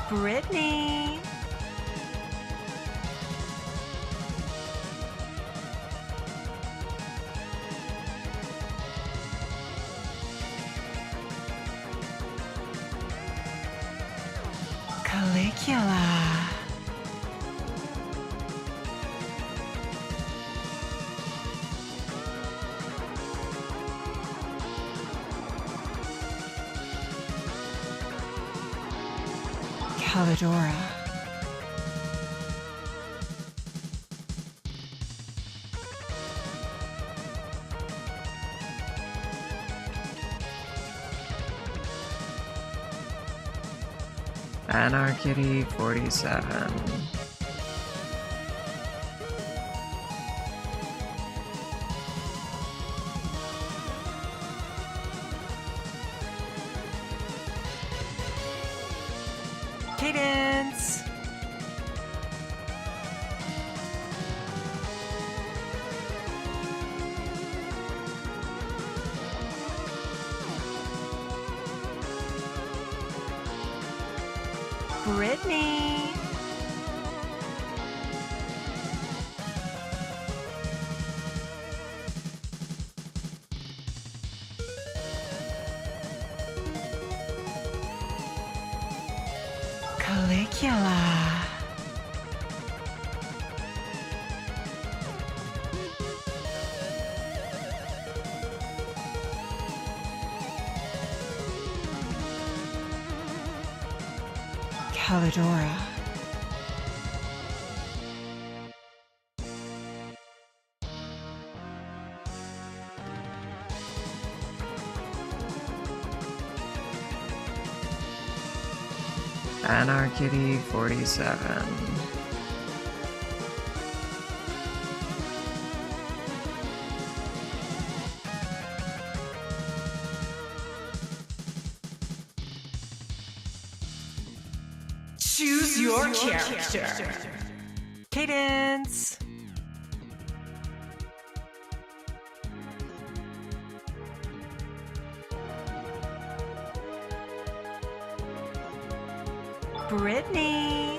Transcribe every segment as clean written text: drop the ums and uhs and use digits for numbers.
Brytknee. Calligula. Callidora. Anarchy 47. Cadence. Brytknee. Calligula. Callidora. Anarchy 47. Choose your character. Cadence. Brytknee.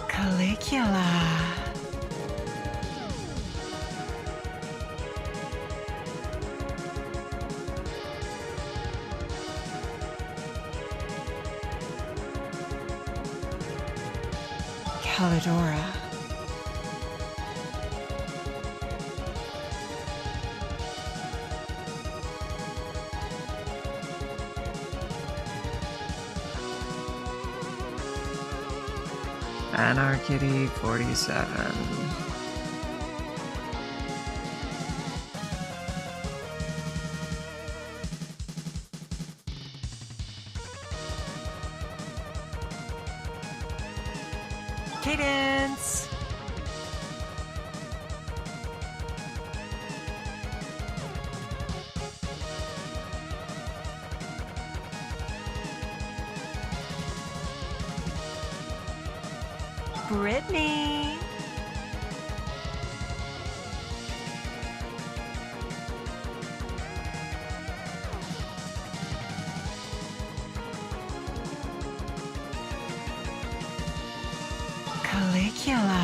Calligula. Callidora. Anarchy 47. Cadence. Brytknee. Calligula.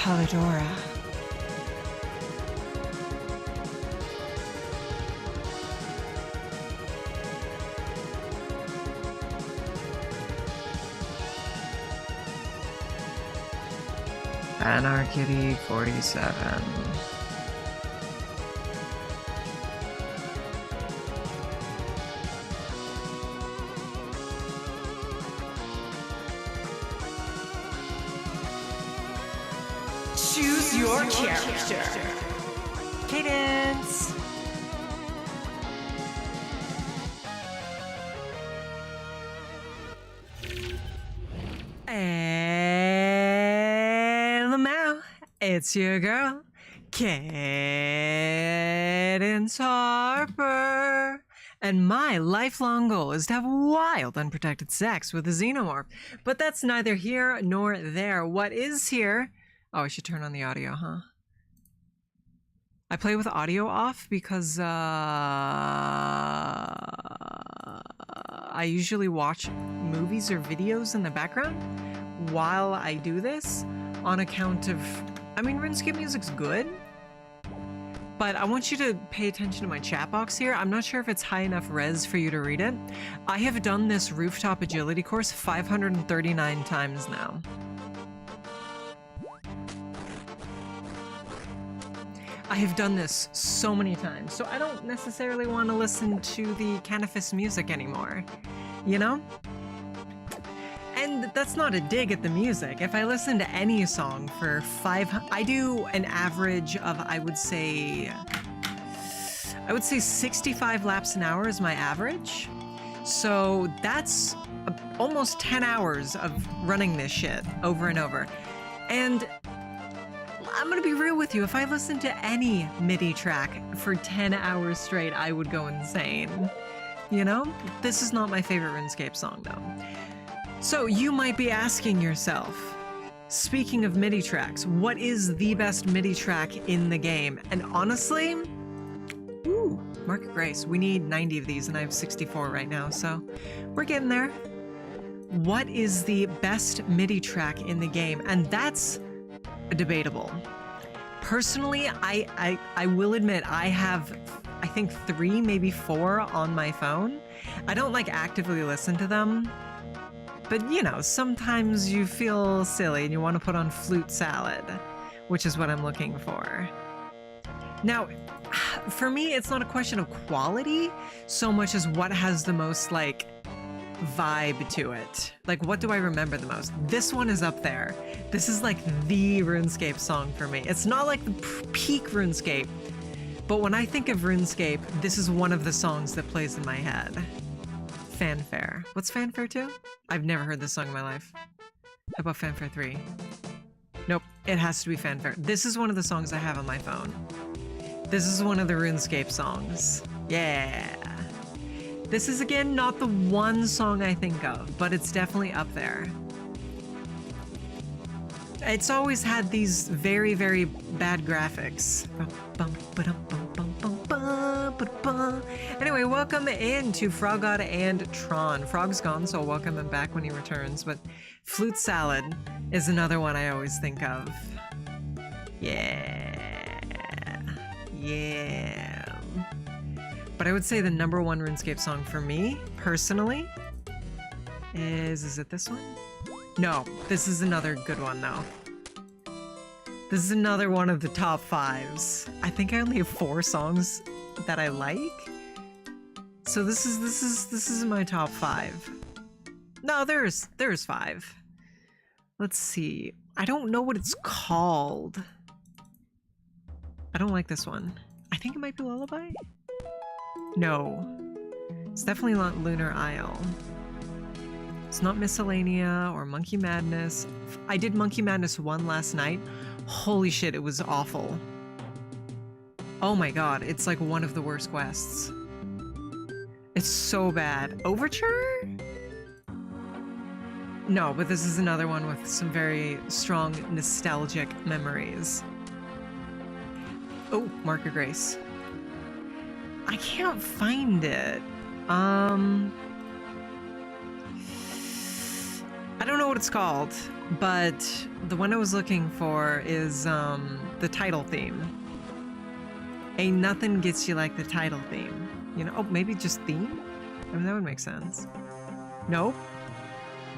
Callidora. Anarchy 47. Choose your character. Cadence. And It's your girl, Cadence Harper. And my lifelong goal is to have wild, unprotected sex with a xenomorph. But that's neither here nor there. What is here... Oh, I should turn on the audio, huh? I play with audio off because I usually watch movies or videos in the background while I do this on account of... I mean, RuneScape music's good, but I want you to pay attention to my chat box here. I'm not sure if it's high enough res for you to read it. I have done this rooftop agility course 539 times now. I have done this so many times, so I don't necessarily want to listen to the Canifest music anymore, you know? And that's not a dig at the music. If I listen to any song for I do an average of, I would say 65 laps an hour is my average. So that's almost 10 hours of running this shit over and over. And I'm gonna be real with you, if I listened to any MIDI track for 10 hours straight, I would go insane. You know? This is not my favorite RuneScape song, though. So you might be asking yourself, speaking of MIDI tracks, what is the best MIDI track in the game? And honestly, ooh, Market Grace, we need 90 of these and I have 64 right now, so we're getting there. What is the best MIDI track in the game? And that's debatable. Personally, I will admit I have, I think 3, maybe 4 on my phone. I don't like actively listen to them, but you know, sometimes you feel silly and you want to put on Flute Salad, which is what I'm looking for. Now, for me, it's not a question of quality so much as what has the most like vibe to it. Like, what do I remember the most? This one is up there. This is like the RuneScape song for me. It's not like the peak RuneScape, but when I think of RuneScape, this is one of the songs that plays in my head. Fanfare. What's Fanfare 2? I've never heard this song in my life. How about Fanfare 3? Nope, it has to be Fanfare. This is one of the songs I have on my phone. This is one of the RuneScape songs. Yeah. This is, again, not the one song I think of, but it's definitely up there. It's always had these very, very bad graphics. Anyway, welcome in to Frog God and Tron. Frog's gone, so I'll welcome him back when he returns, but Flute Salad is another one I always think of. Yeah. Yeah. But I would say the #1 RuneScape song for me, personally, is it this one? No, this is another good one though. This is another one of the top 5s. I think I only have 4 songs that I like. So this is in my top 5. No, there's 5. Let's see. I don't know what it's called. I don't like this one. I think it might be Lullaby? No. It's definitely not Lunar Isle. It's not Miscellanea or Monkey Madness. I did Monkey Madness 1 last night. Holy shit, it was awful. Oh my god, it's like one of the worst quests. It's so bad. Overture? No, but this is another one with some very strong nostalgic memories. Oh, Mark of Grace. I can't find it. I don't know what it's called, but the one I was looking for is the title theme. Ain't nothing gets you like the title theme. You know, oh, maybe just theme? I mean, that would make sense. Nope.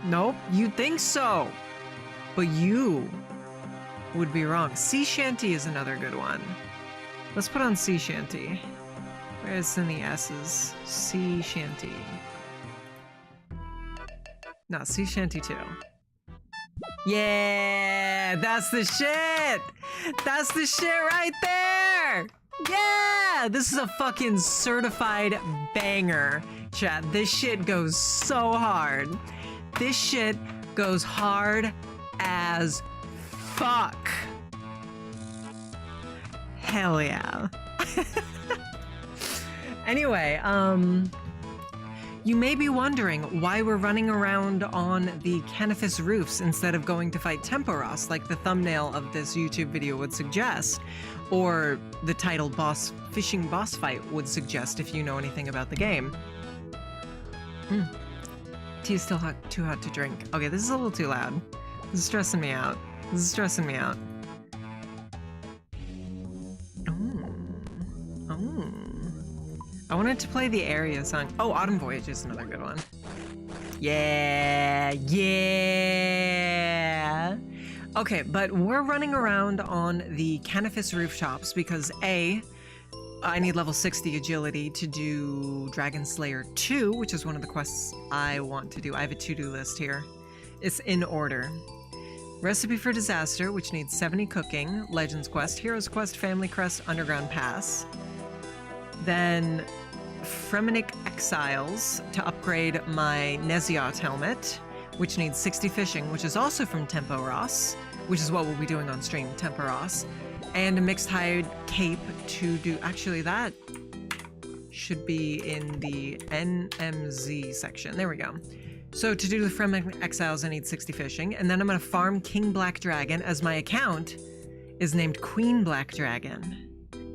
Nope, you'd think so. But you would be wrong. Sea Shanty is another good one. Let's put on Sea Shanty. Where's in the S's? Sea Shanty. No, Sea Shanty 2. Yeah, that's the shit! That's the shit right there! Yeah! This is a fucking certified banger, chat. This shit goes so hard. This shit goes hard as fuck. Hell yeah. Anyway, you may be wondering why we're running around on the Canifis roofs instead of going to fight Temporos, like the thumbnail of this YouTube video would suggest, or the title fishing boss fight would suggest if you know anything about the game. Tea is still too hot to drink. Okay, this is a little too loud. This is stressing me out. This is stressing me out. I wanted to play the area song. Oh, Autumn Voyage is another good one. Yeah, yeah. Okay, but we're running around on the Canifis rooftops because A, I need level 60 agility to do Dragon Slayer 2, which is one of the quests I want to do. I have a to-do list here. It's in order. Recipe for Disaster, which needs 70 cooking. Legends Quest, Heroes Quest, Family Crest, Underground Pass. Then Fremenic Exiles to upgrade my Neziot helmet, which needs 60 fishing, which is also from Temporos, which is what we'll be doing on stream, Temporos. And a mixed hide cape to do, actually that should be in the NMZ section. There we go. So to do the Fremenic Exiles, I need 60 fishing, and then I'm gonna farm King Black Dragon as my account is named Queen Black Dragon.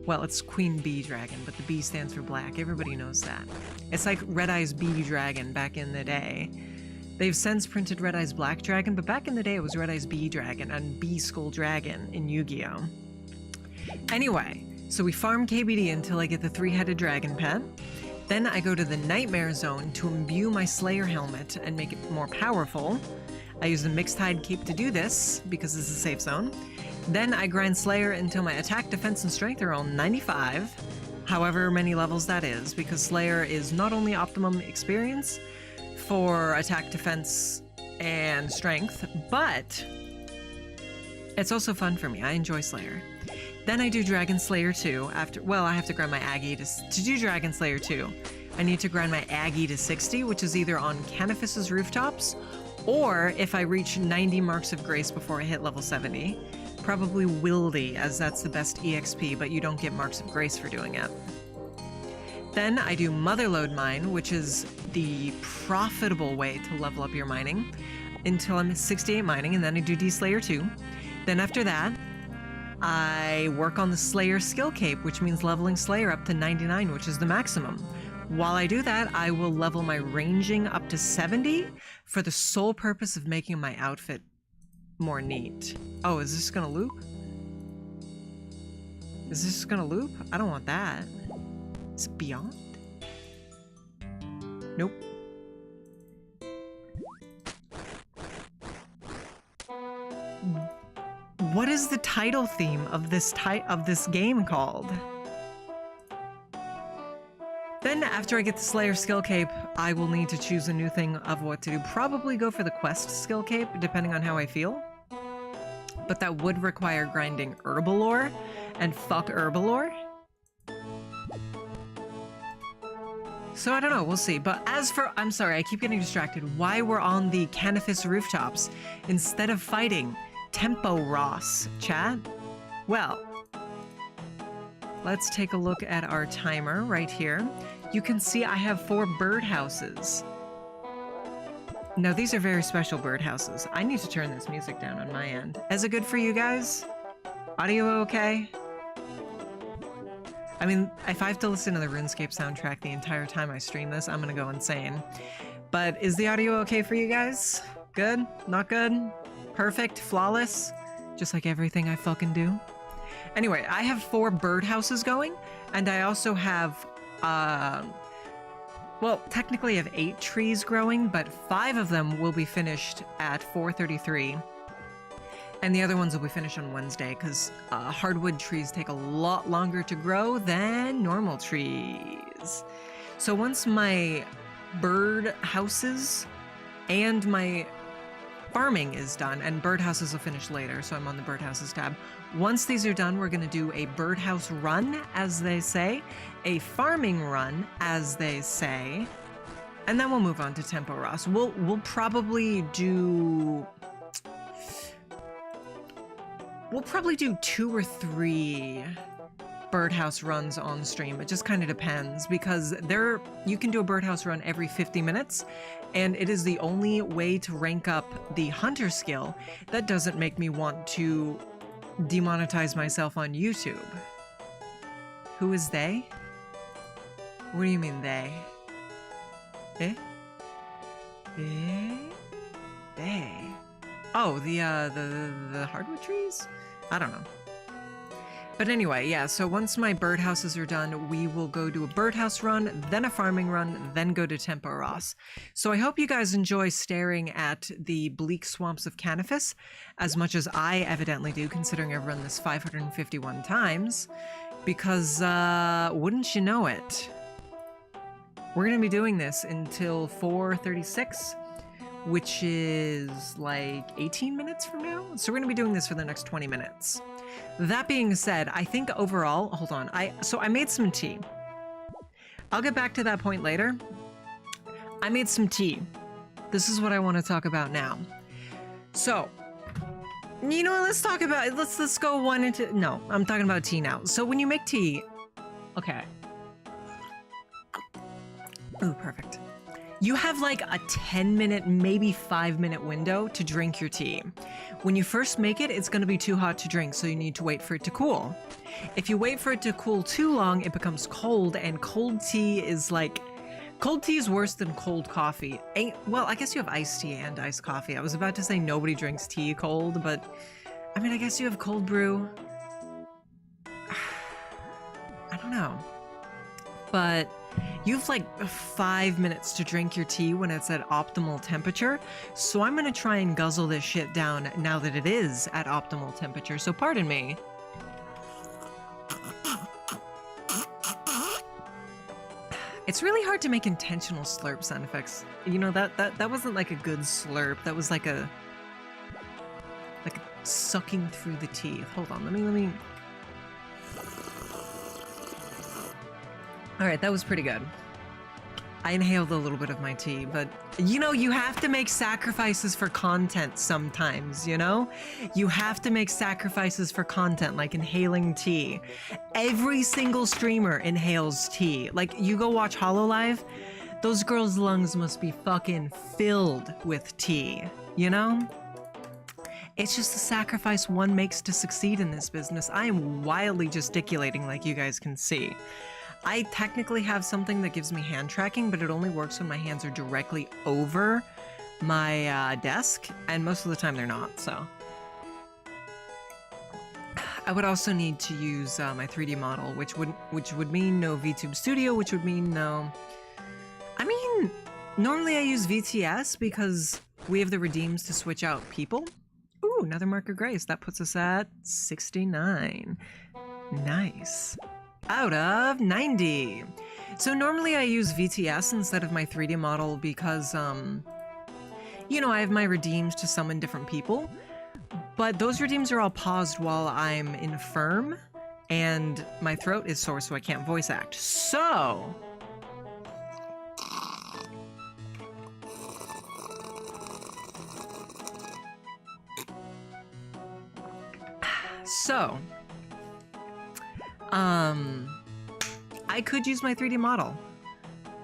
Well, it's Queen Bee Dragon, but the B stands for black. Everybody knows that. It's like Red Eye's Bee Dragon back in the day. They've since printed Red Eye's Black Dragon, but back in the day it was Red Eye's Bee Dragon and Bee Skull Dragon in Yu-Gi-Oh! Anyway, so we farm KBD until I get the 3-headed dragon pet. Then I go to the Nightmare Zone to imbue my Slayer helmet and make it more powerful. I use the Mixed Hide Cape to do this, because this is a safe zone. Then I grind Slayer until my attack, defense, and strength are all 95, however many levels that is, because Slayer is not only optimum experience for attack, defense, and strength, but it's also fun for me. I enjoy Slayer. Then I do Dragon Slayer 2 after, well, I have to grind my Aggie to do Dragon Slayer 2. I need to grind my Aggie to 60, which is either on Canifis's rooftops, or if I reach 90 marks of grace before I hit level 70. Probably Wildy, as that's the best EXP, but you don't get marks of grace for doing it. Then I do Motherlode Mine, which is the profitable way to level up your mining, until I'm at 68 mining, and then I do D-Slayer 2. Then after that, I work on the Slayer skill cape, which means leveling Slayer up to 99, which is the maximum. While I do that, I will level my ranging up to 70 for the sole purpose of making my outfit more neat. Oh, is this gonna loop? Is this gonna loop? I don't want that. Is it beyond? Nope. What is the title theme of this game called? Then after I get the Slayer skill cape, I will need to choose a new thing of what to do. Probably go for the quest skill cape, depending on how I feel. But that would require grinding Herbalore, and fuck Herbalore. So I don't know, we'll see. But as for, I'm sorry, I keep getting distracted. Why we're on the Canifis rooftops instead of fighting Temporos, chat? Well, let's take a look at our timer right here. You can see I have 4 birdhouses. Now these are very special birdhouses. I need to turn this music down on my end. Is it good for you guys? Audio okay? I mean, if I have to listen to the RuneScape soundtrack the entire time I stream this, I'm gonna go insane. But is the audio okay for you guys? Good? Not good? Perfect? Flawless? Just like everything I fucking do? Anyway, I have 4 birdhouses going, and I also have, well, technically I have 8 trees growing, but 5 of them will be finished at 4:33, and the other ones will be finished on Wednesday, because hardwood trees take a lot longer to grow than normal trees. So once my birdhouses and my farming is done, and birdhouses will finish later, so I'm on the birdhouses tab. Once these are done, we're going to do a birdhouse run, as they say, a farming run, as they say, and then we'll move on to Temporos. We'll probably do 2 or 3 birdhouse runs on stream. It just kind of depends, because you can do a birdhouse run every 50 minutes, and it is the only way to rank up the hunter skill that doesn't make me want to demonetize myself on YouTube. Who is they? What do you mean they? Eh? Eh? They? Oh, the hardwood trees? I don't know. But anyway, yeah, so once my birdhouses are done, we will go do a birdhouse run, then a farming run, then go to Tempo Ross. So I hope you guys enjoy staring at the bleak swamps of Canifis as much as I evidently do, considering I've run this 551 times, because wouldn't you know it, we're going to be doing this until 4:36, which is like 18 minutes from now. So we're going to be doing this for the next 20 minutes. That being said, I think overall, hold on. So I made some tea. I'll get back to that point later. I made some tea. This is what I want to talk about now. So, you know what, let's go one into, no, I'm talking about tea now. So when you make tea, okay. Ooh, perfect. You have like a 10-minute, maybe 5-minute window to drink your tea. When you first make it, it's going to be too hot to drink, so you need to wait for it to cool. If you wait for it to cool too long, it becomes cold, and cold tea is worse than cold coffee. Well, I guess you have iced tea and iced coffee. I was about to say nobody drinks tea cold, but I mean, I guess you have cold brew. I don't know. But you have like 5 minutes to drink your tea when it's at optimal temperature. So I'm going to try and guzzle this shit down now that it is at optimal temperature. So pardon me. It's really hard to make intentional slurp sound effects. You know, that wasn't like a good slurp. That was like a sucking through the teeth. Hold on, let me. All right, that was pretty good. I inhaled a little bit of my tea, but you know, you have to make sacrifices for content sometimes, you know? You have to make sacrifices for content, like inhaling tea. Every single streamer inhales tea. Like, you go watch HoloLive, those girls' lungs must be fucking filled with tea, you know? It's just a sacrifice one makes to succeed in this business. I am wildly gesticulating, like you guys can see. I technically have something that gives me hand tracking, but it only works when my hands are directly over my desk, and most of the time they're not, so. I would also need to use my 3D model, which would mean no VTube Studio, which would mean no... I mean, normally I use VTS because we have the redeems to switch out people. Ooh, another Mark of Grace. That puts us at 69. Nice. Out of 90. So normally I use VTS instead of my 3D model because, you know, I have my redeems to summon different people, but those redeems are all paused while I'm infirm and my throat is sore, so I can't voice act. So I could use my 3D model,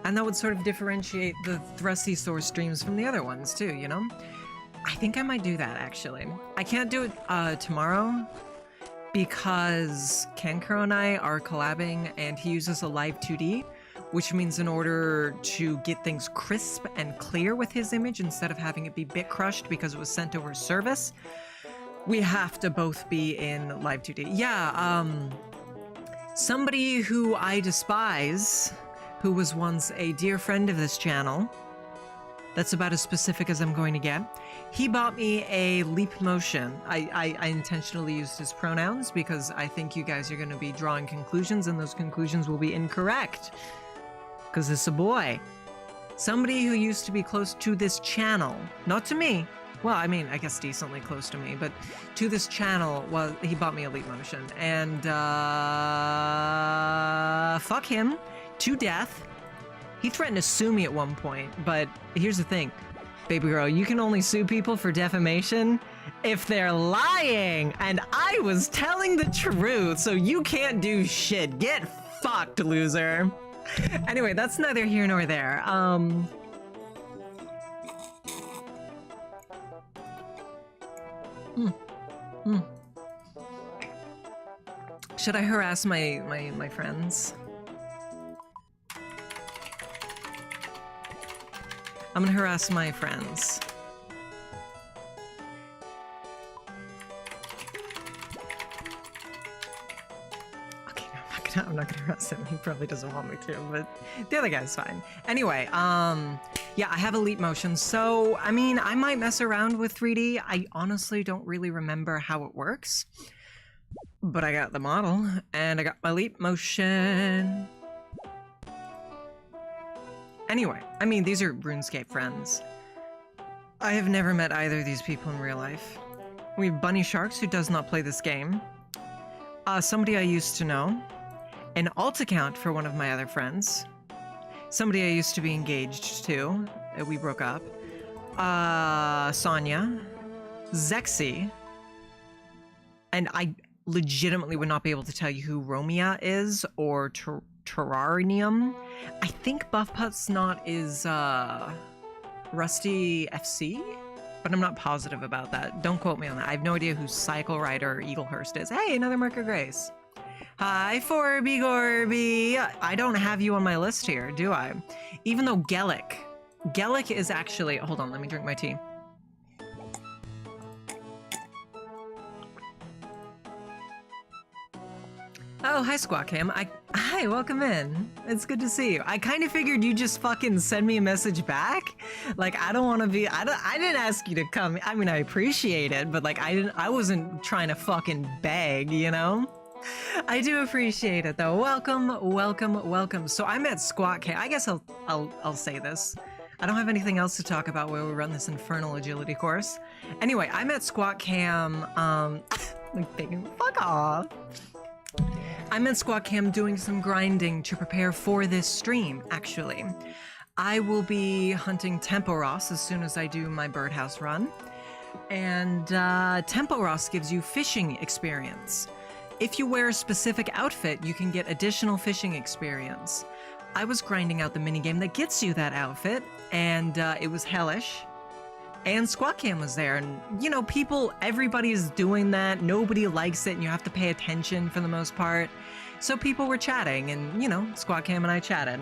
and that would sort of differentiate the Thrusty Source streams from the other ones too, you know? I think I might do that, actually. I can't do it tomorrow because Kenkro and I are collabing, and he uses a live 2D, which means in order to get things crisp and clear with his image, instead of having it be bit crushed because it was sent over service, we have to both be in live 2D. Yeah, somebody who I despise, who was once a dear friend of this channel, that's about as specific as I'm going to get, he bought me a Leap Motion. I intentionally used his pronouns because I think you guys are going to be drawing conclusions, and those conclusions will be incorrect. Because it's a boy. Somebody who used to be close to this channel, not to me. Well, I mean, I guess decently close to me, but to this channel, well, he bought me a Leap Motion, and fuck him to death. He threatened to sue me at one point, but here's the thing, baby girl, you can only sue people for defamation if they're lying, and I was telling the truth, so you can't do shit. Get fucked, loser. Anyway, that's neither here nor there. Should I harass my friends? I'm gonna harass my friends. Okay, no, I'm not gonna harass him. He probably doesn't want me to, but the other guy's fine. Anyway, yeah, I have elite motion, so I mean, I might mess around with 3D. I honestly don't really remember how it works, but I got the model and I got my elite motion. Anyway, I mean, these are RuneScape friends. I have never met either of these people in real life. We have Bunny Sharks, who does not play this game. Somebody I used to know. An alt account for one of my other friends. Somebody I used to be engaged to. We broke up. Sonia. Zexy. And I legitimately would not be able to tell you who Romia is, or Terrarium. I think Buff Putt Snot is Rusty FC, but I'm not positive about that. Don't quote me on that. I have no idea who Cycle Rider or Eaglehurst is. Hey, another Merker Grace. Hi, Forby Gorby. I don't have you on my list here, do I? Even though Gellick is actually, hold on, let me drink my tea. Oh, hi, Squawk Cam. Hi, welcome in. It's good to see you. I kind of figured you just fucking send me a message back. Like, I don't want to be, I didn't ask you to come. I mean, I appreciate it, but like, I wasn't trying to fucking beg, you know? I do appreciate it though. Welcome, welcome, welcome. So I'm at Squawk Cam. I guess I'll say this. I don't have anything else to talk about where we run this infernal agility course. Anyway, I'm at Squawk Cam, fuck off. I'm in Squawk Cam doing some grinding to prepare for this stream, actually. I will be hunting Temporos as soon as I do my birdhouse run. And Temporos gives you fishing experience. If you wear a specific outfit, you can get additional fishing experience. I was grinding out the minigame that gets you that outfit, and it was hellish. And Squawk Cam was there, and you know, everybody's doing that. Nobody likes it, and you have to pay attention for the most part. So people were chatting, and you know, Squawk Cam and I chatted.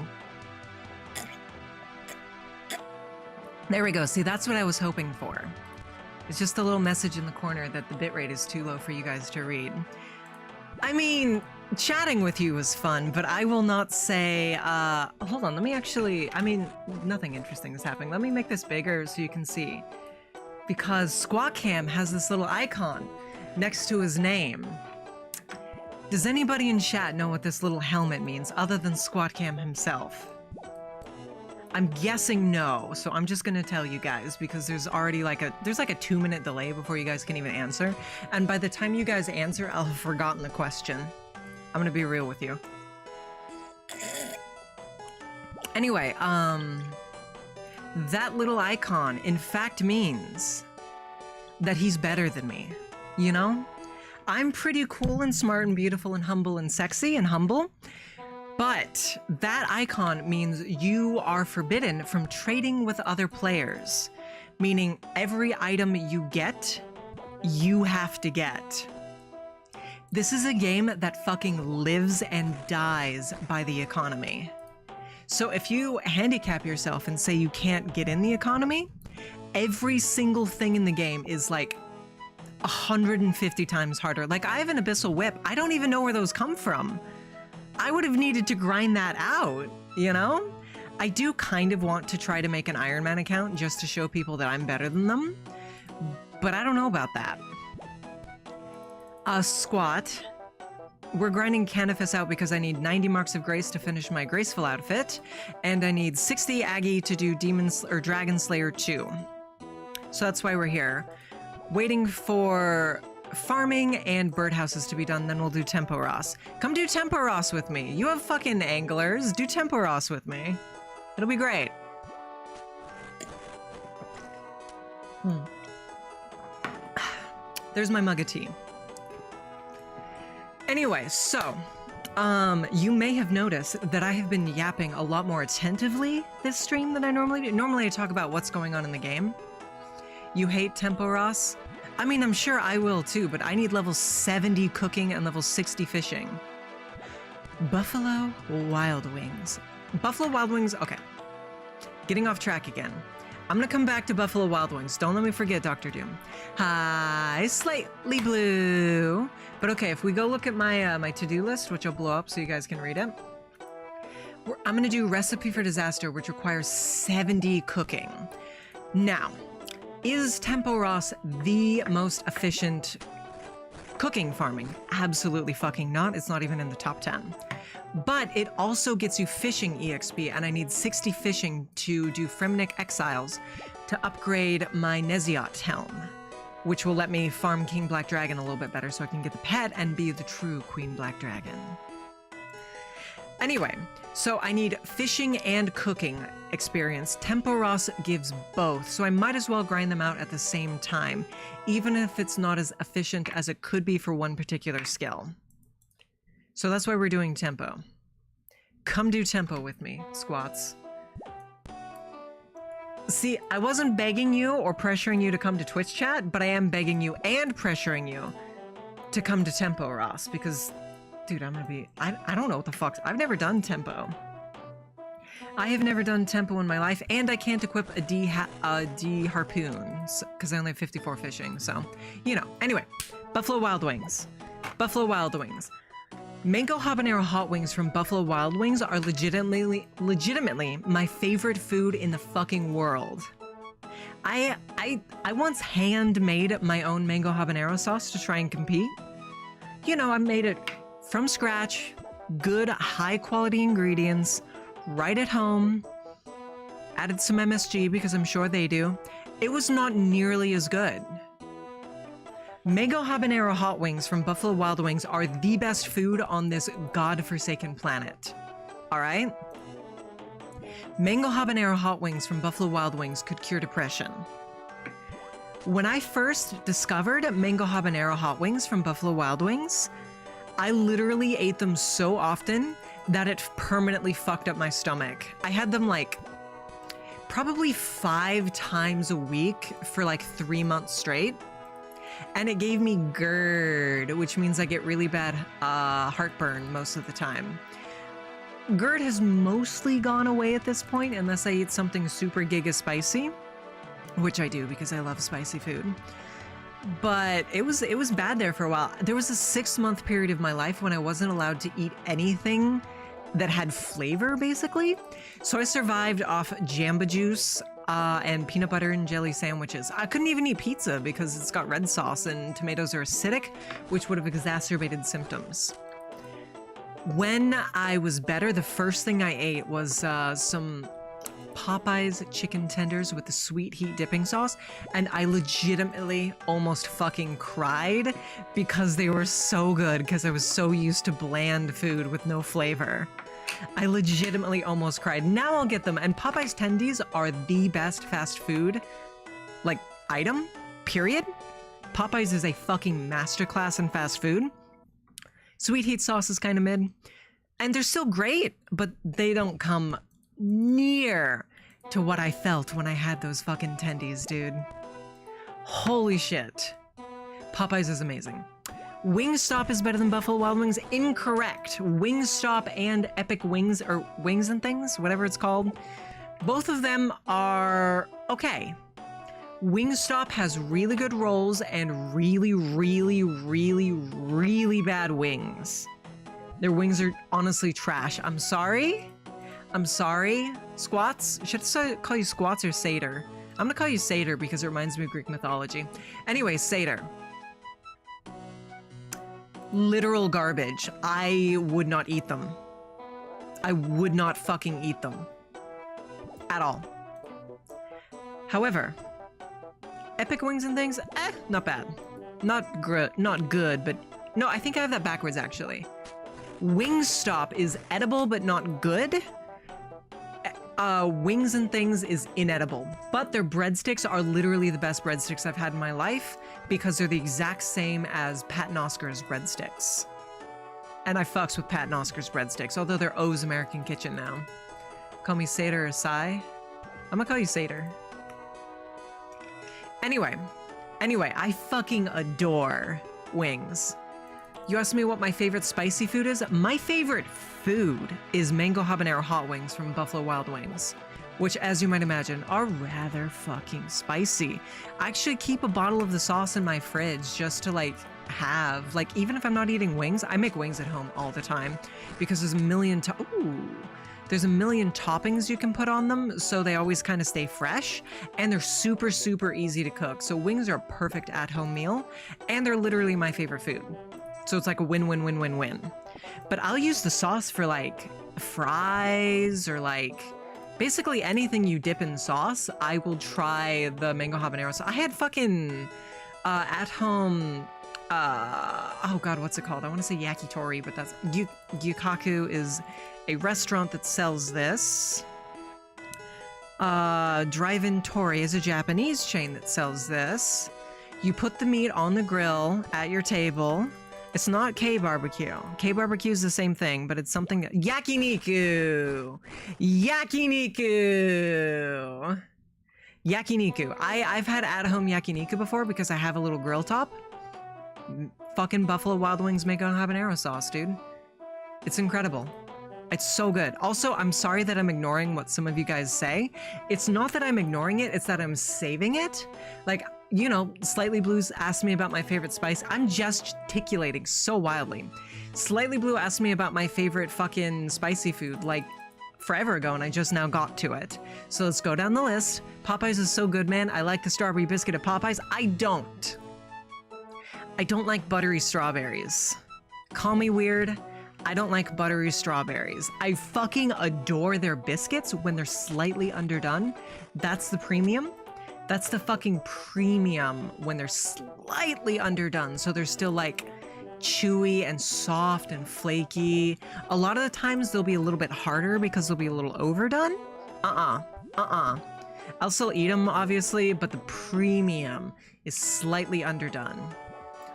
There we go. See, that's what I was hoping for. It's just a little message in the corner that the bitrate is too low for you guys to read. I mean, chatting with you was fun, but I will not say, hold on, let me actually, I mean, nothing interesting is happening. Let me make this bigger so you can see. Because Squawk Cam has this little icon next to his name. Does anybody in chat know what this little helmet means other than Squawk Cam himself? I'm guessing no, so I'm just gonna tell you guys because there's already like a 2-minute delay before you guys can even answer. And by the time you guys answer, I'll have forgotten the question. I'm gonna be real with you. Anyway, that little icon in fact means that he's better than me, you know? I'm pretty cool and smart and beautiful and humble and sexy and humble, but that icon means you are forbidden from trading with other players, meaning every item you get, you have to get. This is a game that fucking lives and dies by the economy. So if you handicap yourself and say you can't get in the economy, every single thing in the game is like 150 times harder. Like I have an abyssal whip. I don't even know where those come from. I would have needed to grind that out, you know? I do kind of want to try to make an Iron Man account just to show people that I'm better than them, but I don't know about that. Squat. We're grinding Canifis out because I need 90 marks of grace to finish my graceful outfit, and I need 60 Aggie to do Dragon Slayer 2. So that's why we're here. Waiting for farming and birdhouses to be done, then we'll do Temporos. Come do Temporos with me. You have fucking anglers. Do Temporos with me. It'll be great. There's my mug of tea. Anyway, so, you may have noticed that I have been yapping a lot more attentively this stream than I normally do. Normally I talk about what's going on in the game. You hate tempo, Ross? I mean, I'm sure I will too, but I need level 70 cooking and level 60 fishing. Buffalo Wild Wings. Buffalo Wild Wings, okay. Getting off track again. I'm gonna come back to Buffalo Wild Wings. Don't let me forget Dr. Doom. Hi, Slightly Blue. But okay, if we go look at my my to-do list, which I'll blow up so you guys can read it. I'm gonna do Recipe for Disaster, which requires 70 cooking. Now, is Tempo Ross the most efficient cooking farming? Absolutely fucking not. It's not even in the top 10. But it also gets you fishing EXP, and I need 60 fishing to do Fremnik Exiles to upgrade my Neziot helm, which will let me farm King Black Dragon a little bit better so I can get the pet and be the true Queen Black Dragon. Anyway, so I need fishing and cooking experience. Tempo Ross gives both, so I might as well grind them out at the same time, even if it's not as efficient as it could be for one particular skill. So that's why we're doing tempo. Come do tempo with me, squats. See, I wasn't begging you or pressuring you to come to Twitch chat, but I am begging you and pressuring you to come to tempo, Ross, because, dude, I'm gonna be, I don't know what the fuck, I've never done tempo. I have never done tempo in my life, and I can't equip a D harpoon, because I only have 54 fishing, so, you know. Anyway, Buffalo Wild Wings. Buffalo Wild Wings. Mango habanero hot wings from Buffalo Wild Wings are legitimately my favorite food in the fucking world. I once handmade my own mango habanero sauce to try and compete. You know, I made it from scratch, good high quality ingredients, right at home, added some MSG because I'm sure they do. It was not nearly as good. Mango habanero hot wings from Buffalo Wild Wings are the best food on this godforsaken planet. All right? Mango habanero hot wings from Buffalo Wild Wings could cure depression. When I first discovered mango habanero hot wings from Buffalo Wild Wings, I literally ate them so often that it permanently fucked up my stomach. I had them like probably 5 times a week for like 3 months straight. And it gave me GERD, which means I get really bad heartburn most of the time. GERD has mostly gone away at this point, unless I eat something super giga spicy, which I do because I love spicy food. But it was bad there for a while. There was a 6-month period of my life when I wasn't allowed to eat anything that had flavor, basically. So I survived off Jamba Juice, and peanut butter and jelly sandwiches. I couldn't even eat pizza because it's got red sauce and tomatoes are acidic, which would have exacerbated symptoms. When I was better, the first thing I ate was some Popeyes chicken tenders with the sweet heat dipping sauce, and I legitimately almost fucking cried because they were so good because I was so used to bland food with no flavor. I legitimately almost cried. Now I'll get them. And Popeye's tendies are the best fast food, like, item, period. Popeye's is a fucking masterclass in fast food. Sweet heat sauce is kind of mid. And they're still great, but they don't come near to what I felt when I had those fucking tendies, dude. Holy shit. Popeye's is amazing. Wingstop is better than Buffalo Wild Wings. Incorrect. Wingstop and Epic Wings, or Wings and Things, whatever it's called, both of them are okay. Wingstop has really good rolls and really, really, really, really bad wings. Their wings are honestly trash. I'm sorry. I'm sorry. Squats? Should I call you Squats or Satyr? I'm gonna call you Satyr because it reminds me of Greek mythology. Anyway, Satyr. Literal garbage. I would not eat them. I would not fucking eat them. At all. However, Epic Wings and Things, not bad. Not good, but no, I think I have that backwards actually. Wingstop is edible but not good. wings and things is inedible, but their breadsticks are literally the best breadsticks I've had in my life because they're the exact same as Pat and Oscar's breadsticks. And I fucks with Pat and Oscar's breadsticks, although they're O's American Kitchen now. Call me Seder or Sai. I'm gonna call you Seder. Anyway, I fucking adore wings. You asked me what my favorite spicy food is? My favorite food is mango habanero hot wings from Buffalo Wild Wings, which, as you might imagine, are rather fucking spicy. I actually keep a bottle of the sauce in my fridge just to like have, like, even if I'm not eating wings, I make wings at home all the time because there's a million toppings you can put on them, so they always kind of stay fresh, and they're super, super easy to cook. So wings are a perfect at-home meal, and they're literally my favorite food. So it's like a win-win-win-win-win. But I'll use the sauce for like fries or like basically anything you dip in sauce. I will try the mango habanero sauce. I had fucking at-home, oh God, what's it called? I want to say yakitori, but that's, Gyukaku is a restaurant that sells this. Drive-In Tori is a Japanese chain that sells this. You put the meat on the grill at your table. It's not K-barbecue. K-barbecue is the same thing, but it's something that... Yakiniku! Yakiniku! Yakiniku. I've had at-home yakiniku before because I have a little grill top. Fucking Buffalo Wild Wings mango habanero sauce, dude. It's incredible. It's so good. Also, I'm sorry that I'm ignoring what some of you guys say. It's not that I'm ignoring it, it's that I'm saving it. Like, you know, Slightly Blues asked me about my favorite spice. I'm gesticulating so wildly. Slightly Blue asked me about my favorite fucking spicy food like forever ago, and I just now got to it. So let's go down the list. Popeyes is so good, man. I like the strawberry biscuit at Popeyes. I don't like buttery strawberries. Call me weird. I don't like buttery strawberries. I fucking adore their biscuits when they're slightly underdone. That's the premium. That's the fucking premium when they're slightly underdone. So they're still like chewy and soft and flaky. A lot of the times they'll be a little bit harder because they'll be a little overdone. I'll still eat them, obviously, but the premium is slightly underdone.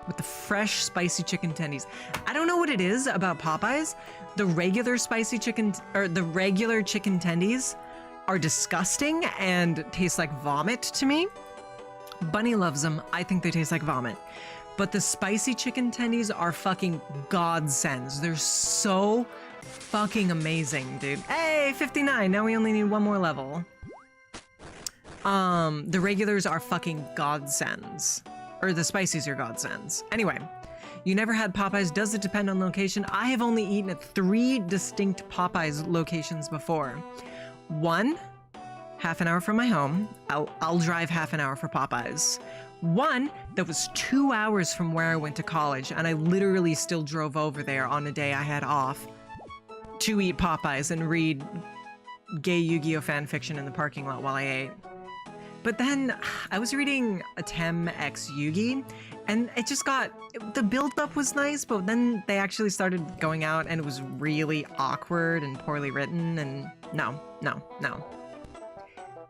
With the fresh spicy chicken tendies. I don't know what it is about Popeyes. The regular spicy chicken, or the regular chicken tendies are disgusting and taste like vomit to me. Bunny loves them. I think they taste like vomit. But the spicy chicken tendies are fucking godsends. They're so fucking amazing, dude. Hey, 59. Now we only need one more level. The regulars are fucking godsends. Or the spicies are godsends. Anyway, you never had Popeyes. Does it depend on location? I have only eaten at 3 distinct Popeyes locations before. One, half an hour from my home. I'll drive half an hour for Popeyes. One that was 2 hours from where I went to college, and I literally still drove over there on a day I had off to eat Popeyes and read gay Yu-Gi-Oh fan fiction in the parking lot while I ate. But then I was reading Atem X Yugi, and it just got, the build-up was nice, but then they actually started going out and it was really awkward and poorly written, and no.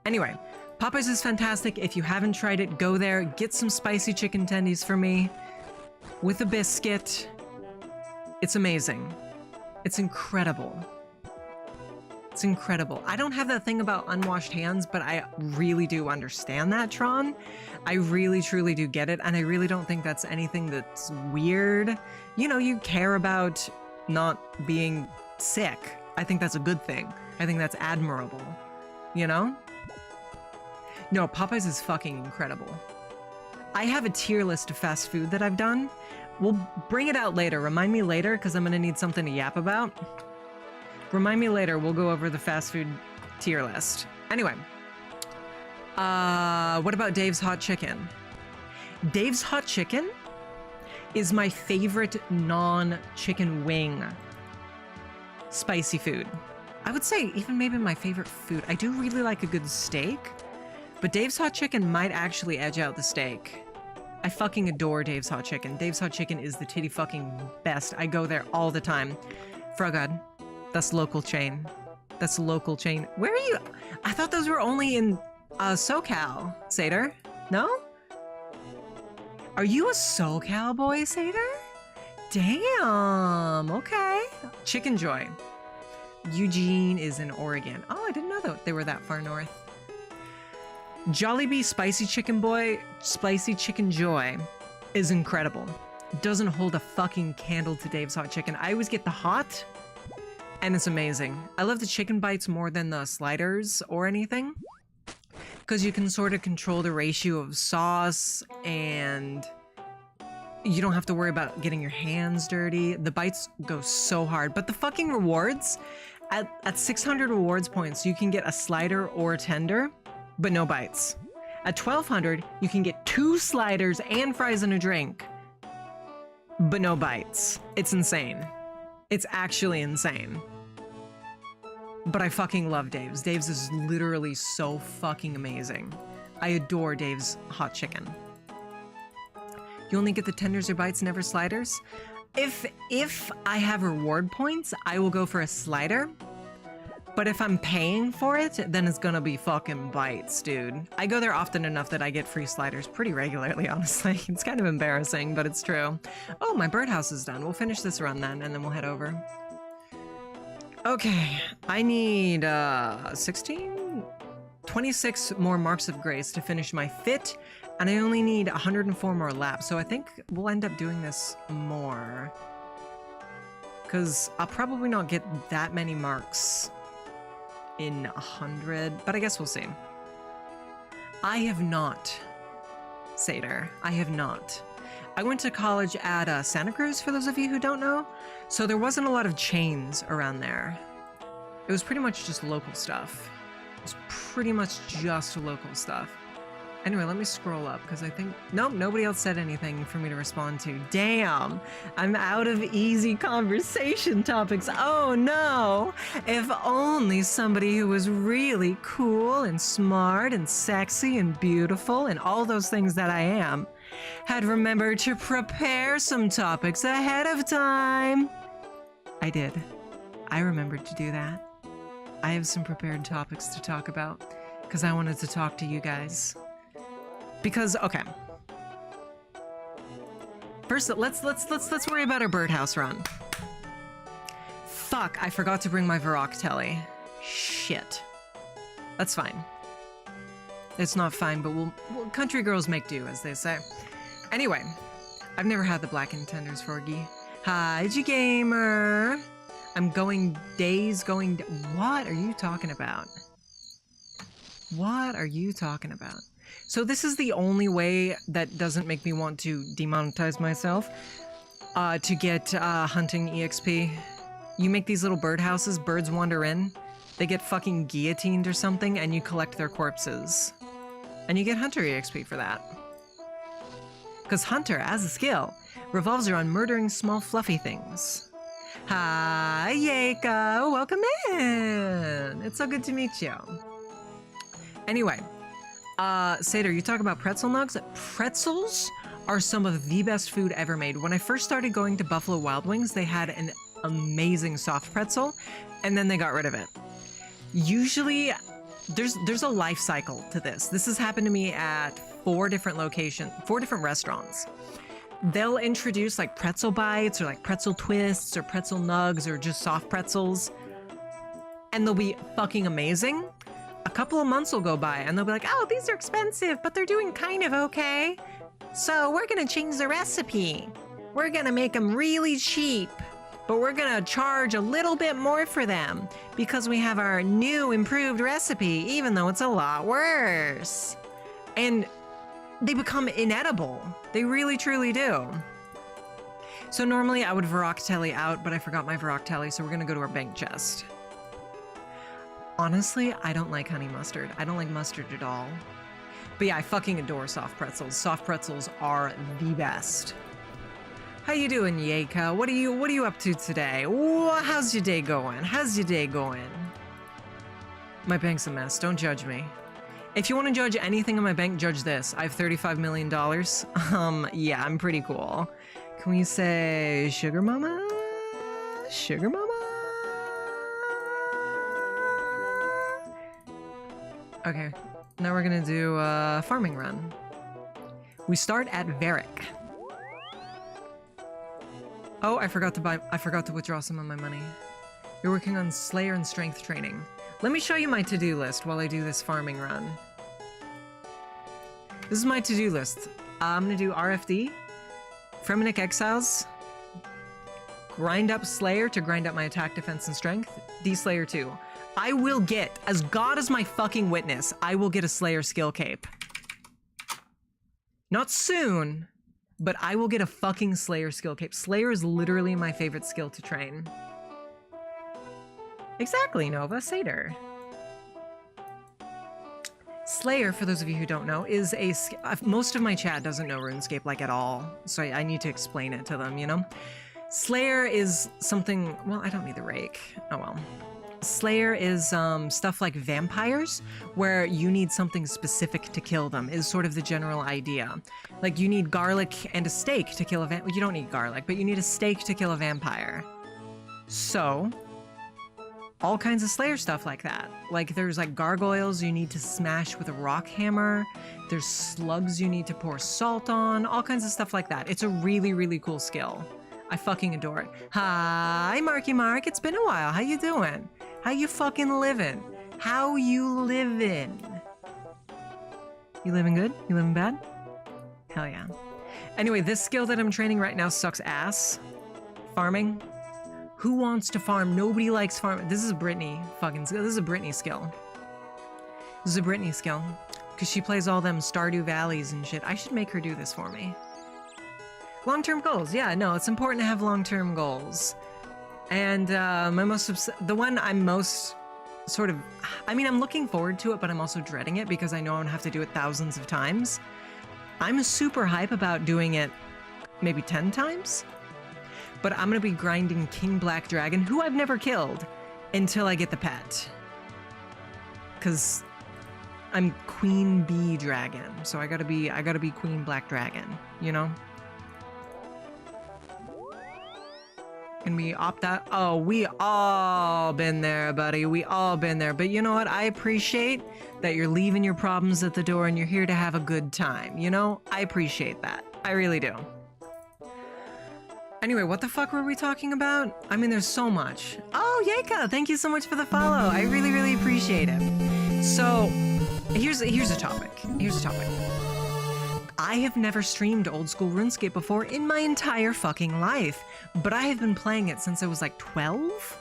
Anyway, Popeyes is fantastic. If you haven't tried it, go there, get some spicy chicken tendies for me with a biscuit. It's amazing. It's incredible. It's incredible. I don't have that thing about unwashed hands, but I really do understand that, Tron. I really, truly do get it, and I really don't think that's anything that's weird. You know, you care about not being sick. I think that's a good thing. I think that's admirable. You know? No, Popeyes is fucking incredible. I have a tier list of fast food that I've done. We'll bring it out later. Remind me later, because I'm gonna need something to yap about. Remind me later, we'll go over the fast food tier list. Anyway, what about Dave's Hot Chicken? Dave's Hot Chicken is my favorite non-chicken wing spicy food. I would say even maybe my favorite food. I do really like a good steak, but Dave's Hot Chicken might actually edge out the steak. I fucking adore Dave's Hot Chicken. Dave's Hot Chicken is the titty fucking best. I go there all the time. Frogad. That's local chain. That's a local chain. Where are you? I thought those were only in SoCal, Satyr. No? Are you a SoCal boy, Satyr? Damn, okay. Chicken Joy. Eugene is in Oregon. Oh, I didn't know that they were that far north. Jollibee Spicy Chicken Joy is incredible. Doesn't hold a fucking candle to Dave's Hot Chicken. I always get the hot, and it's amazing. I love the chicken bites more than the sliders or anything, because you can sort of control the ratio of sauce, and you don't have to worry about getting your hands dirty. The bites go so hard, but the fucking rewards, at 600 rewards points, you can get a slider or a tender, but no bites. At 1200, you can get 2 sliders and fries and a drink, but no bites. It's insane. It's actually insane. But I fucking love Dave's. Dave's is literally so fucking amazing. I adore Dave's hot chicken. You only get the tenders or bites, never sliders? If I have reward points, I will go for a slider. But if I'm paying for it, then it's gonna be fucking bites, dude. I go there often enough that I get free sliders pretty regularly, honestly. It's kind of embarrassing, but it's true. Oh, my birdhouse is done. We'll finish this run then, and then we'll head over. Okay, I need 26 more marks of grace to finish my fit, and I only need 104 more laps, so I think we'll end up doing this more. Because I'll probably not get that many marks in 100, but I guess we'll see. I have not, Satyr. I have not. I went to college at Santa Cruz, for those of you who don't know, so there wasn't a lot of chains around there. It was pretty much just local stuff. It was pretty much just local stuff. Anyway, let me scroll up, because I think... Nope, nobody else said anything for me to respond to. Damn! I'm out of easy conversation topics. Oh no! If only somebody who was really cool and smart and sexy and beautiful and all those things that I am had remembered to prepare some topics ahead of time. I did. I remembered to do that. I have some prepared topics to talk about, because I wanted to talk to you guys. Because, okay. First, let's worry about our birdhouse run. Fuck, I forgot to bring my Varrock telly. Shit. That's fine. It's not fine, but we'll country girls make do, as they say. Anyway, I've never had the blackened tenders, Forgy. Hi, G-Gamer. I'm going days going... What are you talking about? What are you talking about? So this is the only way that doesn't make me want to demonetize myself, to get hunting EXP. You make these little birdhouses, birds wander in, they get fucking guillotined or something, and you collect their corpses. And you get hunter EXP for that. Because hunter, as a skill, revolves around murdering small fluffy things. Hi, Yeka, welcome in! It's so good to meet you. Anyway. Satyr, you talk about pretzel nugs? Pretzels are some of the best food ever made. When I first started going to Buffalo Wild Wings, they had an amazing soft pretzel, and then they got rid of it. Usually, there's a life cycle to this. This has happened to me at 4 different restaurants. They'll introduce like pretzel bites or like pretzel twists or pretzel nugs or just soft pretzels, and they'll be fucking amazing. A couple of months will go by and they'll be like, oh, these are expensive, but they're doing kind of okay. So we're gonna change the recipe. We're gonna make them really cheap, but we're gonna charge a little bit more for them because we have our new improved recipe, even though it's a lot worse. And they become inedible. They really, truly do. So normally I would Varrock telly out, but I forgot my Varrock telly, so we're gonna go to our bank chest. Honestly, I don't like honey mustard. I don't like mustard at all. But yeah, I fucking adore soft pretzels. Soft pretzels are the best. How you doing, Yeka? What are you up to today? How's your day going? How's your day going? My bank's a mess. Don't judge me. If you want to judge anything in my bank, judge this. I have $35 million. Yeah, I'm pretty cool. Can we say sugar mama? Sugar mama? Okay, now we're gonna do a farming run. We start at Varric. Oh, I forgot to withdraw some of my money. You're working on Slayer and Strength training. Let me show you my to-do list while I do this farming run. This is my to-do list. I'm gonna do RFD, Fremenic Exiles, grind up Slayer to grind up my attack, defense, and strength, D-Slayer 2. I will get, as God is my fucking witness, I will get a Slayer skill cape. Not soon, but I will get a fucking Slayer skill cape. Slayer is literally my favorite skill to train. Exactly, Nova, Satyr. Slayer, for those of you who don't know, is a... Most of my chat doesn't know RuneScape, like, at all, so I need to explain it to them, you know? Slayer is something... Well, I don't need the rake. Oh, well. Slayer is stuff like vampires, where you need something specific to kill them, is sort of the general idea. Like, you need garlic and a steak to kill a vampire. You don't need garlic, but you need a steak to kill a vampire. So... all kinds of Slayer stuff like that. Like, there's like gargoyles you need to smash with a rock hammer. There's slugs you need to pour salt on. All kinds of stuff like that. It's a really, really cool skill. I fucking adore it. Hi, Marky Mark. It's been a while. How you doing? How you fucking living? How you living? You living good? You living bad? Hell yeah. Anyway, this skill that I'm training right now sucks ass. Farming. Who wants to farm? Nobody likes farming. This is a Brytknee fucking skill. This is a Brytknee skill. This is a Brytknee skill. Because she plays all them Stardew Valleys and shit. I should make her do this for me. Long-term goals. Yeah, no, it's important to have long-term goals. And the one I'm most sort of... I mean, I'm looking forward to it, but I'm also dreading it because I know I'm gonna have to do it thousands of times. I'm super hype about doing it maybe 10 times. But I'm gonna be grinding King Black Dragon, who I've never killed, until I get the pet. Cause I'm Queen Bee Dragon, so I gotta be Queen Black Dragon, you know? Can we opt out? Oh, we all been there, buddy. We all been there. But you know what? I appreciate that you're leaving your problems at the door and you're here to have a good time, you know? I appreciate that. I really do. Anyway, what the fuck were we talking about? I mean, there's so much. Oh, Yeka, thank you so much for the follow. I really, really appreciate it. So, here's a topic. Here's a topic. I have never streamed old school RuneScape before in my entire fucking life, but I have been playing it since I was like 12?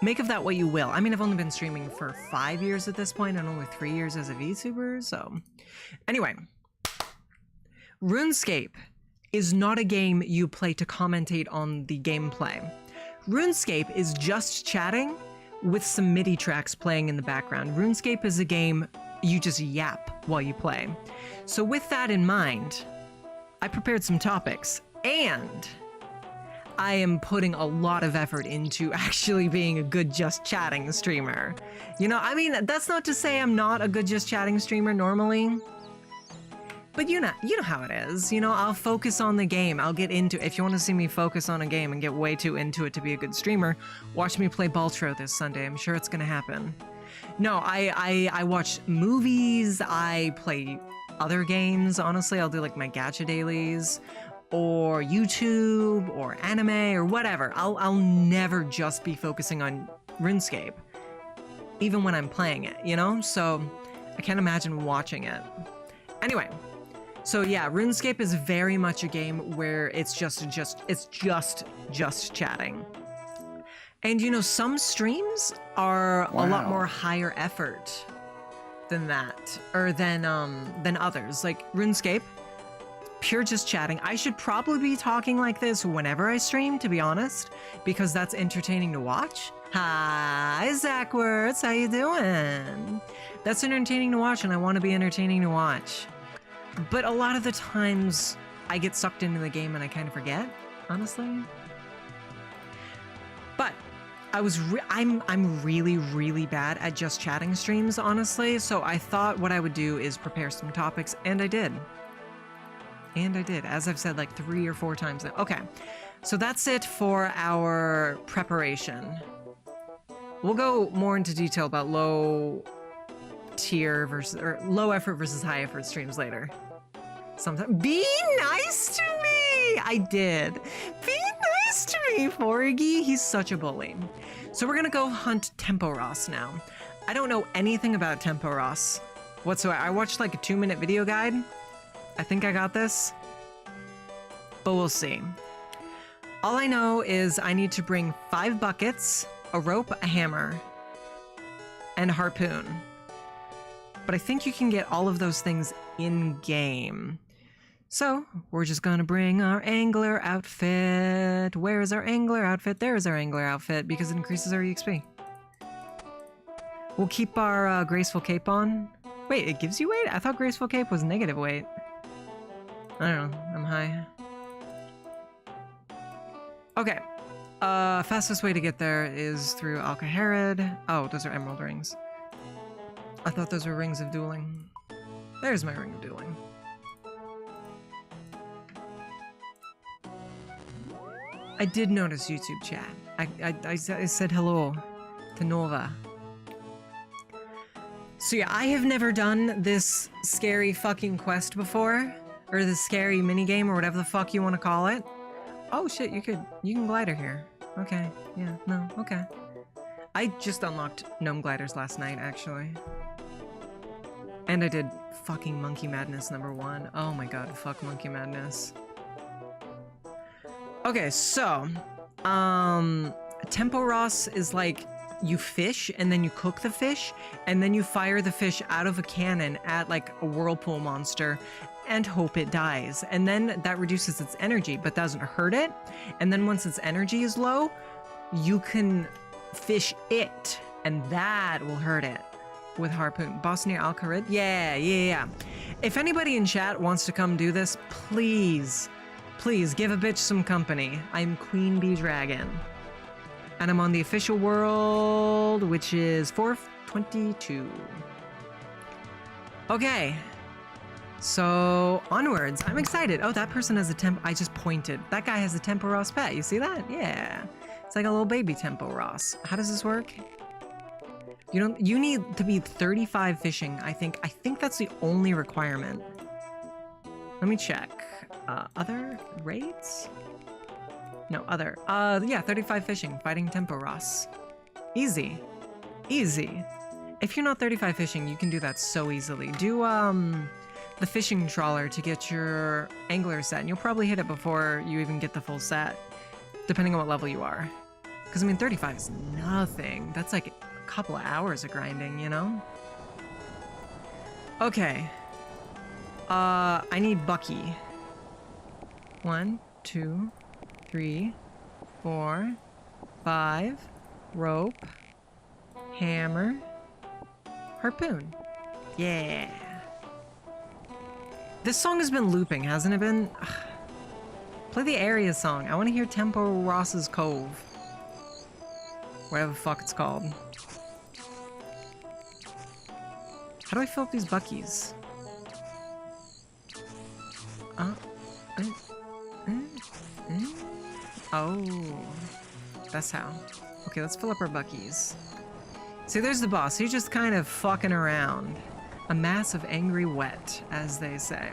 Make of that what you will. I mean, I've only been streaming for 5 years at this point and only 3 years as a VTuber, so... Anyway, RuneScape is not a game you play to commentate on the gameplay. RuneScape is just chatting with some MIDI tracks playing in the background. RuneScape is a game you just yap while you play. So with that in mind, I prepared some topics, and I am putting a lot of effort into actually being a good just chatting streamer. You know, I mean, that's not to say I'm not a good just chatting streamer normally. But you know how it is. You know, I'll focus on the game. I'll get into... If you want to see me focus on a game and get way too into it to be a good streamer, watch me play Baltro this Sunday. I'm sure it's going to happen. No, I watch movies. I play other games. Honestly, I'll do like my gacha dailies or YouTube or anime or whatever. I'll never just be focusing on RuneScape, even when I'm playing it, you know? So I can't imagine watching it. Anyway... So yeah, RuneScape is very much a game where it's just chatting. And you know, some streams are a lot more higher effort than that, or than others. Like RuneScape, pure just chatting. I should probably be talking like this whenever I stream, to be honest, because that's entertaining to watch. Hi, Zachwords, how you doing? That's entertaining to watch, and I want to be entertaining to watch. But a lot of the times, I get sucked into the game and I kind of forget, honestly. But I'm really, really bad at just chatting streams, honestly. So I thought what I would do is prepare some topics, and I did. As I've said like 3 or 4 times now. Okay, so that's it for our preparation. We'll go more into detail about low tier versus, or low effort versus high effort streams later. Sometime. Be nice to me! I did. Be nice to me, Forgy. He's such a bully. So we're gonna go hunt Tempo Ross now. I don't know anything about Tempo Ross whatsoever. I watched like a 2-minute video guide. I think I got this, but we'll see. All I know is I need to bring 5 buckets, a rope, a hammer, and a harpoon. But I think you can get all of those things in-game. So we're just gonna bring our angler outfit. Where is our angler outfit? There is our angler outfit because it increases our EXP. We'll keep our graceful cape on. Wait, it gives you weight? I thought graceful cape was negative weight. I don't know, I'm high. Okay, fastest way to get there is through Alcaharad. Oh, those are emerald rings. I thought those were rings of dueling. There's my ring of dueling. I did notice YouTube chat. I said hello to Nova. So yeah, I have never done this scary fucking quest before, or this scary minigame, or whatever the fuck you want to call it. Oh shit, you can glider here. Okay, yeah, no, okay. I just unlocked gnome gliders last night, actually. And I did fucking Monkey Madness #1. Oh my god, fuck Monkey Madness. Okay, so, Tempo Ross is like, you fish, and then you cook the fish, and then you fire the fish out of a cannon at like a whirlpool monster, and hope it dies. And then that reduces its energy, but doesn't hurt it. And then once its energy is low, you can fish it, and that will hurt it with harpoon. Boss near Alcarid? Yeah. If anybody in chat wants to come do this, please give a bitch some company. I'm Queen Bee Dragon. And I'm on the official world, which is 422. Okay. So, onwards. I'm excited. Oh, that person has a I just pointed. That guy has a Tempo Ross pet. You see that? Yeah. It's like a little baby Tempo Ross. How does this work? You need to be 35 fishing, I think. I think that's the only requirement. Let me check. Other raids? No, other. Yeah, 35 fishing, fighting Tempo Ross. Easy. If you're not 35 fishing, you can do that so easily. Do, the fishing trawler to get your angler set, and you'll probably hit it before you even get the full set, depending on what level you are. Because, I mean, 35 is nothing. That's like a couple of hours of grinding, you know? Okay. I need Bucky. 1, 2, 3, 4, 5, rope, hammer, harpoon. Yeah. This song has been looping, hasn't it been? Ugh. Play the area song. I want to hear Tempo Ross's Cove. Whatever the fuck it's called. How do I fill up these buckies? Oh, that's how. Okay, let's fill up our buckies. See, there's the boss. He's just kind of fucking around. A mass of angry wet, as they say.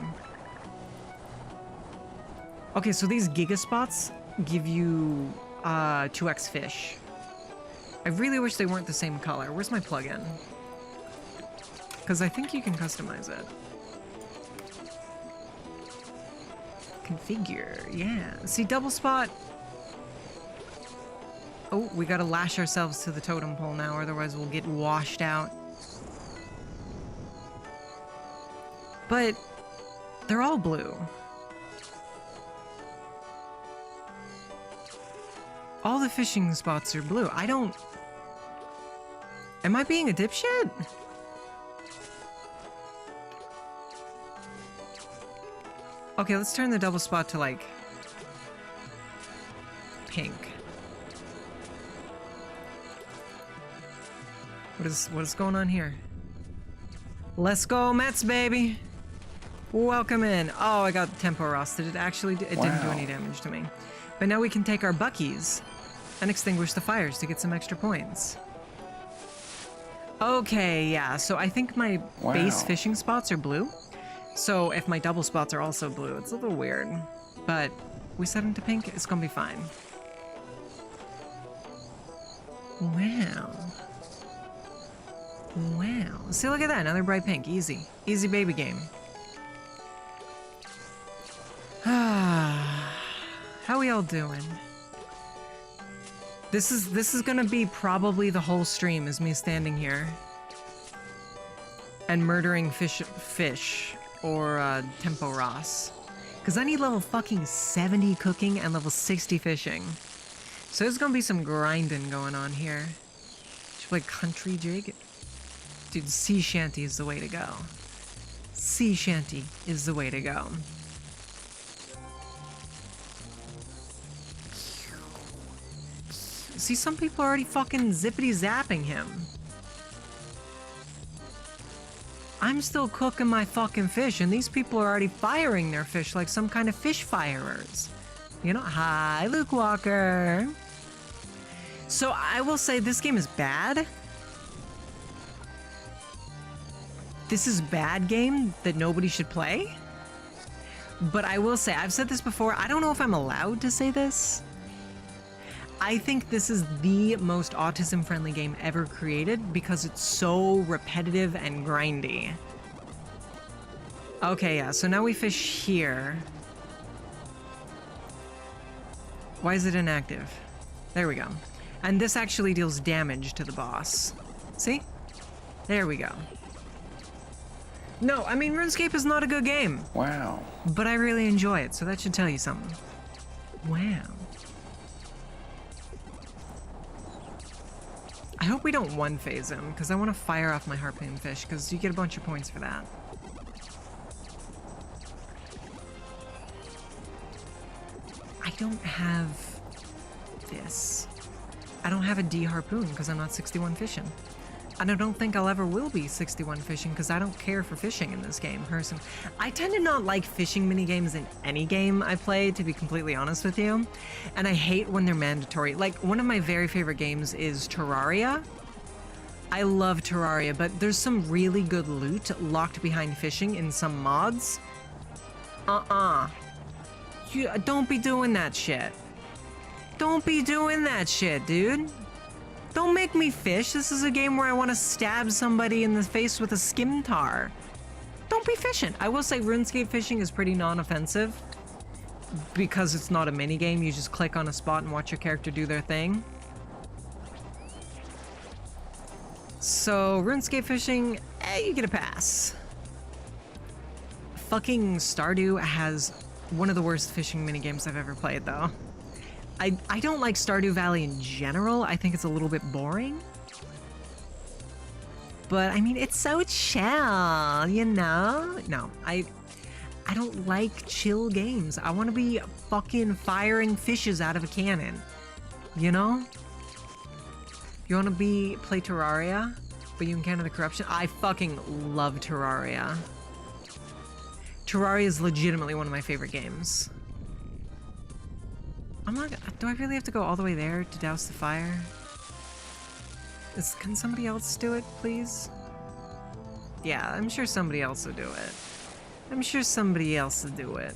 Okay, so these giga spots give you 2x fish. I really wish they weren't the same color. Where's my plugin? Because I think you can customize it. Configure, yeah. See, double spot. Oh, we gotta lash ourselves to the totem pole now, otherwise we'll get washed out. But they're all blue. All the fishing spots are blue. I don't... Am I being a dipshit? Okay, let's turn the double spot to, like, pink. What is going on here? Let's go, Mets, baby! Welcome in. Oh, I got Tempo Ross. Did it actually do... It didn't do any damage to me. But now we can take our buckies and extinguish the fires to get some extra points. Okay, yeah, so I think my base fishing spots are blue. So if my double spots are also blue, it's a little weird. But we set them to pink, it's gonna be fine. Wow. Wow. See, look at that, another bright pink. Easy. Easy baby game. How we all doing? This is gonna be probably the whole stream, is me standing here and murdering fish or tempo Ross. Cause I need level fucking 70 cooking and level 60 fishing. So there's gonna be some grinding going on here. Should we play country jig? Dude, sea shanty is the way to go. Sea shanty is the way to go. See, some people are already fucking zippity zapping him. I'm still cooking my fucking fish, and these people are already firing their fish like some kind of fish firers. You know, hi, Luke Walker. So I will say this game is bad. This is bad game that nobody should play. But I will say, I've said this before, I don't know if I'm allowed to say this. I think this is the most autism-friendly game ever created because it's so repetitive and grindy. Okay, yeah, so now we fish here. Why is it inactive? There we go. And this actually deals damage to the boss. See? There we go. No, I mean, RuneScape is not a good game. Wow. But I really enjoy it, so that should tell you something. Wow. I hope we don't one-phase him, because I want to fire off my harpoon fish, because you get a bunch of points for that. I don't have this. I don't have a D harpoon, because I'm not 61 fishing. And I don't think I'll ever will be 61 fishing, because I don't care for fishing in this game, personally. I tend to not like fishing minigames in any game I play, to be completely honest with you. And I hate when they're mandatory. Like, one of my very favorite games is Terraria. I love Terraria, but there's some really good loot locked behind fishing in some mods. You don't be doing that shit. Don't be doing that shit, dude. Don't make me fish. This is a game where I want to stab somebody in the face with a scimitar. Don't be fishing. I will say RuneScape fishing is pretty non-offensive because it's not a minigame. You just click on a spot and watch your character do their thing. So RuneScape fishing, you get a pass. Fucking Stardew has one of the worst fishing minigames I've ever played, though. I don't like Stardew Valley in general. I think it's a little bit boring. But, I mean, it's so chill, you know? No, I don't like chill games. I want to be fucking firing fishes out of a cannon. You know? You want to play Terraria, but you encounter the corruption? I fucking love Terraria. Terraria is legitimately one of my favorite games. Do I really have to go all the way there to douse the fire? Can somebody else do it, please? Yeah, I'm sure somebody else will do it. I'm sure somebody else will do it.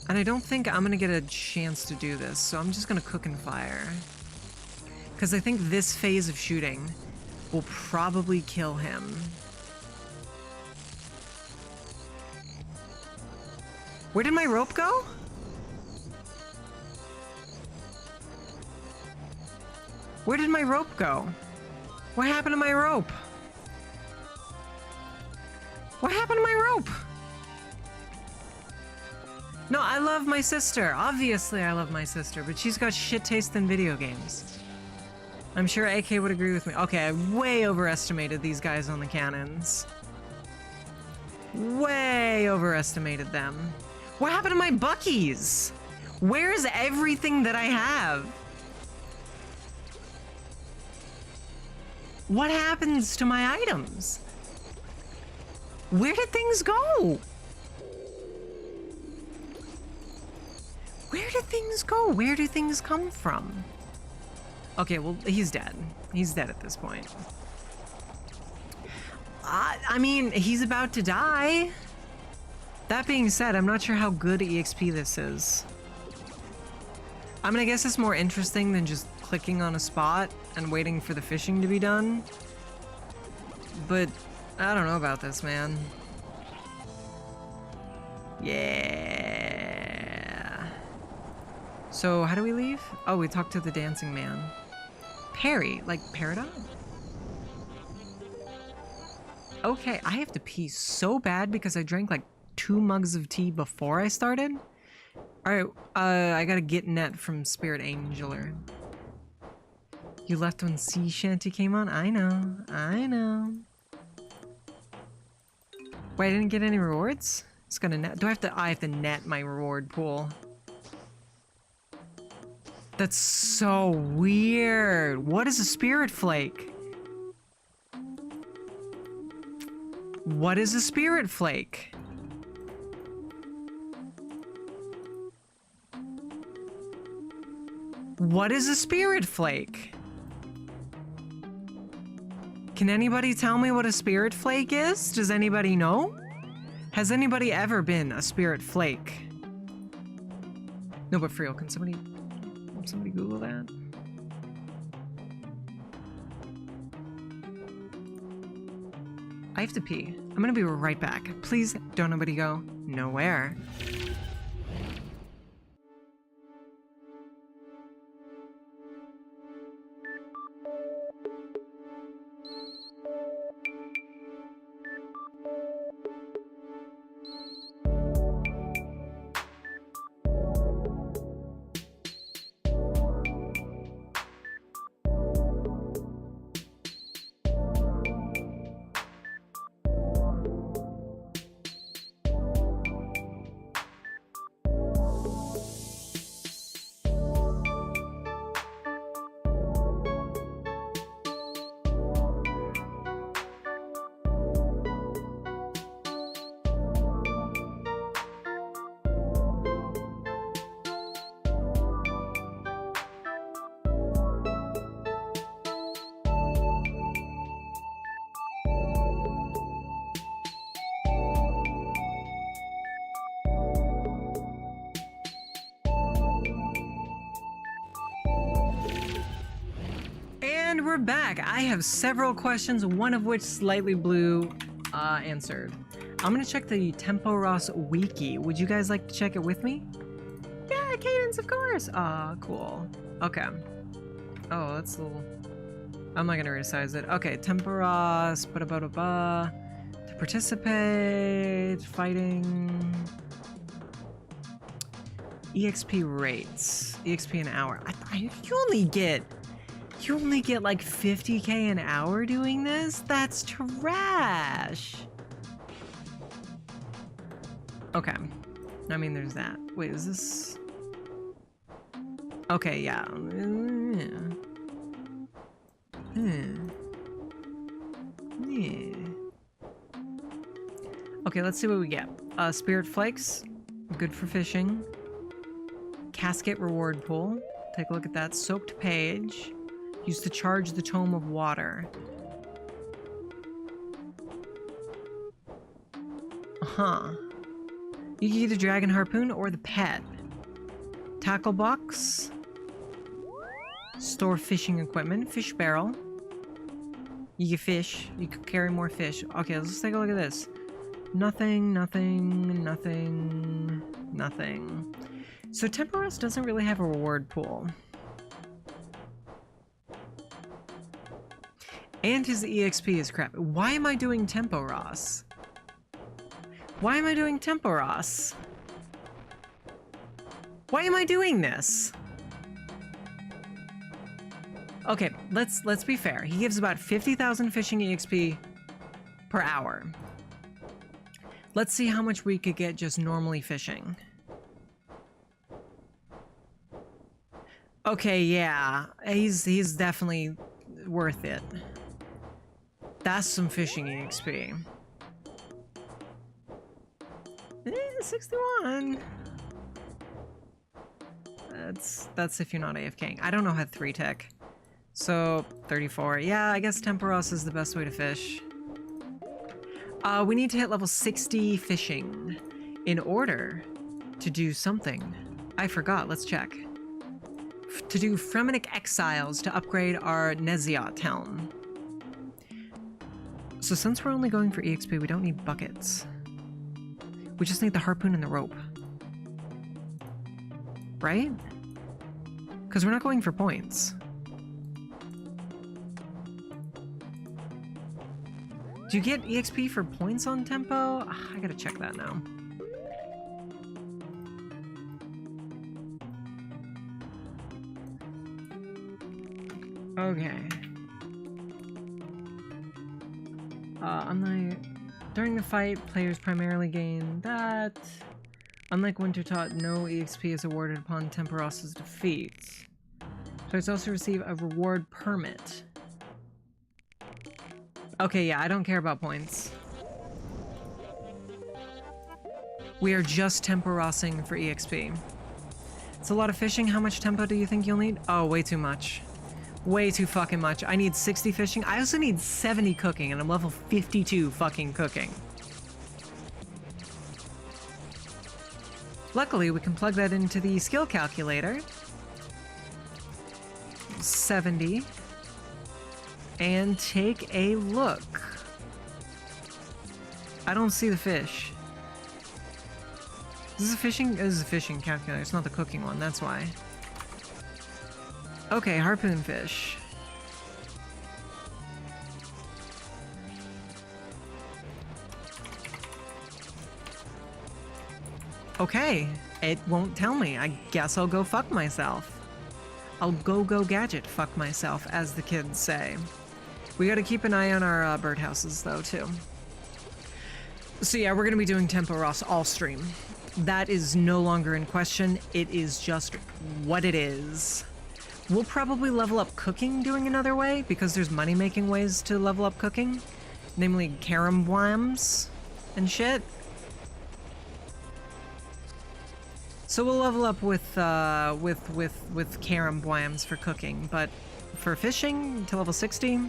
And I don't think I'm gonna get a chance to do this, so I'm just gonna cook and fire. Because I think this phase of shooting will probably kill him. Where did my rope go? Where did my rope go? What happened to my rope? What happened to my rope? No, I love my sister. Obviously I love my sister, but she's got shit taste in video games. I'm sure AK would agree with me. Okay, I way overestimated these guys on the cannons. Way overestimated them. What happened to my Buckies? Where's everything that I have? What happens to my items? Where did things go? Where do things go? Where do things come from? Okay, well, he's dead. He's dead at this point. I mean, he's about to die. That being said, I'm not sure how good EXP this is. I mean, I guess it's more interesting than just clicking on a spot and waiting for the fishing to be done. But I don't know about this, man. Yeah. So how do we leave? Oh, we talked to the dancing man. Perry, like Peridot? Okay, I have to pee so bad because I drank like 2 mugs of tea before I started. Alright, I gotta get net from Spirit Angeler. You left when Sea Shanty came on? I know, I know. Wait, I didn't get any rewards? It's gonna net. Do I have to net my reward pool? That's so weird. What is a spirit flake? What is a spirit flake? What is a spirit flake? Can anybody tell me what a spirit flake is? Does anybody know? Has anybody ever been a spirit flake? No, but for real, can somebody Google that? I have to pee. I'm gonna be right back. Please don't nobody go nowhere. And we're back. I have several questions, one of which slightly blue answered. I'm gonna check the Tempo Ross wiki. Would you guys like to check it with me? Yeah, Cadence, of course. Ah, cool. Okay. Oh, that's a little... I'm not gonna resize it. Okay, Tempo Ross, ba-da-ba-da-ba. To participate, fighting... EXP rates. EXP an hour. You only get like 50k an hour doing this? That's trash. Okay. I mean, there's that. Wait, is this... Okay, yeah. Okay, let's see what we get. Spirit Flakes. Good for fishing. Casket reward pool. Take a look at that. Soaked page. Used to charge the tome of water. Uh-huh. You can get a dragon harpoon or the pet. Tackle box. Store fishing equipment. Fish barrel. You get fish. You can carry more fish. Okay, let's take a look at this. Nothing, nothing, nothing, nothing. So Tempo Ross doesn't really have a reward pool. And his EXP is crap. Why am I doing Tempo Ross? Why am I doing Tempo Ross? Why am I doing this? Okay, let's be fair. He gives about 50,000 fishing EXP per hour. Let's see how much we could get just normally fishing. Okay, yeah. He's definitely worth it. That's some fishing EXP. 61. That's if you're not AFKing. I don't know how 3 tech. So 34. Yeah, I guess Temporos is the best way to fish. We need to hit level 60 fishing in order to do something. I forgot, let's check. To do Fremenic Exiles to upgrade our Neziot helm. So since we're only going for EXP, we don't need buckets. We just need the harpoon and the rope. Right? Because we're not going for points. Do you get EXP for points on tempo? I gotta check that now. Okay. During the fight, players primarily gain that. Unlike Wintertot, no EXP is awarded upon Temporos's defeat. Players also receive a reward permit. Okay, yeah, I don't care about points. We are just temporosing for EXP. It's a lot of fishing. How much tempo do you think you'll need? Oh, way too much. Way too fucking much. I need 60 fishing. I also need 70 cooking, and I'm level 52 fucking cooking. Luckily, we can plug that into the skill calculator. 70. And take a look. I don't see the fish. This is a fishing? This is a fishing calculator. It's not the cooking one, that's why. Okay, harpoon fish. Okay, it won't tell me. I guess I'll go fuck myself. I'll go gadget fuck myself, as the kids say. We gotta keep an eye on our birdhouses, though, too. So yeah, we're gonna be doing Tempo Ross all stream. That is no longer in question. It is just what it is. We'll probably level up cooking doing another way, because there's money-making ways to level up cooking. Namely, carambwams and shit. So we'll level up with carambwams for cooking, but for fishing to level 60,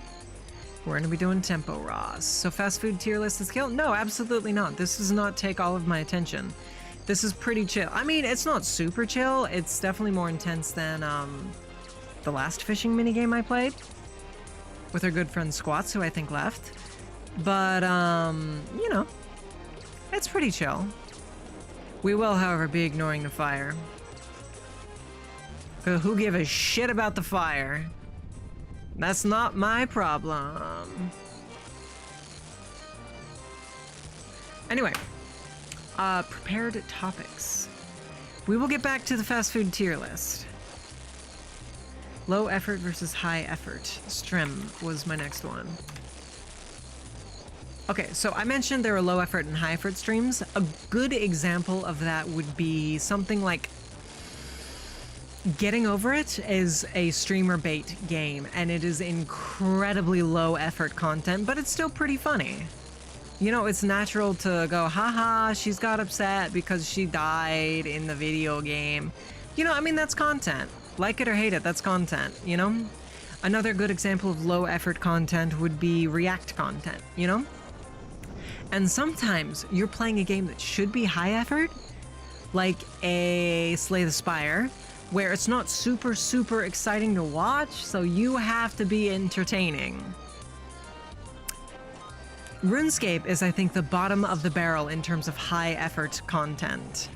we're gonna be doing Tempo Ross. So fast food tier list is killed? No, absolutely not. This does not take all of my attention. This is pretty chill. I mean, it's not super chill. It's definitely more intense than the last fishing minigame I played with our good friend Squats, who I think left. But, you know, it's pretty chill. We will, however, be ignoring the fire. Who give a shit about the fire? That's not my problem. Anyway, prepared topics. We will get back to the fast food tier list. Low effort versus high effort. Strim was my next one. Okay, so I mentioned there are low effort and high effort streams. A good example of that would be something like Getting Over It is a streamer bait game, and it is incredibly low effort content, but it's still pretty funny. You know, it's natural to go, haha, she's got upset because she died in the video game. You know, I mean, that's content. Like it or hate it, that's content, you know? Another good example of low effort content would be React content, you know? And sometimes you're playing a game that should be high effort, like a Slay the Spire, where it's not super, super exciting to watch, so you have to be entertaining. RuneScape is, I think, the bottom of the barrel in terms of high effort content.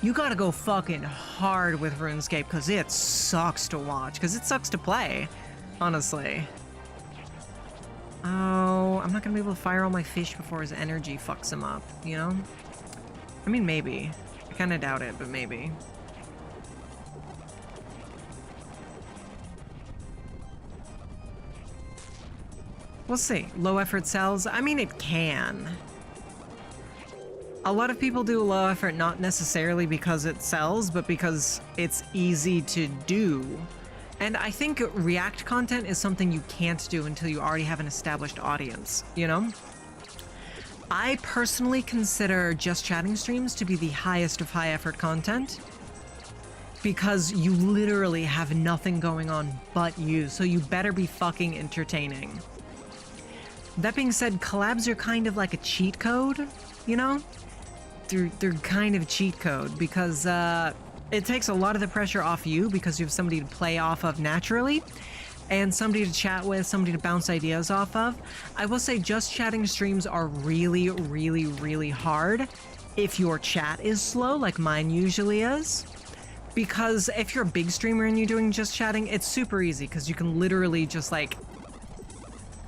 You gotta go fucking hard with RuneScape, because it sucks to watch, because it sucks to play, honestly. Oh, I'm not gonna be able to fire all my fish before his energy fucks him up, you know? I mean, maybe. I kinda doubt it, but maybe. We'll see. Low effort sells? I mean, it can. A lot of people do low effort not necessarily because it sells, but because it's easy to do. And I think React content is something you can't do until you already have an established audience, you know? I personally consider just chatting streams to be the highest of high effort content. because you literally have nothing going on but you, so you better be fucking entertaining. That being said, collabs are kind of like a cheat code, you know? They're kind of cheat code because it takes a lot of the pressure off you because you have somebody to play off of naturally and somebody to chat with, somebody to bounce ideas off of. I will say just chatting streams are really, really, really hard if your chat is slow, like mine usually is. Because if you're a big streamer and you're doing just chatting, it's super easy because you can literally just like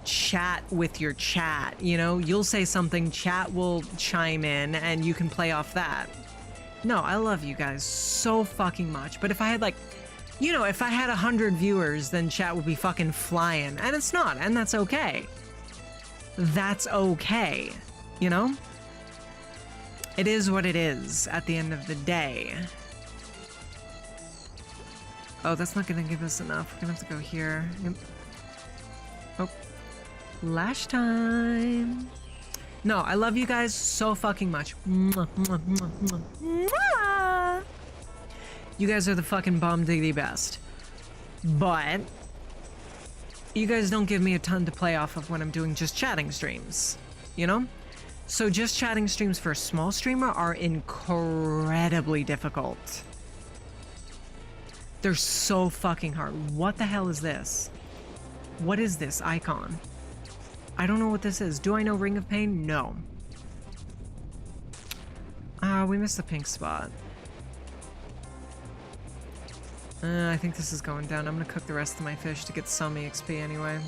chat with your chat, you know? You'll say something, chat will chime in, and you can play off that. No, I love you guys so fucking much, but if I had like, you know, if I had 100 viewers, then chat would be fucking flying, and it's not, and that's okay. That's okay, you know? It is what it is at the end of the day. Oh, that's not gonna give us enough. We're gonna have to go here. Yep. Oh. Lash time. No, I love you guys so fucking much. Mwah, mwah, mwah, mwah, mwah. You guys are the fucking bomb diggity best. But you guys don't give me a ton to play off of when I'm doing just chatting streams, you know? So just chatting streams for a small streamer are incredibly difficult. They're so fucking hard. What the hell is this? What is this icon? I don't know what this is. Do I know Ring of Pain? No. We missed the pink spot. I think this is going down. I'm gonna cook the rest of my fish to get some EXP anyway.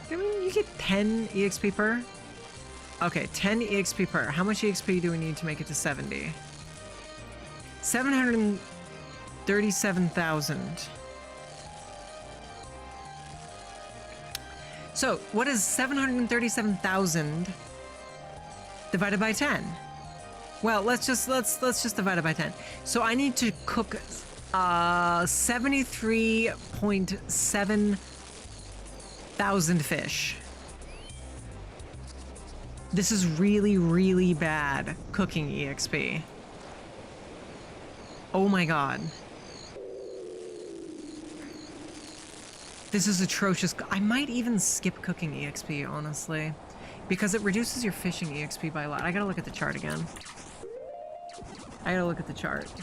I mean, you get 10 EXP per? Okay, 10 EXP per. How much EXP do we need to make it to 70? 737,000. So, what is 737,000 divided by 10? Well, let's just divide it by 10. So I need to cook 73.7 thousand fish. This is really, really bad cooking EXP. Oh my god. This is atrocious. I might even skip cooking EXP, honestly, because it reduces your fishing EXP by a lot. I gotta look at the chart again. I gotta look at the chart.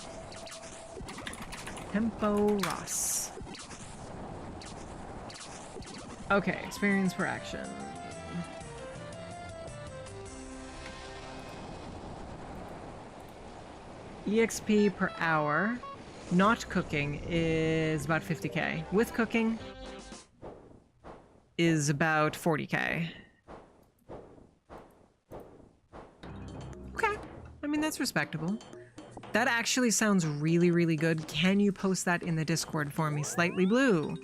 Tempo Ross. Okay, experience per action. EXP per hour, not cooking, is about 50k. With cooking is about 40k. Okay, I mean, that's respectable. That actually sounds really, really good. Can you post that in the Discord for me, Slightly Blue?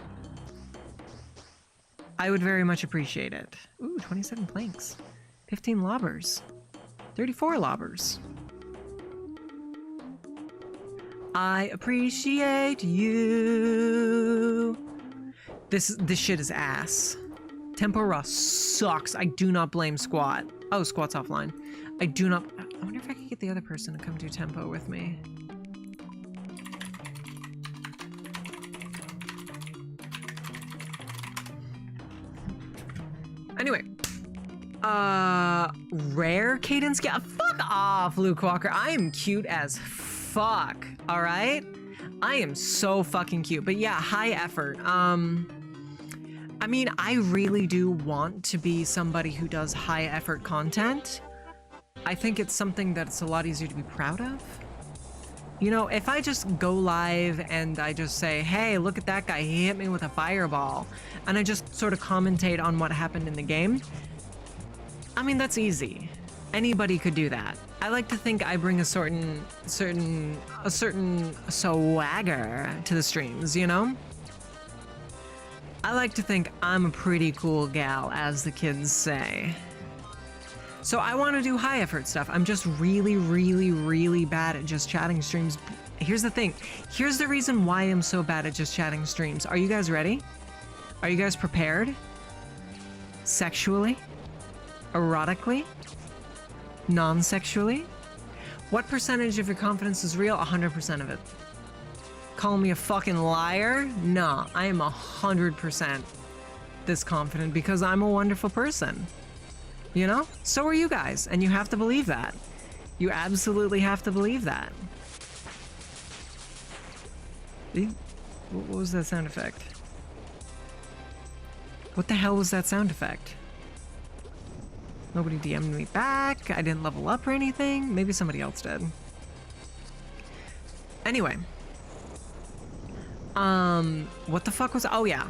I would very much appreciate it. Ooh, 27 planks. 15 lobbers. 34 lobbers. I appreciate you. This shit is ass. Tempo Raw sucks. I do not blame Squat. Oh, Squat's offline. I do not... I wonder if I could get the other person to come do Tempo with me. Anyway. Rare Cadence... Yeah, fuck off, Luke Walker. I am cute as fuck, alright? I am so fucking cute. But yeah, high effort. I mean, I really do want to be somebody who does high effort content. I think it's something that's a lot easier to be proud of. You know, if I just go live and I just say, hey, look at that guy, he hit me with a fireball, and I just sort of commentate on what happened in the game, I mean, that's easy. Anybody could do that. I like to think I bring a certain swagger to the streams, you know? I like to think I'm a pretty cool gal, as the kids say. So I want to do high effort stuff. I'm just really, really, really bad at just chatting streams. Here's the thing. Here's the reason why I'm so bad at just chatting streams. Are you guys ready? Are you guys prepared? Sexually? Erotically? Non-sexually? What percentage of your confidence is real? 100% of it. Call me a fucking liar? No, I am 100% this confident because I'm a wonderful person. You know? So are you guys, and you have to believe that. You absolutely have to believe that. What was that sound effect? What the hell was that sound effect? Nobody DM'd me back. I didn't level up or anything. Maybe somebody else did. Anyway. What the fuck was... Oh, yeah.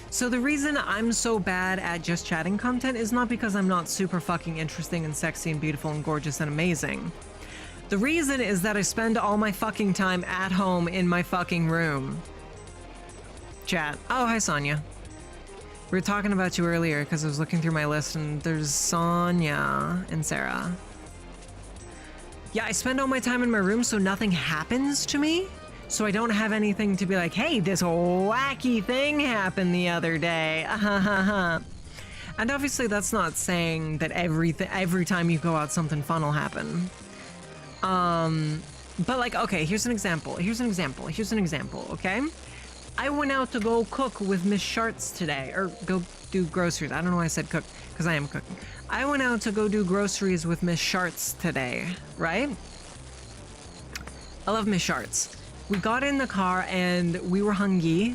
So the reason I'm so bad at just chatting content is not because I'm not super fucking interesting and sexy and beautiful and gorgeous and amazing. The reason is that I spend all my fucking time at home in my fucking room. Chat. Oh, hi, Sonia. We were talking about you earlier because I was looking through my list and there's Sonia and Sarah. Yeah, I spend all my time in my room so nothing happens to me. So I don't have anything to be like, hey, this wacky thing happened the other day. And obviously that's not saying that every time you go out something fun will happen. But like, okay, here's an example, okay? I went out to go cook with Miss Sharts today, or go do groceries. I don't know why I said cook, because I am cooking. I went out to go do groceries with Miss Sharts today, right? I love Miss Sharts. We got in the car and we were hungry,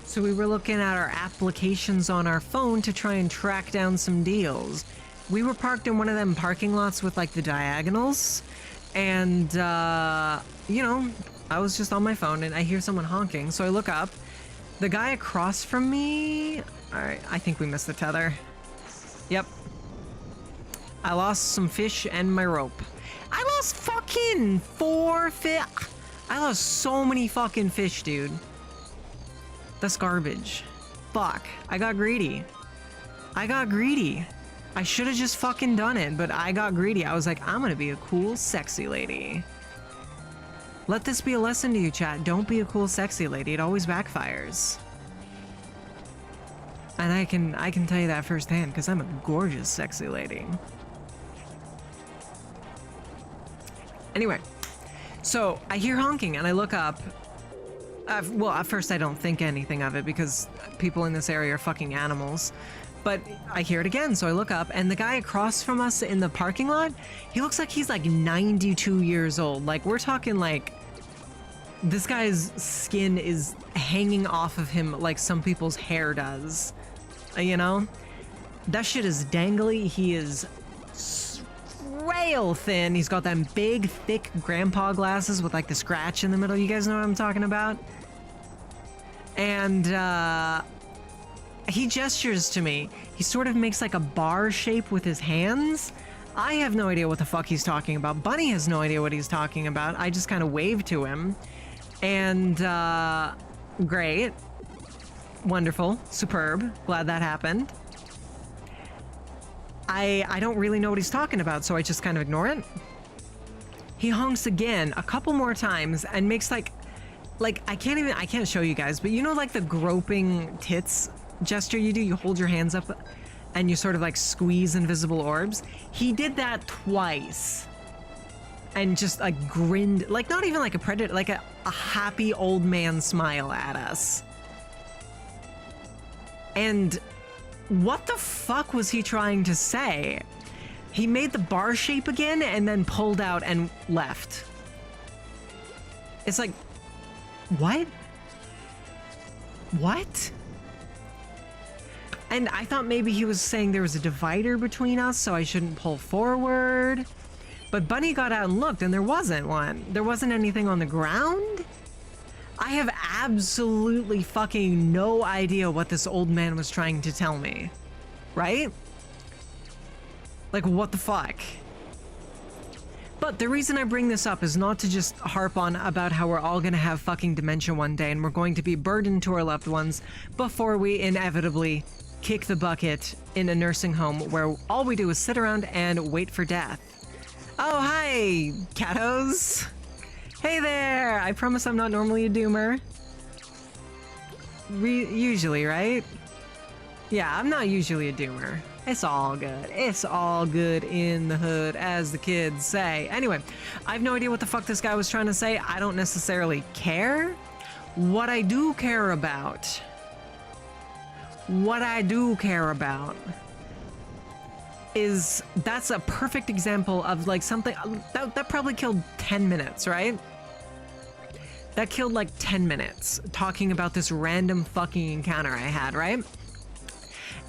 so we were looking at our applications on our phone to try and track down some deals. We were parked in one of them parking lots with like the diagonals, and you know, I was just on my phone and I hear someone honking, so I look up. The guy across from me... Alright, I think we missed the tether. Yep. I lost some fish and my rope. I lost fucking 4 fish. I lost so many fucking fish, dude. That's garbage. Fuck. I got greedy. I should have just fucking done it, but I got greedy. I was like, I'm gonna be a cool, sexy lady. Let this be a lesson to you, chat. Don't be a cool, sexy lady. It always backfires. And I can tell you that firsthand, because I'm a gorgeous, sexy lady. Anyway, so I hear honking and I look up. Well, at first I don't think anything of it because people in this area are fucking animals. But I hear it again, so I look up, and the guy across from us in the parking lot, he looks like he's like 92 years old. Like, we're talking like, this guy's skin is hanging off of him like some people's hair does. You know? That shit is dangly. He is rail thin. He's got them big, thick grandpa glasses with like the scratch in the middle. You guys know what I'm talking about? And, he gestures to me. He sort of makes like a bar shape with his hands. I have no idea what the fuck he's talking about. Bunny has no idea what he's talking about. I just kind of wave to him. And, great. Wonderful. Superb. Glad that happened. I don't really know what he's talking about, so I just kind of ignore it. He honks again a couple more times and makes like I can't show you guys, but you know like the groping tits gesture you do? You hold your hands up and you sort of like squeeze invisible orbs. He did that twice and just like grinned, like not even like a predator, like a happy old man smile at us. And what the fuck was he trying to say? He made the bar shape again and then pulled out and left. It's like, what? What? And I thought maybe he was saying there was a divider between us, so I shouldn't pull forward. But Bunny got out and looked, and there wasn't one. There wasn't anything on the ground. I have absolutely fucking no idea what this old man was trying to tell me. Right? Like, what the fuck? But the reason I bring this up is not to just harp on about how we're all gonna have fucking dementia one day and we're going to be burdened to our loved ones before we inevitably kick the bucket in a nursing home where all we do is sit around and wait for death. Oh, hi, cattos. Hey there. I promise I'm not normally a doomer. Usually, right? Yeah, I'm not usually a doomer. It's all good. It's all good in the hood, as the kids say. Anyway, I have no idea what the fuck this guy was trying to say. I don't necessarily care. What I do care about is that's a perfect example of like something that probably killed 10 minutes, right? That killed like 10 minutes talking about this random fucking encounter I had, right?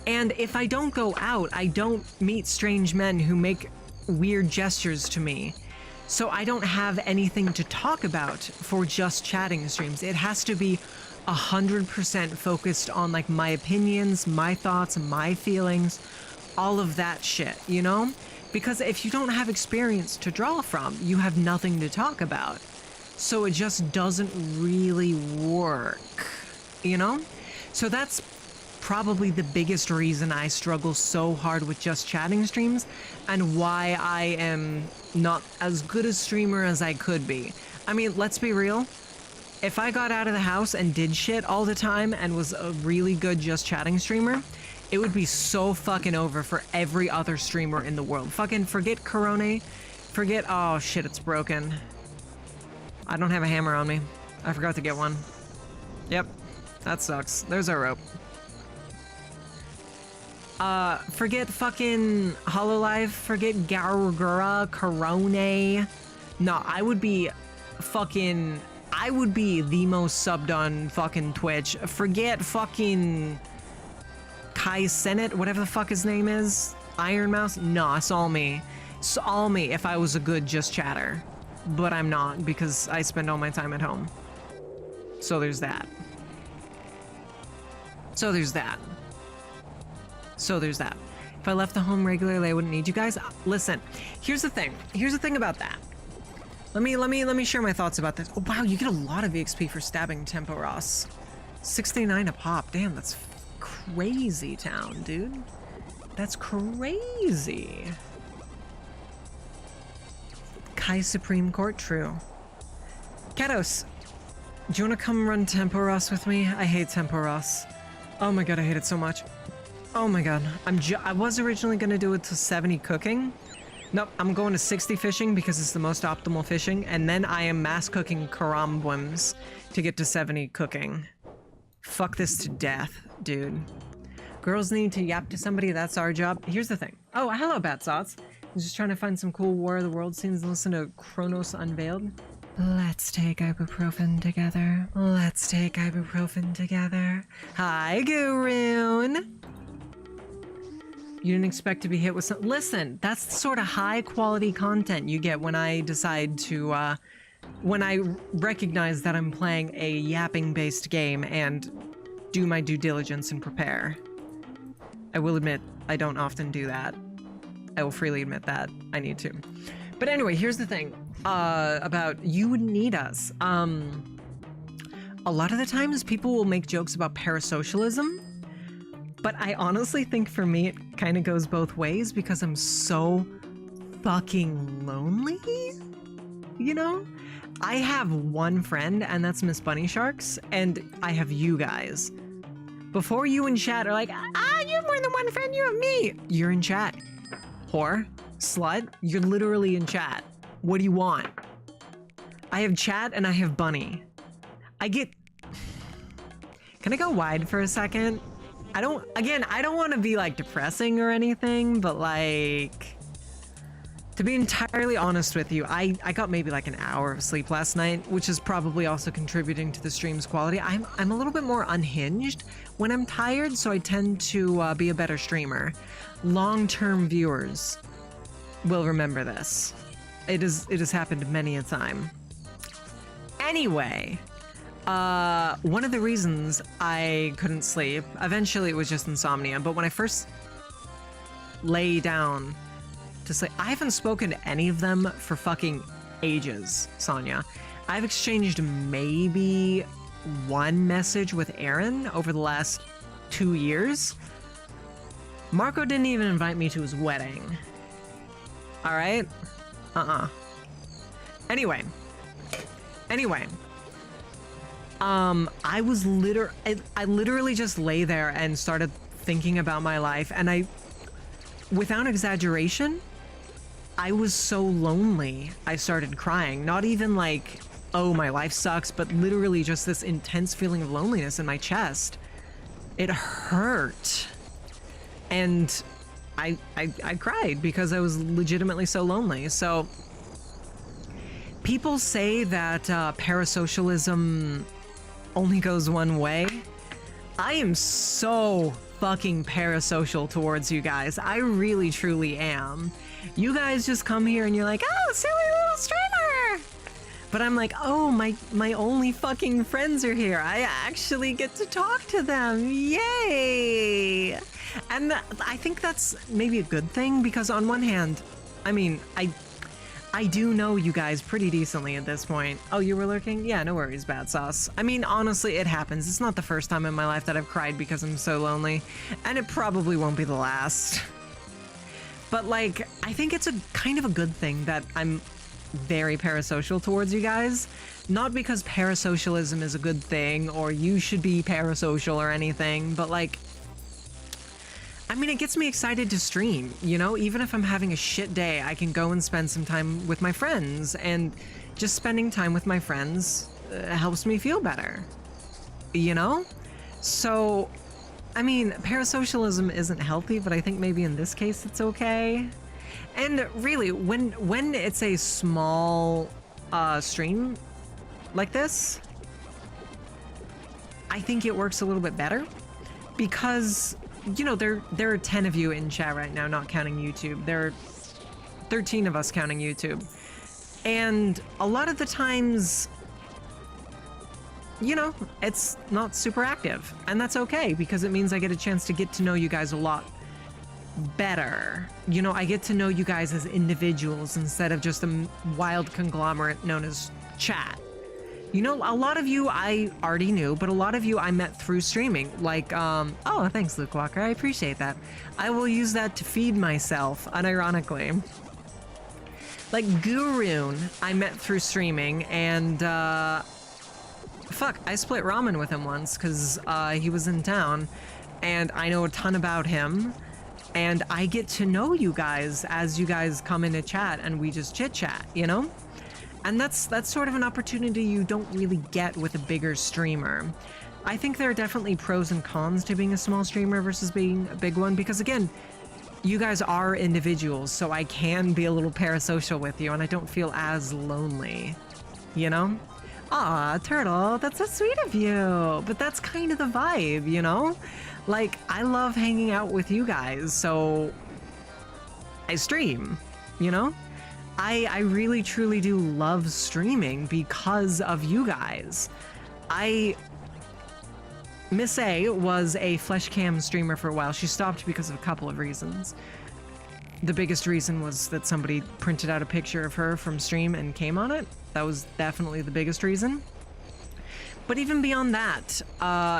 And if I don't go out, I don't meet strange men who make weird gestures to me. So I don't have anything to talk about for just chatting streams. It has to be 100% focused on like my opinions, my thoughts, my feelings, all of that shit, you know? Because if you don't have experience to draw from, you have nothing to talk about. So it just doesn't really work, you know? So that's probably the biggest reason I struggle so hard with just chatting streams and why I am not as good a streamer as I could be. I mean, let's be real. If I got out of the house and did shit all the time and was a really good just chatting streamer, it would be so fucking over for every other streamer in the world. Fucking forget Corona. Forget, oh shit, it's broken. I don't have a hammer on me. I forgot to get one. Yep, that sucks. There's our rope. Forget fucking Hololive, forget Gargura, Corona. No, I would be the most subbed on fucking Twitch. Forget fucking Kai Senate, whatever the fuck his name is. Iron Mouse? No, it's all me. It's all me if I was a good just chatter. But I'm not, because I spend all my time at home. So there's that. So there's that. So there's that. If I left the home regularly, I wouldn't need you guys. Listen, here's the thing. Here's the thing about that. Let me share my thoughts about this. Oh wow, you get a lot of EXP for stabbing Tempo Ross. 69 a pop. Damn, that's crazy town, dude. That's crazy. Kai Supreme Court, true. Katos, do you want to come run Tempo Ross with me? I hate Tempo Ross. Oh my god, I hate it so much. Oh my god, I was originally gonna do it to 70 cooking. Nope, I'm going to 60 fishing because it's the most optimal fishing, and then I am mass cooking karambwims to get to 70 cooking. Fuck this to death, dude. Girls need to yap to somebody, that's our job. Here's the thing. Oh, hello, Batsots. I'm just trying to find some cool War of the World scenes and listen to Chronos Unveiled. Let's take ibuprofen together. Let's take ibuprofen together. Hi, Garoon. You didn't expect to be hit with some... Listen, that's the sort of high-quality content you get when I decide to, when I recognize that I'm playing a yapping-based game and do my due diligence and prepare. I will admit, I don't often do that. I will freely admit that. I need to. But anyway, here's the thing, about you wouldn't need us. A lot of the times, people will make jokes about parasocialism, but I honestly think for me it kind of goes both ways because I'm so fucking lonely, you know? I have one friend and that's Miss Bunny Sharks, and I have you guys. Before you in chat are like, you have more than one friend, you have me. You're in chat. Whore, slut, you're literally in chat. What do you want? I have chat and I have Bunny. Can I go wide for a second? I don't want to be like depressing or anything, but like, to be entirely honest with you, I got maybe like an hour of sleep last night, which is probably also contributing to the stream's quality. I'm a little bit more unhinged when I'm tired, so I tend to be a better streamer. Long-term viewers will remember this. It has happened many a time. Anyway, one of the reasons I couldn't sleep, eventually it was just insomnia, but when I first lay down to sleep, I haven't spoken to any of them for fucking ages, Sonia. I've exchanged maybe one message with Aaron over the last 2 years. Marco didn't even invite me to his wedding. All right? Anyway. I literally just lay there and started thinking about my life, and without exaggeration, I was so lonely, I started crying. Not even like, oh, my life sucks, but literally just this intense feeling of loneliness in my chest. It hurt. And I cried because I was legitimately so lonely. So people say that parasocialism only goes one way. I am so fucking parasocial towards you guys. I really, truly am. You guys just come here and you're like, oh, silly little streamer. But I'm like, oh, my only fucking friends are here. I actually get to talk to them. Yay! And I think that's maybe a good thing because on one hand, I mean, I do know you guys pretty decently at this point. Oh, you were lurking? Yeah, no worries, bad sauce. I mean, honestly, it happens. It's not the first time in my life that I've cried because I'm so lonely, and it probably won't be the last. But like, I think it's a kind of a good thing that I'm very parasocial towards you guys. Not because parasocialism is a good thing or you should be parasocial or anything, but like, I mean, it gets me excited to stream, you know? Even if I'm having a shit day, I can go and spend some time with my friends, and just spending time with my friends helps me feel better, you know? So, I mean, parasocialism isn't healthy, but I think maybe in this case it's okay. And really, when it's a small stream like this, I think it works a little bit better because, you know, there are 10 of you in chat right now, not counting YouTube. There are 13 of us counting YouTube. And a lot of the times, you know, it's not super active. And that's okay, because it means I get a chance to get to know you guys a lot better. You know, I get to know you guys as individuals instead of just a wild conglomerate known as chat. You know, a lot of you I already knew, but a lot of you I met through streaming. Like, oh, thanks, Luke Walker. I appreciate that. I will use that to feed myself, unironically. Like, Guroon, I met through streaming, and, fuck, I split ramen with him once, because, he was in town, and I know a ton about him, and I get to know you guys as you guys come into chat, and we just chit-chat, you know? And that's sort of an opportunity you don't really get with a bigger streamer. I think there are definitely pros and cons to being a small streamer versus being a big one, because again, you guys are individuals, so I can be a little parasocial with you and I don't feel as lonely, you know? Aw, Turtle, that's so sweet of you. But that's kind of the vibe, you know? Like, I love hanging out with you guys, so I stream, you know? I really truly do love streaming because of you guys. Miss A was a flesh cam streamer for a while. She stopped because of a couple of reasons. The biggest reason was that somebody printed out a picture of her from stream and came on it. That was definitely the biggest reason. But even beyond that,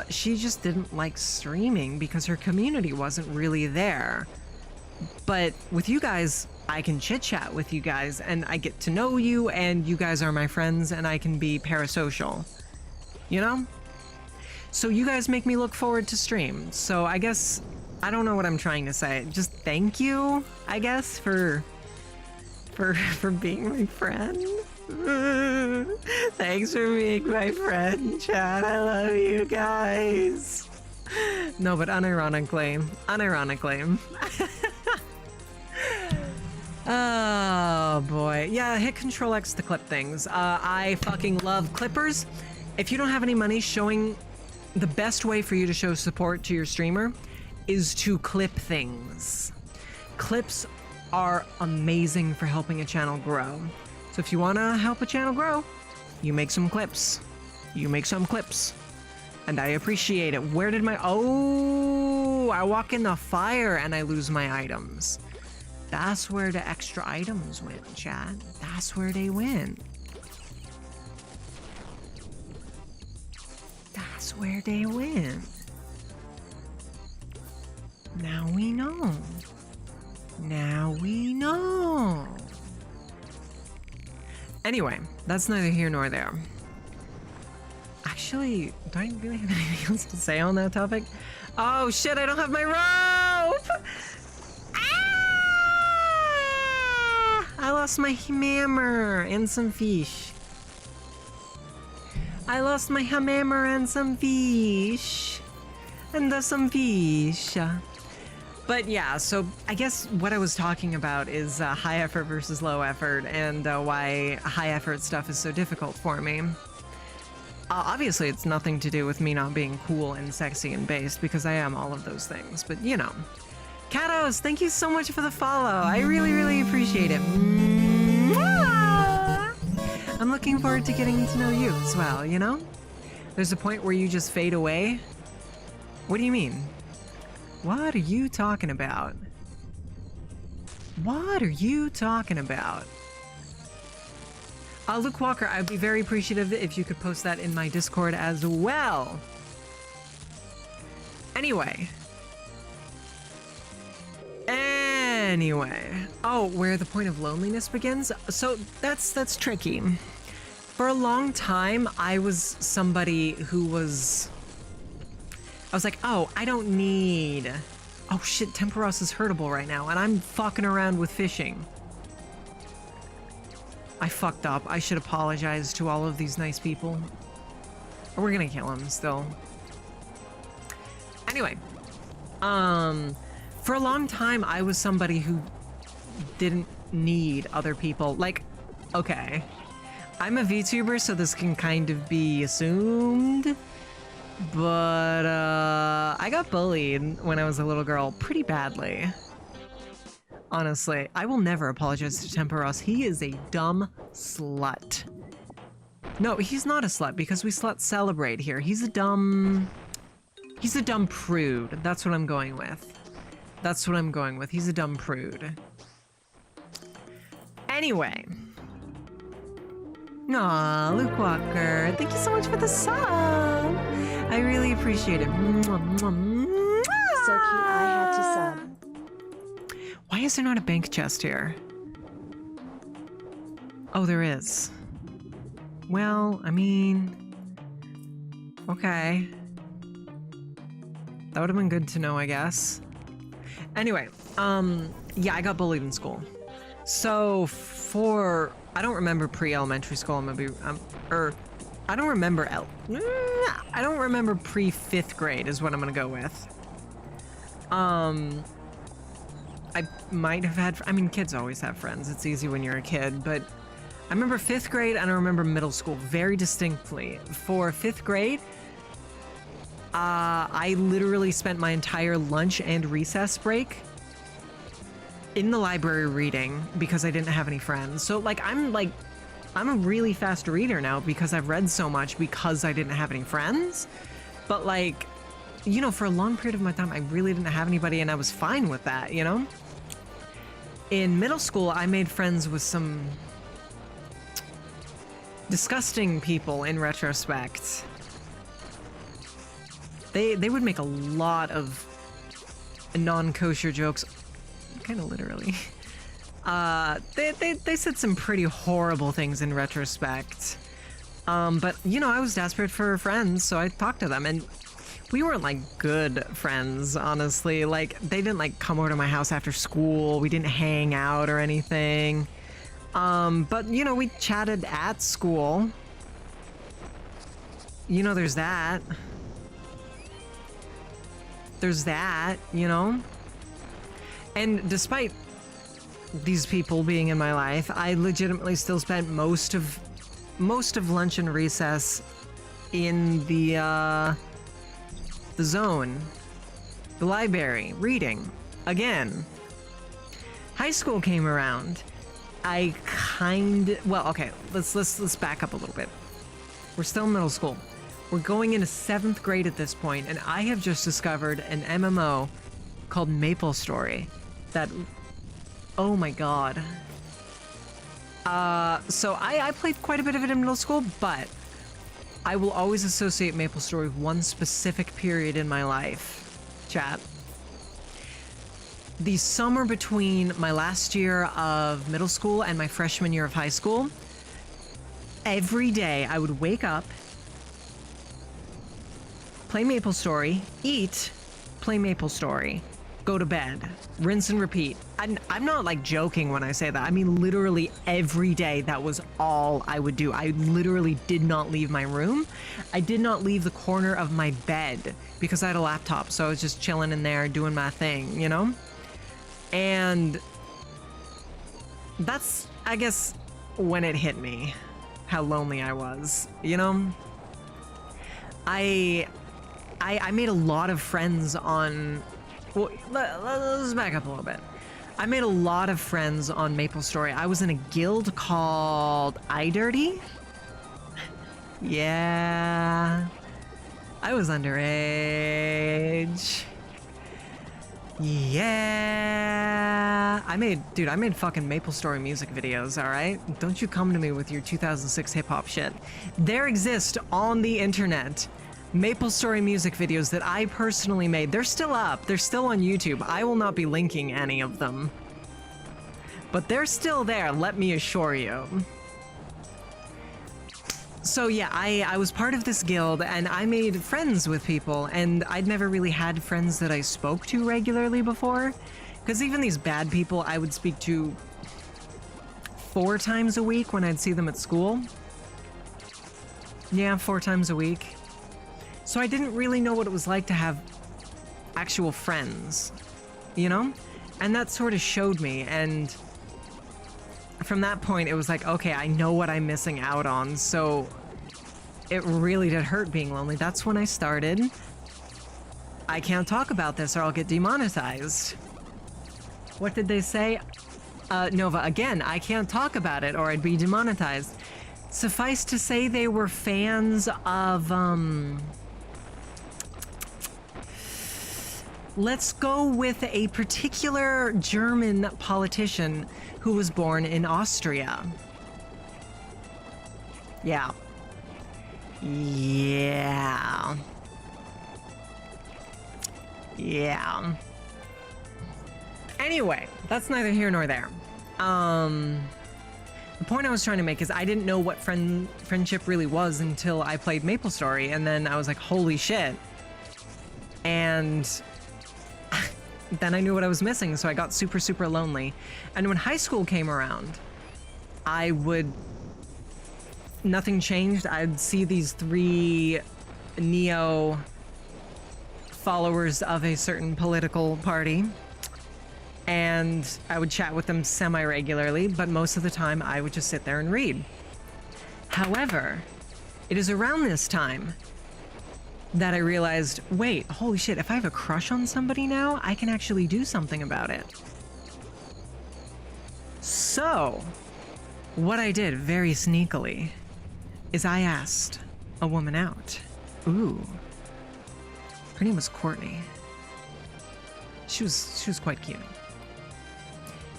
she just didn't like streaming because her community wasn't really there. But with you guys, I can chit-chat with you guys, and I get to know you, and you guys are my friends, and I can be parasocial. You know? So you guys make me look forward to stream. So I guess, I don't know what I'm trying to say. Just thank you, I guess, for being my friend. Thanks for being my friend, chat. I love you guys. No, but unironically. Oh boy. Yeah, hit Control X to clip things. I fucking love clippers. If you don't have any money, showing the best way for you to show support to your streamer is to clip things. Clips are amazing for helping a channel grow. So if you want to help a channel grow, you make some clips. You make some clips. And I appreciate it. Where did my... Oh, I walk in the fire and I lose my items. That's where the extra items went, chat. That's where they went. That's where they went. Now we know. Now we know. Anyway, that's neither here nor there. Actually, do I really have anything else to say on that topic? Oh shit, I don't have my rope! Ah! I lost my hammer and some fish. I lost my hammer and some fish. And some fish. But yeah, so I guess what I was talking about is high effort versus low effort, and why high effort stuff is so difficult for me. Obviously, it's nothing to do with me not being cool and sexy and based, because I am all of those things, but you know. Katos, thank you so much for the follow. I really, really appreciate it. Mwah! I'm looking forward to getting to know you as well, you know? There's a point where you just fade away. What do you mean? What are you talking about? What are you talking about? Luke Walker, I'd be very appreciative if you could post that in my Discord as well. Anyway. Oh, where the point of loneliness begins? So that's tricky. For a long time, I was somebody who was... I was like, oh, I don't need... Oh shit, Temperos is hurtable right now, and I'm fucking around with fishing. I fucked up. I should apologize to all of these nice people. Or we're gonna kill him still. Anyway. For a long time, I was somebody who didn't need other people. Like, okay. I'm a VTuber, so this can kind of be assumed. But, I got bullied when I was a little girl pretty badly. Honestly, I will never apologize to Temperos. He is a dumb slut. No, he's not a slut because we slut celebrate here. He's a dumb prude. That's what I'm going with. That's what I'm going with. He's a dumb prude. Anyway. Aw, Luke Walker, thank you so much for the sub. I really appreciate it. Mwah, mwah, mwah. So cute, I had to sub. Why is there not a bank chest here? Oh, there is. Well, I mean... Okay. That would have been good to know, I guess. Anyway, yeah, I got bullied in school. So, I don't remember pre-elementary school, I don't remember I don't remember pre-5th grade is what I'm gonna go with. I might have had, I mean, kids always have friends. It's easy when you're a kid, but I remember 5th grade and I remember middle school very distinctly. For 5th grade, I literally spent my entire lunch and recess break in the library reading because I didn't have any friends. So I'm a really fast reader now because I've read so much because I didn't have any friends. But like, you know, for a long period of my time, I really didn't have anybody and I was fine with that, you know? In middle school, I made friends with some disgusting people in retrospect. They would make a lot of non-kosher jokes, kind of literally. They said some pretty horrible things in retrospect. But, you know, I was desperate for friends, so I talked to them, and we weren't, like, good friends, honestly. Like, they didn't, like, come over to my house after school. We didn't hang out or anything. But, you know, we chatted at school. You know, there's that. There's that, you know? And despite these people being in my life, I legitimately still spent most of lunch and recess in the zone, the library, reading. Again. High school came around. Well, okay, let's back up a little bit. We're still in middle school. We're going into 7th grade at this point, and I have just discovered an MMO called Maple Story that, oh my god. So I played quite a bit of it in middle school, but I will always associate Maple Story with one specific period in my life, chat. The summer between my last year of middle school and my freshman year of high school, every day I would wake up, play Maple Story, eat, play Maple Story. go to bed, rinse and repeat. I'm not like joking when I say that. I mean, literally every day, that was all I would do. I literally did not leave my room. I did not leave the corner of my bed because I had a laptop. So I was just chilling in there doing my thing, you know? And that's, I guess, when it hit me, how lonely I was, you know? I made a lot of friends on... Well, let's back up a little bit. I made a lot of friends on MapleStory. I was in a guild called iDirty. Yeah. I was underage. Yeah. I made fucking MapleStory music videos, alright? Don't you come to me with your 2006 hip-hop shit. There exist on the internet MapleStory music videos that I personally made. They're still up. They're still on YouTube. I will not be linking any of them. But they're still there, let me assure you. So yeah, I was part of this guild and I made friends with people, and I'd never really had friends that I spoke to regularly before. Because even these bad people I would speak to 4 times a week when I'd see them at school. Yeah, 4 times a week. So I didn't really know what it was like to have actual friends, you know? And that sort of showed me, and from that point it was like, okay, I know what I'm missing out on, so it really did hurt being lonely. That's when I started, I can't talk about this or I'll get demonetized. What did they say? Nova, again, I can't talk about it or I'd be demonetized. Suffice to say they were fans of, let's go with a particular German politician who was born in Austria. Yeah. Yeah. Yeah. Anyway, that's neither here nor there. The point I was trying to make is I didn't know what friendship really was until I played MapleStory, and then I was like, holy shit. And then I knew what I was missing, so I got super, super lonely. And when high school came around, nothing changed. I'd see these 3 neo followers of a certain political party, and I would chat with them semi-regularly, but most of the time I would just sit there and read. However, it is around this time that I realized, wait, holy shit, if I have a crush on somebody now, I can actually do something about it. So, what I did very sneakily is I asked a woman out. Ooh. Her name was Courtney. She was quite cute.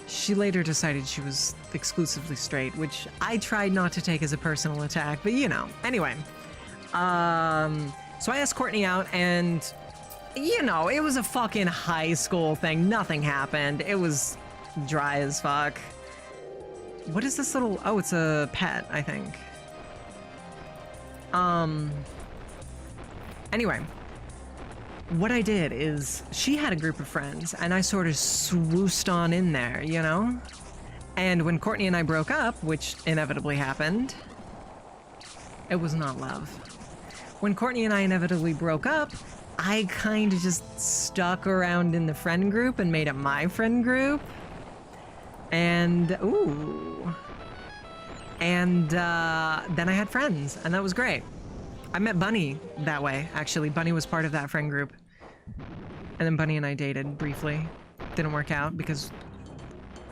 She later decided she was exclusively straight, which I tried not to take as a personal attack, but you know. Anyway, so I asked Courtney out, and, you know, it was a fucking high school thing. Nothing happened. It was dry as fuck. What is this little... Oh, it's a pet, I think. Anyway, what I did is she had a group of friends, and I sort of swooshed on in there, you know? And when Courtney and I broke up, which inevitably happened, it was not love. When Courtney and I inevitably broke up, I kind of just stuck around in the friend group and made it my friend group. And, ooh. And then I had friends, and that was great. I met Bunny that way, actually. Bunny was part of that friend group. And then Bunny and I dated briefly. Didn't work out because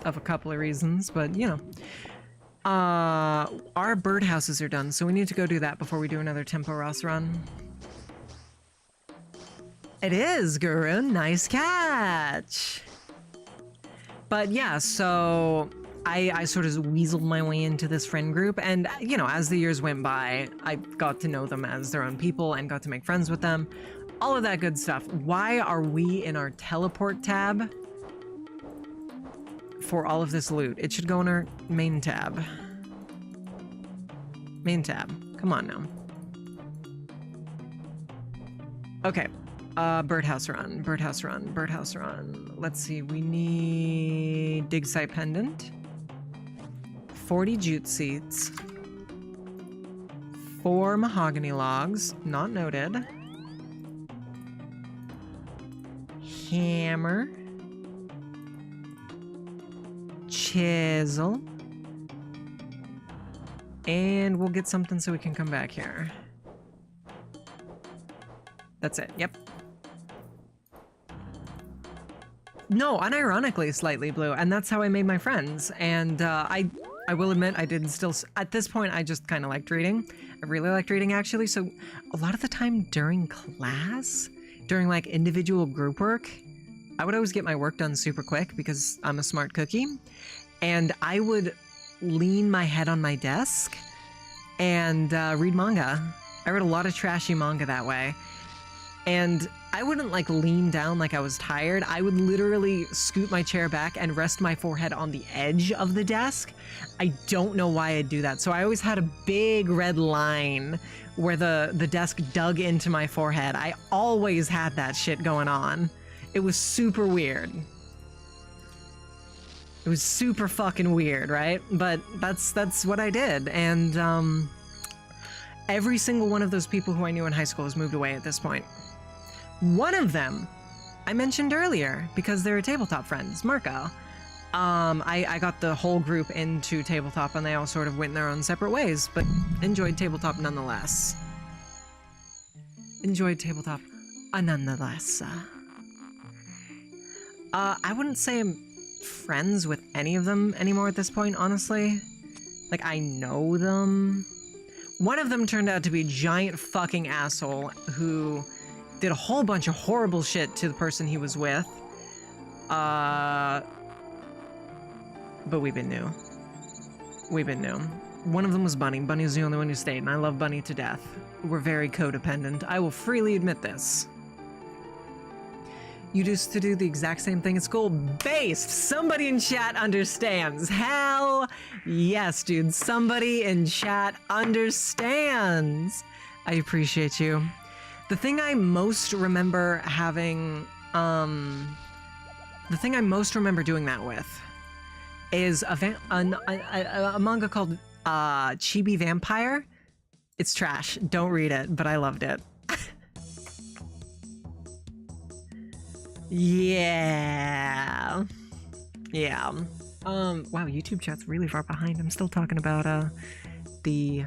of a couple of reasons, but you know. Our birdhouses are done, so we need to go do that before we do another Tempo Ross run. It is, Guru. Nice catch. But yeah, so I sort of weaseled my way into this friend group, and you know, as the years went by, I got to know them as their own people and got to make friends with them. All of that good stuff. Why are we in our teleport tab for all of this loot? It should go in our main tab. Main tab. Come on now. Okay. Birdhouse run, birdhouse run, birdhouse run. Let's see, we need dig site pendant, 40 jute seeds, 4 mahogany logs, not noted, hammer, chisel, and we'll get something so we can come back here. That's it, yep. No, unironically slightly blue, and that's how I made my friends. And I will admit I did still, at this point I just kind of liked reading. I really liked reading actually, so a lot of the time during class, during like individual group work, I would always get my work done super quick because I'm a smart cookie, and I would lean my head on my desk and read manga. I read a lot of trashy manga that way. And I wouldn't like lean down like I was tired. I would literally scoot my chair back and rest my forehead on the edge of the desk. I don't know why I'd do that. So I always had a big red line where the desk dug into my forehead. I always had that shit going on. It was super weird. It was super fucking weird, right? But that's what I did. And every single one of those people who I knew in high school has moved away at this point. One of them I mentioned earlier because they're tabletop friends, Marco. I got the whole group into tabletop and they all sort of went their own separate ways, but enjoyed tabletop nonetheless. Enjoyed tabletop nonetheless. I wouldn't say I'm friends with any of them anymore at this point, honestly. Like, I know them. One of them turned out to be a giant fucking asshole who did a whole bunch of horrible shit to the person he was with. But we've been new. We've been new. One of them was Bunny. Bunny was the only one who stayed, and I love Bunny to death. We're very codependent. I will freely admit this. You used to do the exact same thing at school. Based! Somebody in chat understands. Hell yes, dude. Somebody in chat understands. I appreciate you. The thing I most remember having, the thing I most remember doing that with is a manga called Chibi Vampire. It's trash. Don't read it, but I loved it. Yeah. Yeah. Wow, YouTube chat's really far behind. I'm still talking about the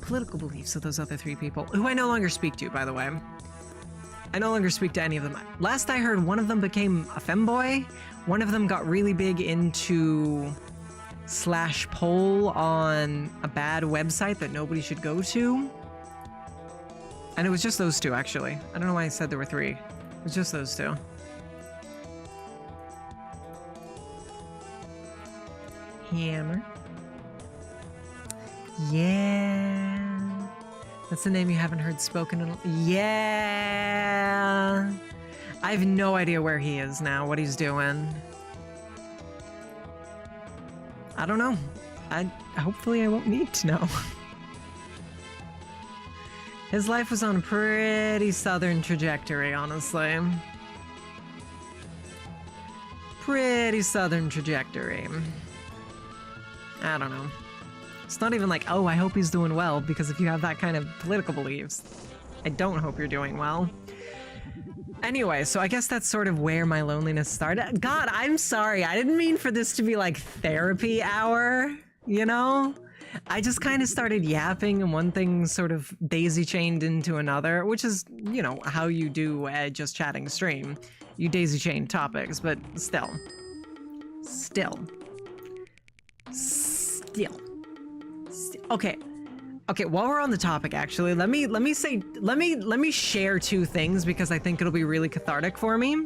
political beliefs of those other 3 people, who I no longer speak to, by the way. I no longer speak to any of them. Last I heard, one of them became a femboy. One of them got really big into /poll on a bad website that nobody should go to. And it was just those 2, actually. I don't know why I said there were 3. It was just those 2. Hammer. Yeah. That's a name you haven't heard spoken in. Yeah. I have no idea where he is now, what he's doing. I don't know. Hopefully I won't need to know. His life was on a pretty southern trajectory, honestly. Pretty southern trajectory. I don't know. It's not even like, oh, I hope he's doing well, because if you have that kind of political beliefs, I don't hope you're doing well. Anyway, so I guess that's sort of where my loneliness started. God, I'm sorry. I didn't mean for this to be like therapy hour, you know? I just kind of started yapping and one thing sort of daisy-chained into another, which is, you know, how you do a just chatting stream. You daisy-chain topics, but still. Okay. Okay, while we're on the topic, actually, let me share 2 things because I think it'll be really cathartic for me.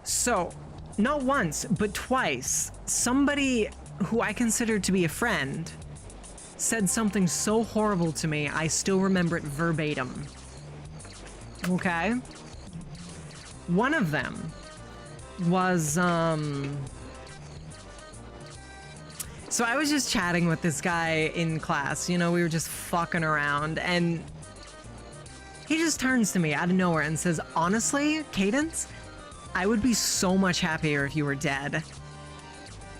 So, not once, but twice, somebody who I considered to be a friend said something so horrible to me, I still remember it verbatim. Okay? One of them was, so I was just chatting with this guy in class, you know, we were just fucking around, and He just turns to me out of nowhere and says, honestly, Cadence, I would be so much happier if you were dead.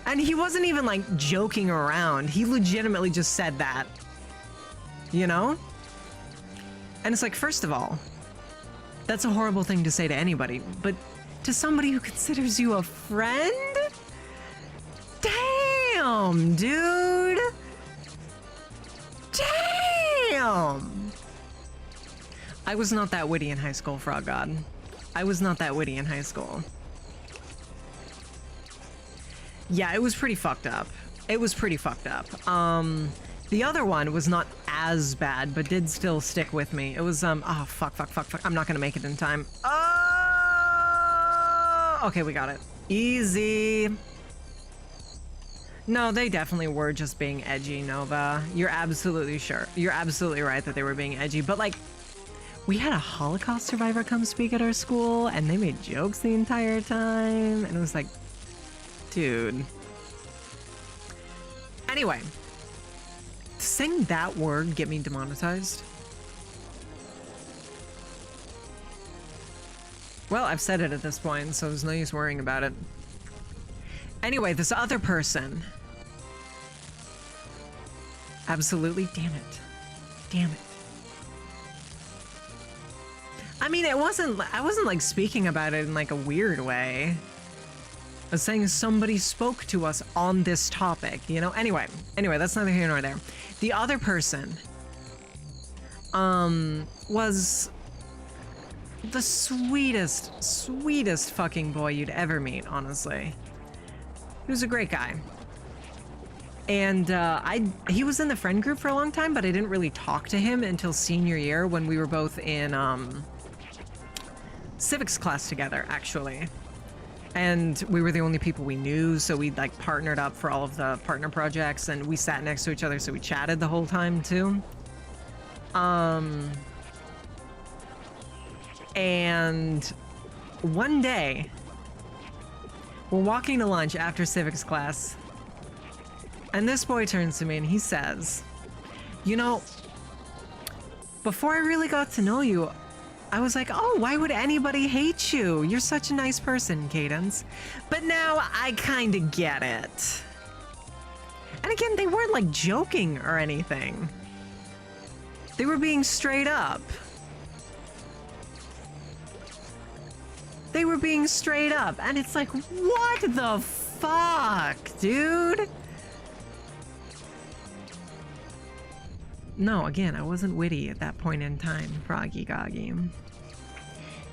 And he wasn't even like joking around. He legitimately just said that. You know? And it's like, first of all, that's a horrible thing to say to anybody, but to somebody who considers you a friend? Damn, dude. Damn. I was not that witty in high school, Frog God. I was not that witty in high school. Yeah, it was pretty fucked up. It was pretty fucked up. The other one was not as bad, but did still stick with me. It was, oh, fuck. I'm not gonna make it in time. Oh! Okay, we got it. Easy. No, they definitely were just being edgy, Nova. You're absolutely sure. You're absolutely right that they were being edgy, but like, we had a Holocaust survivor come speak at our school, and they made jokes the entire time, and it was like, dude. Anyway, saying that word get me demonetized? Well, I've said it at this point, so there's no use worrying about it. Anyway, this other person. Absolutely, damn it. Damn it. I mean, I wasn't like speaking about it in like a weird way. I was saying somebody spoke to us on this topic, you know? Anyway, that's neither here nor there. The other person, was the sweetest fucking boy you'd ever meet, honestly. He was a great guy. And, he was in the friend group for a long time, but I didn't really talk to him until senior year when we were both in, civics class together, actually. And we were the only people we knew, so we like partnered up for all of the partner projects, and we sat next to each other, so we chatted the whole time too. And one day, we're walking to lunch after civics class, and this boy turns to me and he says, you know, before I really got to know you, I was like, oh, why would anybody hate you? You're such a nice person, Cadence. But now I kind of get it. And again, they weren't like joking or anything. They were being straight up. They were being straight up. And it's like, what the fuck, dude? No, again, I wasn't witty at that point in time, Froggy Goggy.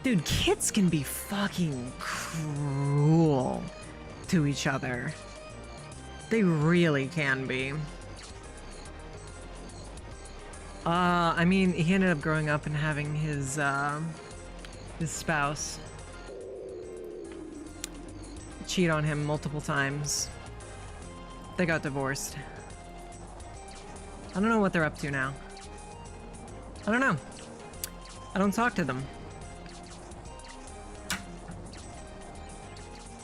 Dude, kids can be fucking cruel to each other. They really can be. I mean, he ended up growing up and having his spouse cheat on him multiple times. They got divorced. I don't know what they're up to now. I don't know. I don't talk to them.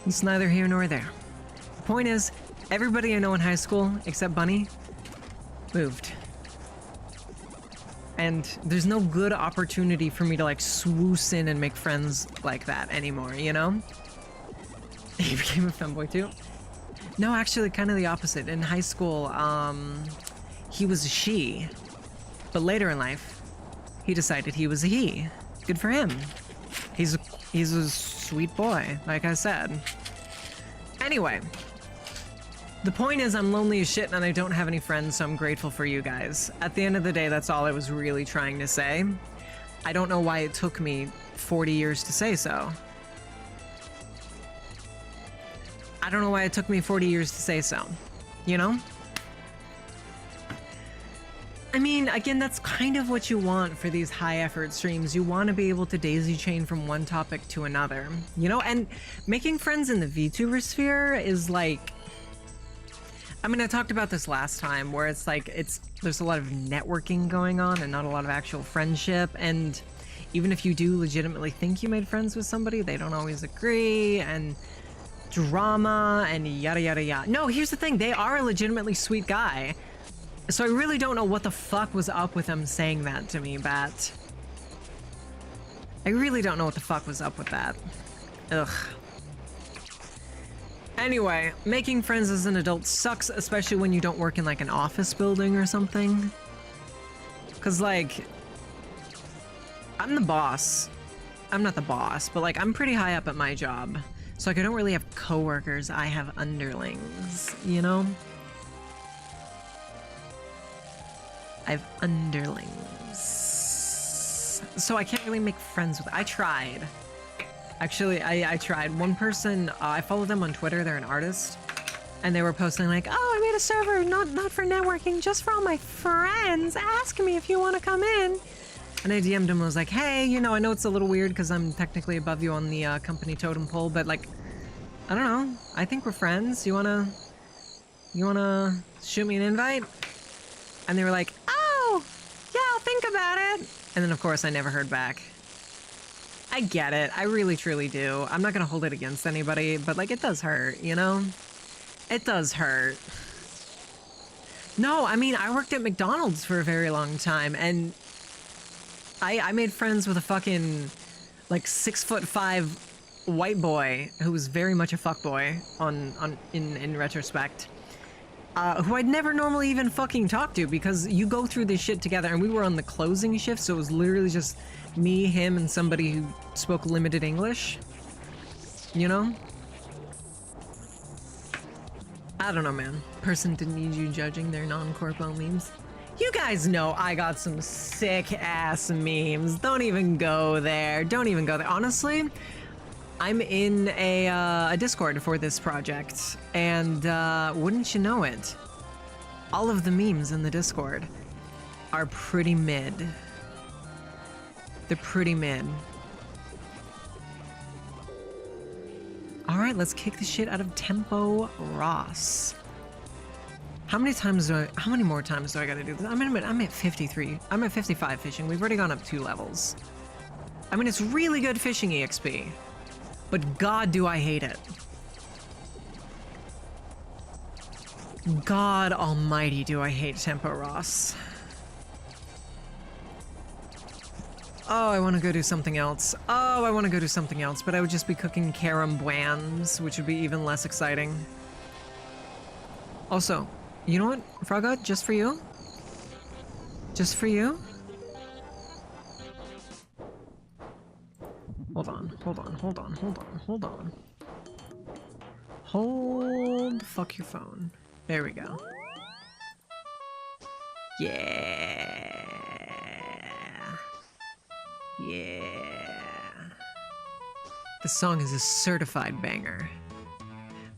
It's neither here nor there. The point is, everybody I know in high school, except Bunny, moved. And there's no good opportunity for me to like swoosh in and make friends like that anymore, you know? He became a femboy too? No, actually kind of the opposite. In high school, he was a she, but later in life, he decided he was a he. Good for him. He's a sweet boy, like I said. Anyway, the point is I'm lonely as shit and I don't have any friends, so I'm grateful for you guys. At the end of the day, that's all I was really trying to say. I don't know why it took me 40 years to say so. I don't know why it took me 40 years to say so, you know? I mean, again, that's kind of what you want for these high effort streams. You want to be able to daisy chain from one topic to another, you know? And making friends in the VTuber sphere is like, I mean, I talked about this last time where it's like, there's a lot of networking going on and not a lot of actual friendship. And even if you do legitimately think you made friends with somebody, they don't always agree, and drama and yada, yada, yada. No, here's the thing. They are a legitimately sweet guy. So I really don't know what the fuck was up with him saying that to me, Bat. I really don't know what the fuck was up with that. Ugh. Anyway, making friends as an adult sucks, especially when you don't work in like an office building or something. Cause like, I'm the boss. I'm not the boss, but like I'm pretty high up at my job. So like I don't really have coworkers, I have underlings, you know? I have underlings. So I can't really make friends with, I tried. Actually, I tried. One person, I followed them on Twitter, they're an artist. And they were posting like, oh, I made a server, not for networking, just for all my friends. Ask me if you want to come in. And I DM'd him and was like, hey, you know, I know it's a little weird because I'm technically above you on the company totem pole, but like, I don't know. I think we're friends. You wanna shoot me an invite? And they were like, oh, yeah, I'll think about it. And then of course I never heard back. I get it. I really, truly do. I'm not gonna hold it against anybody, but like it does hurt, you know? It does hurt. No, I mean, I worked at McDonald's for a very long time and I made friends with a fucking like 6'5" white boy who was very much a fuckboy in retrospect, who I'd never normally even fucking talk to because you go through this shit together, and we were on the closing shift, so it was literally just me, him, and somebody who spoke limited English, you know? I don't know, man. Person didn't need you judging their non-corpo memes. You guys know I got some sick-ass memes. Don't even go there. Don't even go there. Honestly, I'm in a Discord for this project, and wouldn't you know it, all of the memes in the Discord are pretty mid. They're pretty mid. All right, let's kick the shit out of Tempo Ross. How many more times do I gotta do this? I'm at 53. I'm at 55 fishing. We've already gone up 2 levels. I mean, it's really good fishing EXP, but God, do I hate it. God almighty, do I hate Tempo Ross. Oh, I want to go do something else. Oh, I want to go do something else, but I would just be cooking carom buams, which would be even less exciting. Also, you know what, Froggot? Just for you? Just for you? Hold on, hold on, hold on, hold on, hold on. Hold the fuck your phone. There we go. Yeah. Yeah. This song is a certified banger.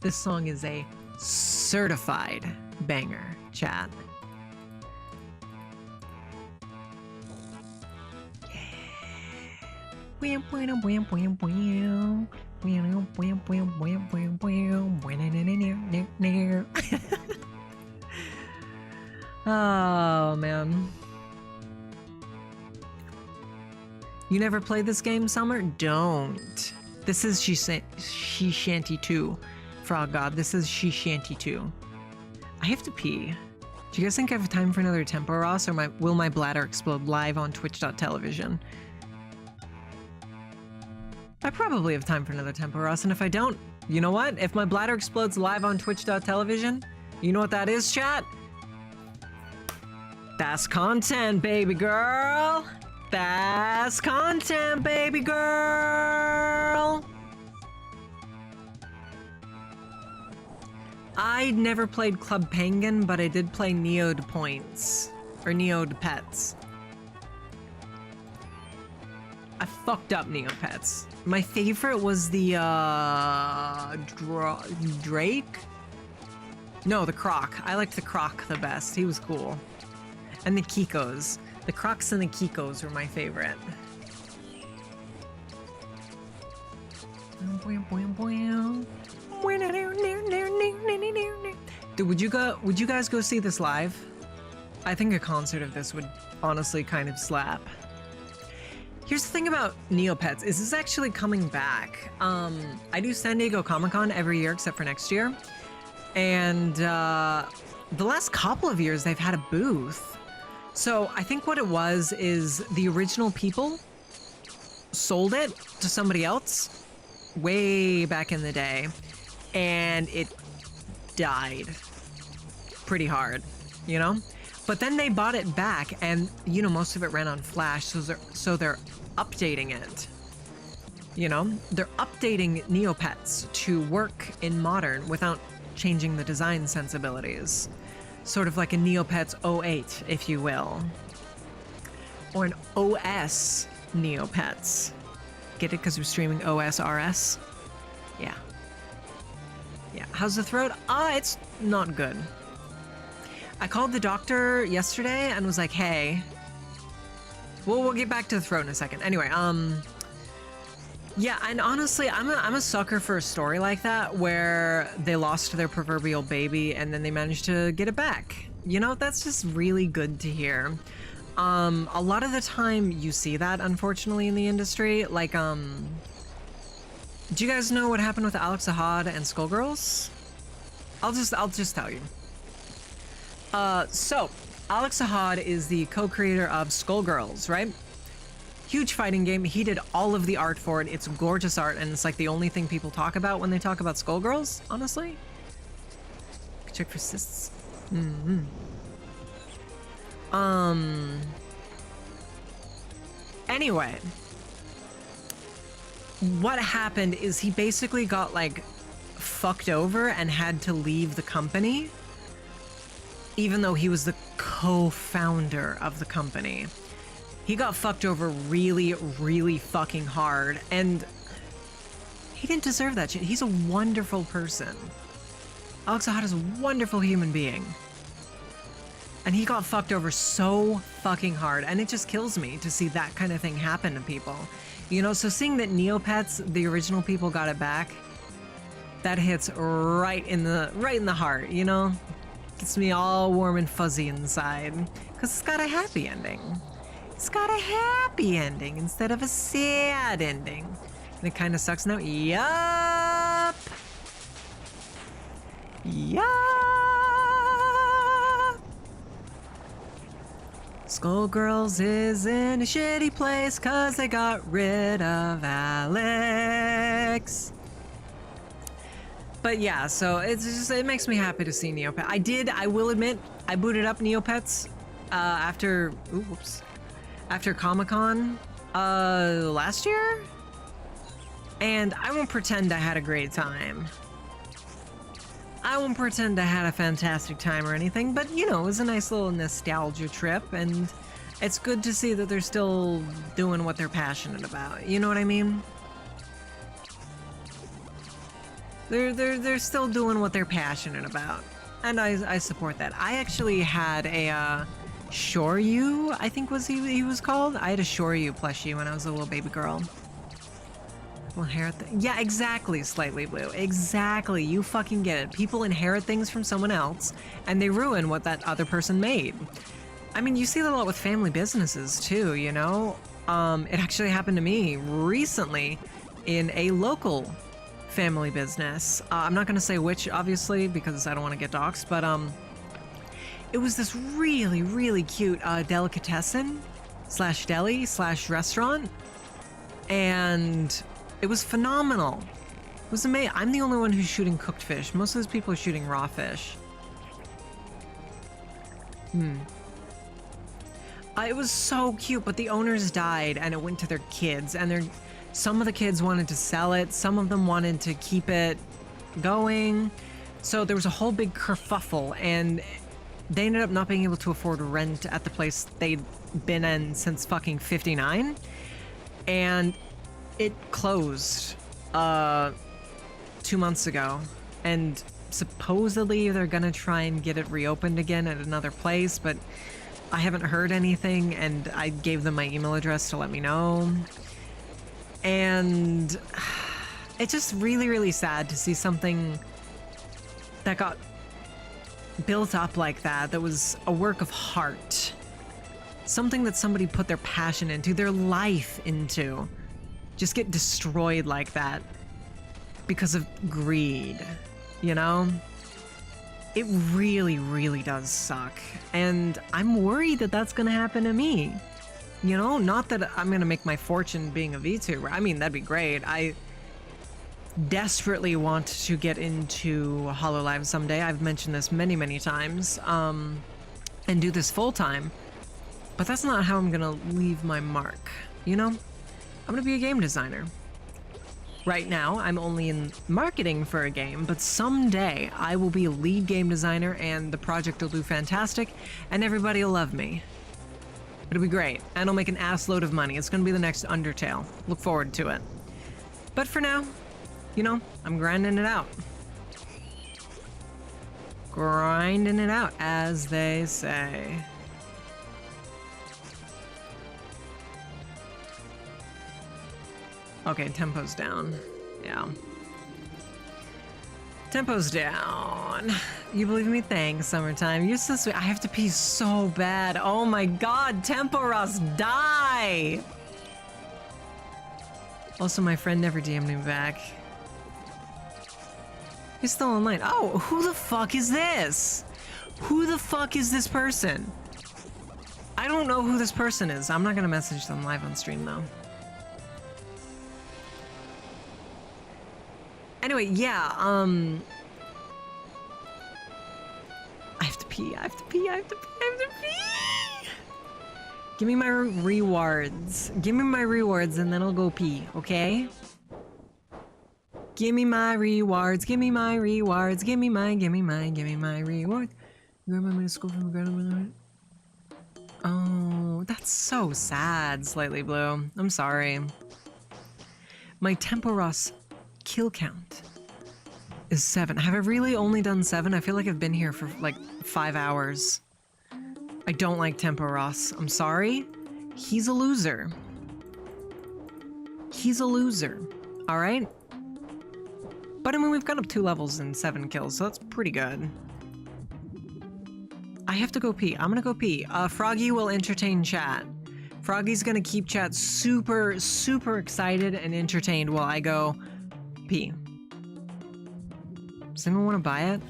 This song is a certified banger, chat. Yeah. Oh, man. You never played this game, Summer? Don't. This is She Shanty 2. Frog God, this is She Shanty 2. I have to pee. Do you guys think I have time for another Tempo Ross, or will my bladder explode live on twitch.television? I probably have time for another Tempo Ross, and if I don't, you know what? If my bladder explodes live on twitch.television, you know what that is, chat? That's content, baby girl! That's content, baby girl! I never played Club Penguin, but I did play Neode Points. Or Neode Pets. I fucked up Neopets. My favorite was the, Drake? No, the Croc. I liked the Croc the best. He was cool. And the Kikos. The Crocs and the Kikos were my favorite. Dude, would you guys go see this live? I think a concert of this would honestly kind of slap. Here's the thing about Neopets, is this actually coming back. I do San Diego Comic-Con every year except for next year. And the last couple of years they've had a booth. So I think what it was is the original people sold it to somebody else way back in the day, and it died pretty hard, you know? But then they bought it back, and, you know, most of it ran on Flash, so they're updating it. You know? They're updating Neopets to work in modern without changing the design sensibilities. Sort of like a Neopets 08, if you will. Or an OS Neopets. Get it? Because we're streaming OSRS? Yeah. Yeah. How's the throat? It's not good. I called the doctor yesterday and was like, hey. Well, we'll get back to the throat in a second. Anyway, yeah, and honestly, I'm a sucker for a story like that where they lost their proverbial baby and then they managed to get it back. You know, that's just really good to hear. A lot of the time you see that, unfortunately, in the industry. Like, do you guys know what happened with Alex Ahad and Skullgirls? I'll just tell you. So Alex Ahad is the co-creator of Skullgirls, right? Huge fighting game. He did all of the art for it. It's gorgeous art, and it's like the only thing people talk about when they talk about Skullgirls, honestly. Check for cysts. Anyway, what happened is he basically got like fucked over and had to leave the company, even though he was the co-founder of the company. He got fucked over really, really fucking hard, and he didn't deserve that shit. He's a wonderful person. Alex Ahad is a wonderful human being. And he got fucked over so fucking hard, and it just kills me to see that kind of thing happen to people. You know, so seeing that Neopets, the original people, got it back, that hits right in the heart, you know? Gets me all warm and fuzzy inside, because it's got a happy ending. It's got a happy ending instead of a sad ending. And it kind of sucks now. Yup. Yup. Skullgirls is in a shitty place cause they got rid of Alex. But yeah, so it makes me happy to see Neopets. I will admit, I booted up Neopets after Comic-Con last year, and I won't pretend I had a great time. I won't pretend I had a fantastic time or anything, but you know, it was a nice little nostalgia trip, and it's good to see that they're still doing what they're passionate about. You know what I mean? They're still doing what they're passionate about, and I support that. I actually had a Shoryu, I think he was called. I had a Shoryu plushie when I was a little baby girl. Well, inherit yeah, exactly, Slightly Blue. Exactly, you fucking get it. People inherit things from someone else, and they ruin what that other person made. I mean, you see that a lot with family businesses, too, you know? It actually happened to me recently in a local family business. I'm not gonna say which, obviously, because I don't want to get doxxed, but, it was this really, really cute delicatessen slash deli slash restaurant, and it was phenomenal. It was amazing. I'm the only one who's shooting cooked fish. Most of those people are shooting raw fish. It was so cute, but the owners died, and it went to their kids, and some of the kids wanted to sell it, some of them wanted to keep it going, so there was a whole big kerfuffle, and they ended up not being able to afford rent at the place they'd been in since fucking '59, and it closed 2 months ago, and supposedly they're gonna try and get it reopened again at another place, but I haven't heard anything, and I gave them my email address to let me know. And it's just really, really sad to see something that got built up like that was a work of heart. Something that somebody put their passion into, their life into, just get destroyed like that because of greed, you know? It really, really does suck. And I'm worried that that's gonna happen to me. You know, not that I'm gonna make my fortune being a VTuber. I mean, that'd be great. I desperately want to get into HoloLive someday. I've mentioned this many, many times, and do this full time. But that's not how I'm gonna leave my mark, you know? I'm gonna be a game designer. Right now, I'm only in marketing for a game, but someday I will be a lead game designer and the project will do fantastic and everybody will love me. It'll be great, and I'll make an ass load of money. It's gonna be the next Undertale. Look forward to it. But for now, you know, I'm grinding it out. Grinding it out, as they say. Okay, tempo's down. Yeah. Tempo's down. You believe me? Thanks, Summertime. You're so sweet. I have to pee so bad. Oh my god, Tempo Ross, die! Also, my friend never DM'd me back. He's still online. Oh, who the fuck is this? Who the fuck is this person? I don't know who this person is. I'm not gonna message them live on stream though. Anyway, yeah, I have to pee, I have to pee, I have to pee, I have to pee! Give me my rewards. Give me my rewards and then I'll go pee, okay? Give me my rewards, give me my rewards, give me my rewards. You remember to school from grade? Oh, that's so sad, Slightly Blue. I'm sorry. My Tempo Ross kill count is 7. Have I really only done 7? I feel like I've been here for like 5 hours. I don't like Tempo Ross. I'm sorry. He's a loser. He's a loser. All right? But I mean, we've gone up 2 levels and 7 kills, so that's pretty good. I have to go pee. I'm gonna go pee. Froggy will entertain chat. Froggy's gonna keep chat super, super excited and entertained while I go pee. Does anyone want to buy it?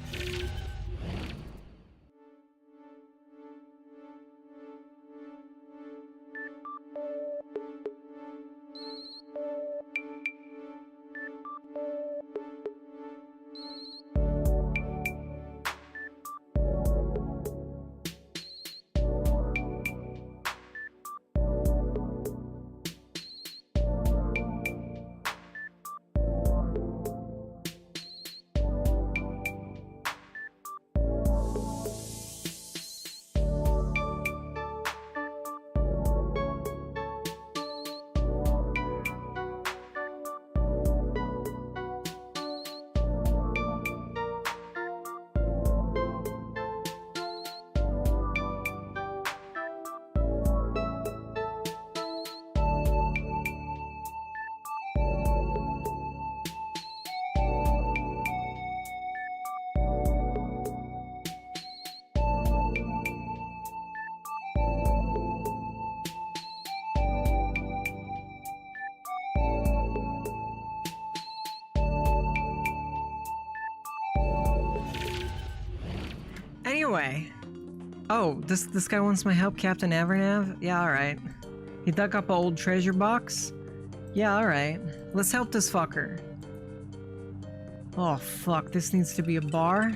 Anyway. Oh, this guy wants my help, Captain Evernav? Yeah, alright. He dug up an old treasure box? Yeah, alright. Let's help this fucker. Oh, fuck, this needs to be a bar?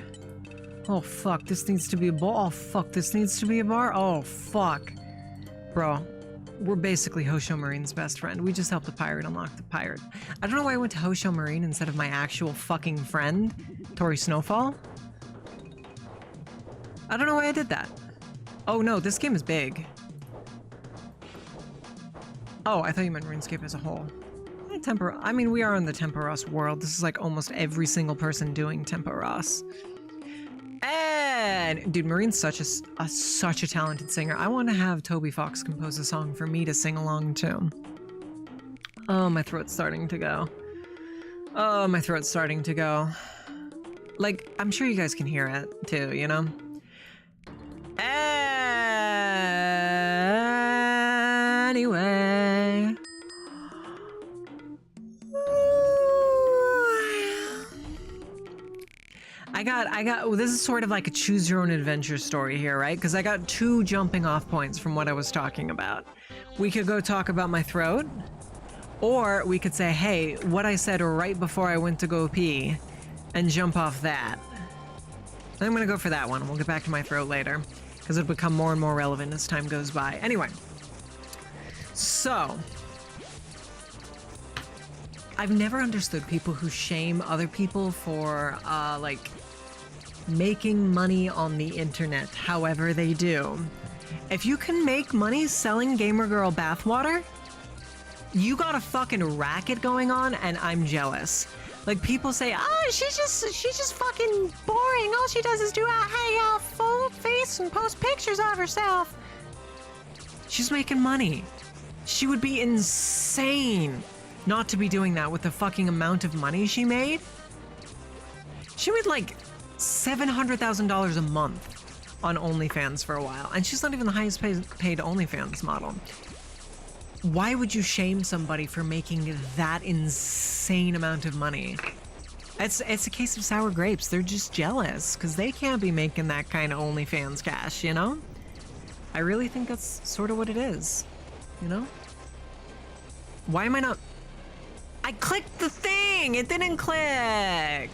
Oh, fuck, this needs to be a bar? Oh, fuck, this needs to be a bar? Oh, fuck. Bro, we're basically Hosho Marine's best friend. We just helped the pirate unlock the pirate. I don't know why I went to Hosho Marine instead of my actual fucking friend, Tori Snowfall. I don't know why I did that. Oh no, this game is big. Oh, I thought you meant RuneScape as a whole. I mean, we are in the Tempo Ross world. This is like almost every single person doing Tempo Ross. And dude, Marine's such a talented singer. I want to have Toby Fox compose a song for me to sing along to. Oh, my throat's starting to go. Oh, my throat's starting to go. Like, I'm sure you guys can hear it too, you know? Anyway. I got, well, this is sort of like a choose your own adventure story here, right? Because I got 2 jumping off points from what I was talking about. We could go talk about my throat, or we could say, hey, what I said right before I went to go pee, and jump off that. I'm gonna go for that one. We'll get back to my throat later, because it'll become more and more relevant as time goes by. Anyway, so I've never understood people who shame other people for like making money on the internet however they do. If you can make money selling gamer girl bathwater, you got a fucking racket going on, and I'm jealous. Like, people say, oh, she's just fucking boring. All she does is do a full face and post pictures of herself. She's making money. She would be insane not to be doing that with the fucking amount of money she made. She made like $700,000 a month on OnlyFans for a while, and she's not even the highest paid OnlyFans model. Why would you shame somebody for making that insane amount of money? It's a case of sour grapes. They're just jealous because they can't be making that kind of OnlyFans cash, you know? I really think that's sort of what it is, you know? Why am I not... I clicked the thing! It didn't click!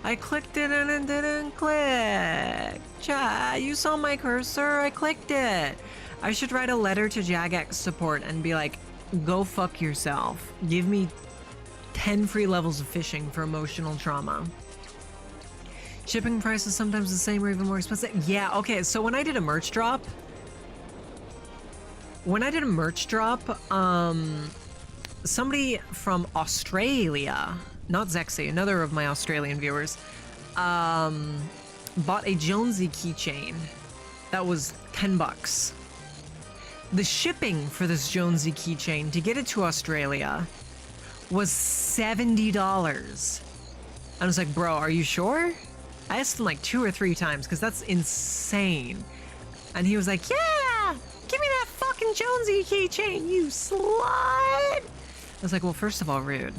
I clicked it and it didn't click. Chat, you saw my cursor, I clicked it. I should write a letter to Jagex support and be like, go fuck yourself. Give me 10 free levels of fishing for emotional trauma. Shipping price is sometimes the same or even more expensive. Yeah, okay, so when I did a merch drop, somebody from Australia, not Zexy, another of my Australian viewers, bought a Jonesy keychain that was $10. The shipping for this Jonesy keychain to get it to Australia was $70. I was like, bro, are you sure? I asked him like 2 or 3 times because that's insane. And he was like, yeah, give me that fucking Jonesy keychain, you slut. I was like, well, first of all, rude.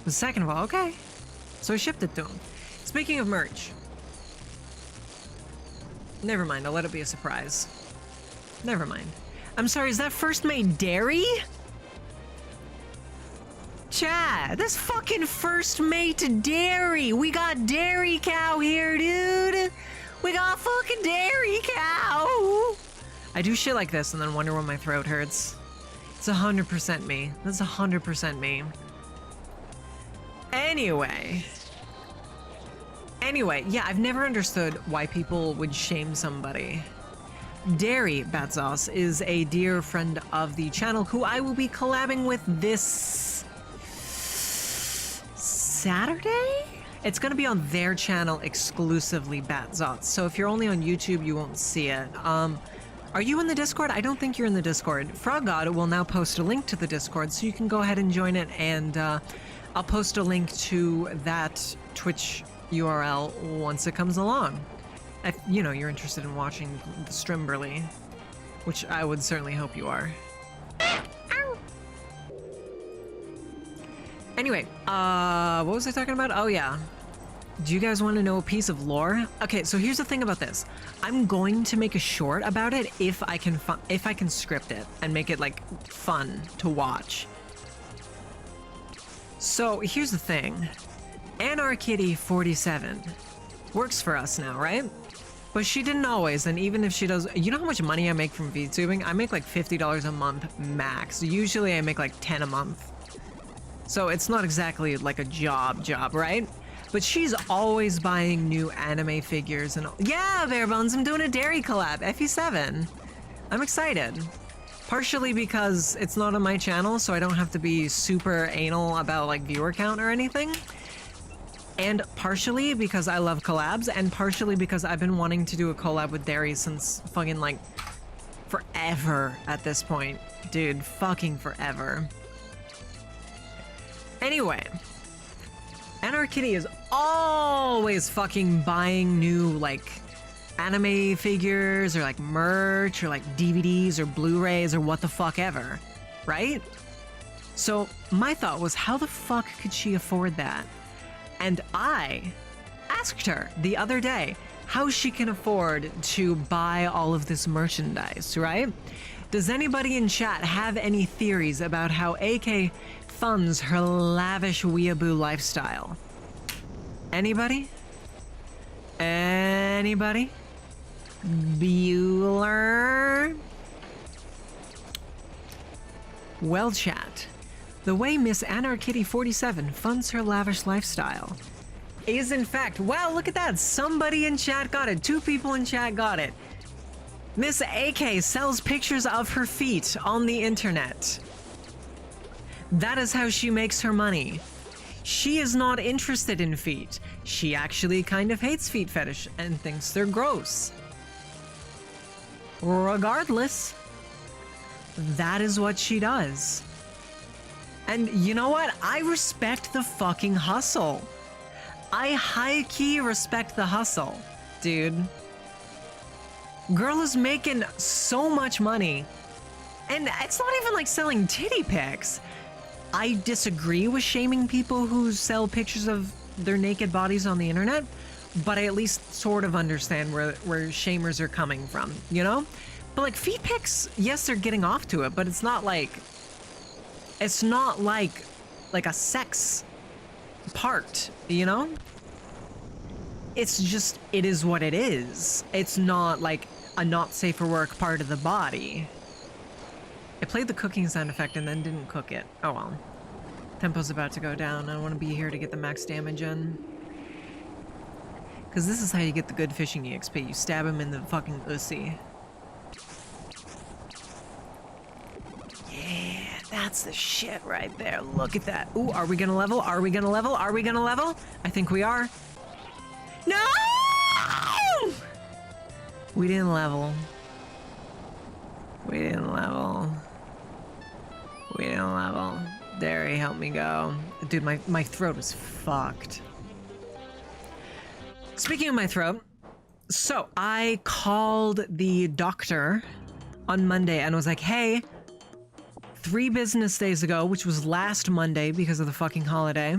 But second of all, okay. So I shipped it to him. Speaking of merch. Never mind, I'll let it be a surprise. Never mind. I'm sorry, is that First Made Dairy? Chad, that's fucking First Made Dairy. We got dairy cow here, dude. We got fucking dairy cow. I do shit like this and then wonder when my throat hurts. It's 100% me. That's 100% me. Anyway, yeah, I've never understood why people would shame somebody. Dairy Bad Sauce is a dear friend of the channel who I will be collabing with this Saturday? It's gonna be on their channel exclusively, Bad Sauce. So if you're only on YouTube, you won't see it. Are you in the Discord? I don't think you're in the Discord. Frog God will now post a link to the Discord, so you can go ahead and join it, and I'll post a link to that Twitch URL once it comes along. If, you know, you're interested in watching the Strimberly, which I would certainly hope you are. Anyway, what was I talking about? Oh yeah. Do you guys want to know a piece of lore? Okay, so here's the thing about this. I'm going to make a short about it if I can script it and make it like fun to watch. So here's the thing. Anarkitty47 works for us now, right? But she didn't always, and even if she does, you know how much money I make from VTubing? I make like $50 a month max. Usually I make like 10 a month. So it's not exactly like a job, right? But she's always buying new anime figures and yeah, Bare Bones, I'm doing a dairy collab, FE7. I'm excited. Partially because it's not on my channel, so I don't have to be super anal about like viewer count or anything. And partially because I love collabs, and partially because I've been wanting to do a collab with dairy since fucking like forever at this point. Dude, fucking forever. Anyway, Anarkitty is always fucking buying new like anime figures or like merch or like DVDs or Blu-rays or what the fuck ever, right? So my thought was, how the fuck could she afford that? And I asked her the other day, how she can afford to buy all of this merchandise, right? Does anybody in chat have any theories about how AK funds her lavish weeaboo lifestyle? Anybody? Anybody? Bueller? Well, chat, the way Miss Anarkitty47 funds her lavish lifestyle is in fact, wow, look at that. Somebody in chat got it. 2 people in chat got it. Miss AK sells pictures of her feet on the internet. That is how she makes her money. She is not interested in feet. She actually kind of hates feet fetish and thinks they're gross. Regardless, that is what she does. And you know what? I respect the fucking hustle. I high-key respect the hustle, dude. Girl is making so much money. And it's not even like selling titty pics. I disagree with shaming people who sell pictures of their naked bodies on the internet, but I at least sort of understand where shamers are coming from, you know? But like feet pics, yes, they're getting off to it, but it's not like a sex part, you know? It's just, it is what it is. It's not like a not safe for work part of the body. I played the cooking sound effect and then didn't cook it. Oh well. Tempo's about to go down. I want to be here to get the max damage in. Because this is how you get the good fishing EXP. You stab him in the fucking ussy. Yeah, that's the shit right there. Look at that. Ooh, are we gonna level? Are we gonna level? Are we gonna level? I think we are. No! We didn't level. We didn't level. We didn't level. Derry, help me go. Dude, my throat is fucked. Speaking of my throat, so I called the doctor on Monday and was like, hey, 3 business days ago, which was last Monday because of the fucking holiday,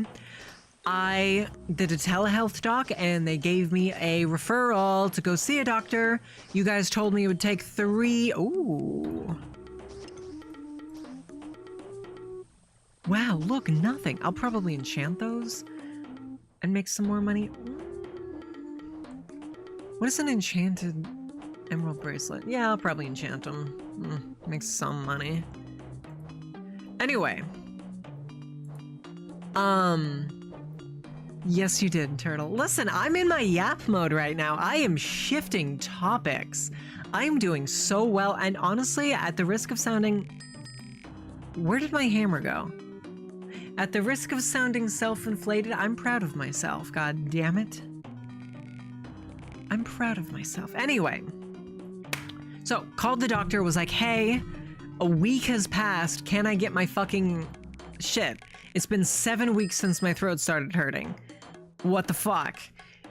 I did a telehealth doc and they gave me a referral to go see a doctor. You guys told me it would take 3. Ooh. Wow, look, nothing. I'll probably enchant those and make some more money. What is an enchanted emerald bracelet? Yeah, I'll probably enchant them. Make some money. Anyway. Yes, you did, Turtle. Listen, I'm in my yap mode right now. I am shifting topics. I'm doing so well, and honestly, at the risk of sounding... Where did my hammer go? At the risk of sounding self-inflated, I'm proud of myself, god damn it. I'm proud of myself. Anyway, so called the doctor, was like, hey, a week has passed, can I get my fucking shit? It's been 7 weeks since my throat started hurting. What the fuck?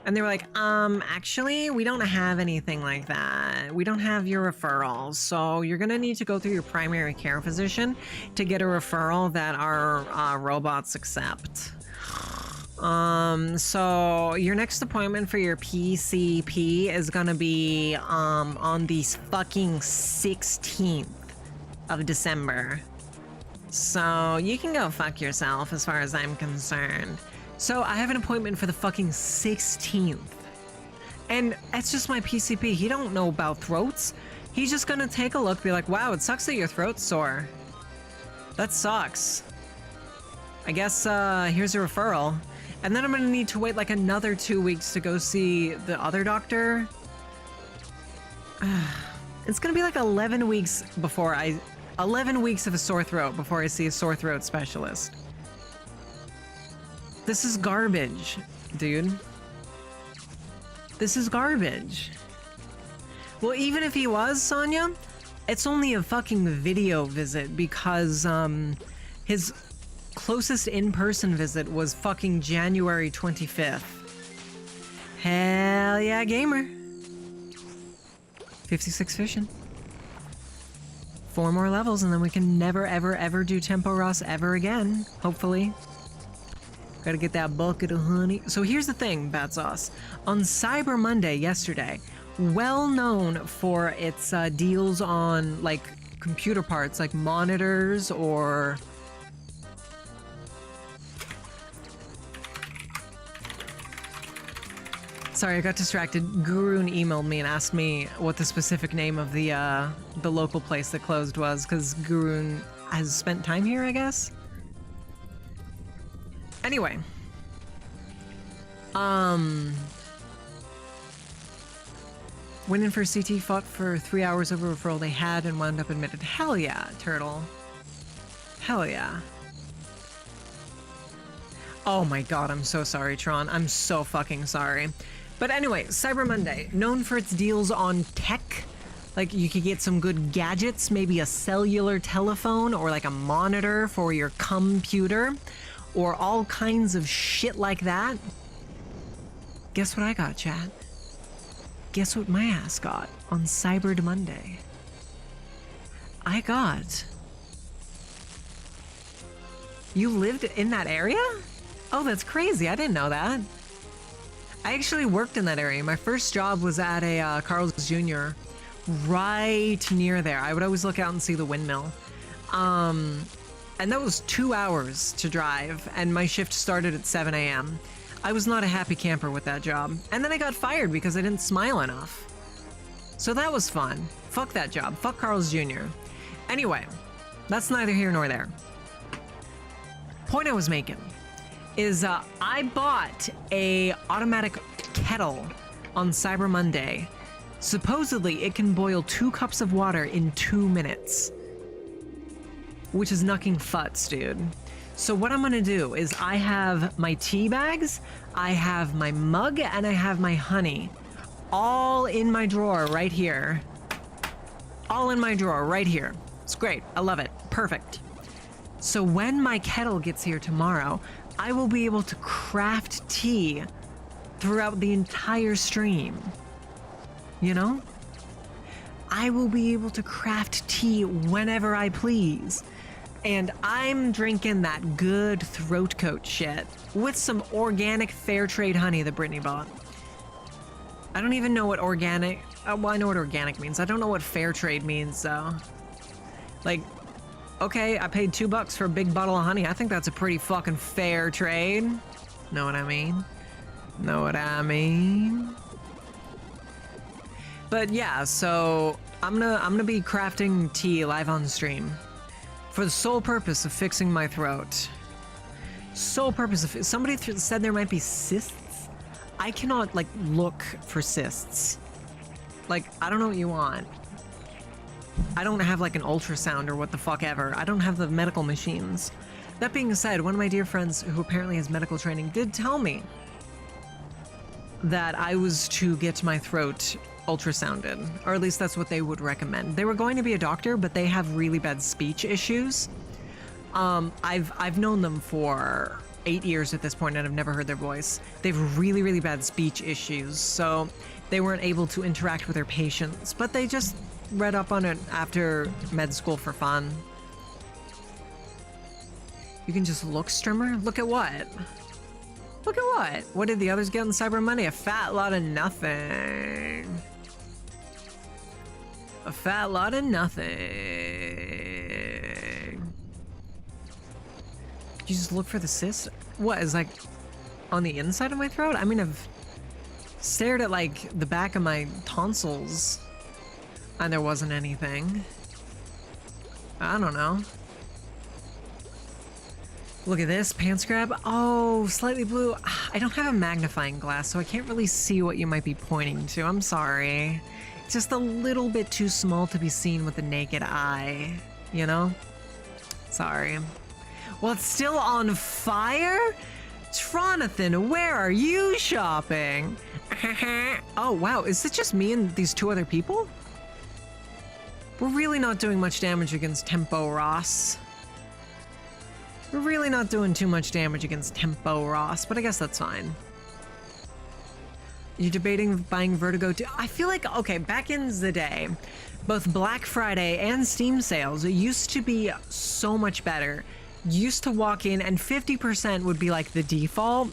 And they were like, actually, we don't have anything like that. We don't have your referrals, so you're gonna need to go through your primary care physician to get a referral that our robots accept. So your next appointment for your PCP is gonna be, on the fucking 16th of December. So you can go fuck yourself as far as I'm concerned. So I have an appointment for the fucking 16th. And it's just my PCP. He don't know about throats. He's just gonna take a look, be like, wow, it sucks that your throat's sore. That sucks. I guess, here's a referral. And then I'm gonna need to wait like another 2 weeks to go see the other doctor. It's gonna be like 11 weeks before 11 weeks of a sore throat before I see a sore throat specialist. This is garbage, dude. This is garbage. Well, even if he was, Sonia, it's only a fucking video visit because, his closest in-person visit was fucking January 25th. Hell yeah, gamer. 56 fishing. 4 more levels and then we can never, ever, ever do Tempo Ross ever again, hopefully. Gotta get that bucket of honey. So here's the thing, Bad Sauce. On Cyber Monday yesterday, well known for its deals on like computer parts, like monitors or... Sorry, I got distracted. Gurun emailed me and asked me what the specific name of the local place that closed was, because Gurun has spent time here, I guess. Anyway. Went in for CT, fought for 3 hours over a referral they had, and wound up admitted. Hell yeah, Turtle. Hell yeah. Oh my god, I'm so sorry, Tron. I'm so fucking sorry. But anyway, Cyber Monday, known for its deals on tech. Like, you could get some good gadgets, maybe a cellular telephone or like a monitor for your computer, or all kinds of shit like that. Guess what I got, chat? Guess what my ass got on Cyber Monday? I got... You lived in that area? Oh, that's crazy. I didn't know that. I actually worked in that area. My first job was at a Carl's Jr. right near there. I would always look out and see the windmill. And that was 2 hours to drive, and my shift started at 7 a.m. I was not a happy camper with that job. And then I got fired because I didn't smile enough. So that was fun. Fuck that job. Fuck Carl's Jr. Anyway, that's neither here nor there. Point I was making is I bought a automatic kettle on Cyber Monday. Supposedly it can boil 2 cups of water in 2 minutes, which is knucking futs, dude. So what I'm gonna do is I have my tea bags, I have my mug, and I have my honey all in my drawer right here. All in my drawer right here. It's great. I love it. Perfect. So when my kettle gets here tomorrow, I will be able to craft tea throughout the entire stream. You know? I will be able to craft tea whenever I please. And I'm drinking that good throat coat shit with some organic fair trade honey that Brytknee bought. I don't even know what organic... well, I know what organic means. I don't know what fair trade means, though. Like... Okay, I paid $2 for a big bottle of honey. I think that's a pretty fucking fair trade. Know what I mean? Know what I mean? But yeah, so I'm gonna be crafting tea live on stream for the sole purpose of fixing my throat. Sole purpose of... Somebody said there might be cysts. I cannot, like, look for cysts. Like, I don't know what you want. I don't have like an ultrasound or what the fuck ever. I don't have the medical machines. That being said, one of my dear friends who apparently has medical training did tell me that I was to get my throat ultrasounded, or at least that's what they would recommend. They were going to be a doctor, but they have really bad speech issues. I've known them for 8 years at this point and I've never heard their voice. They have really, really bad speech issues, so they weren't able to interact with their patients, but they just read up on it after med school for fun. You can just look, Strimmer? Look at what? Look at what? What did the others get on Cyber Monday? A fat lot of nothing. A fat lot of nothing. You just look for the cyst? What, is like on the inside of my throat? I mean, I've stared at like the back of my tonsils and there wasn't anything. I don't know. Look at this, pants grab. Oh, slightly blue. I don't have a magnifying glass, so I can't really see what you might be pointing to. I'm sorry. It's just a little bit too small to be seen with the naked eye, you know? Sorry. Well, it's still on fire? Tronathan, where are you shopping? Oh, wow, is it just me and these 2 other people? We're really not doing much damage against Tempo Ross. We're really not doing too much damage against Tempo Ross, but I guess that's fine. You're debating buying Vertigo too? I feel like, okay, back in the day, both Black Friday and Steam sales used to be so much better used to walk in and 50% would be like the default,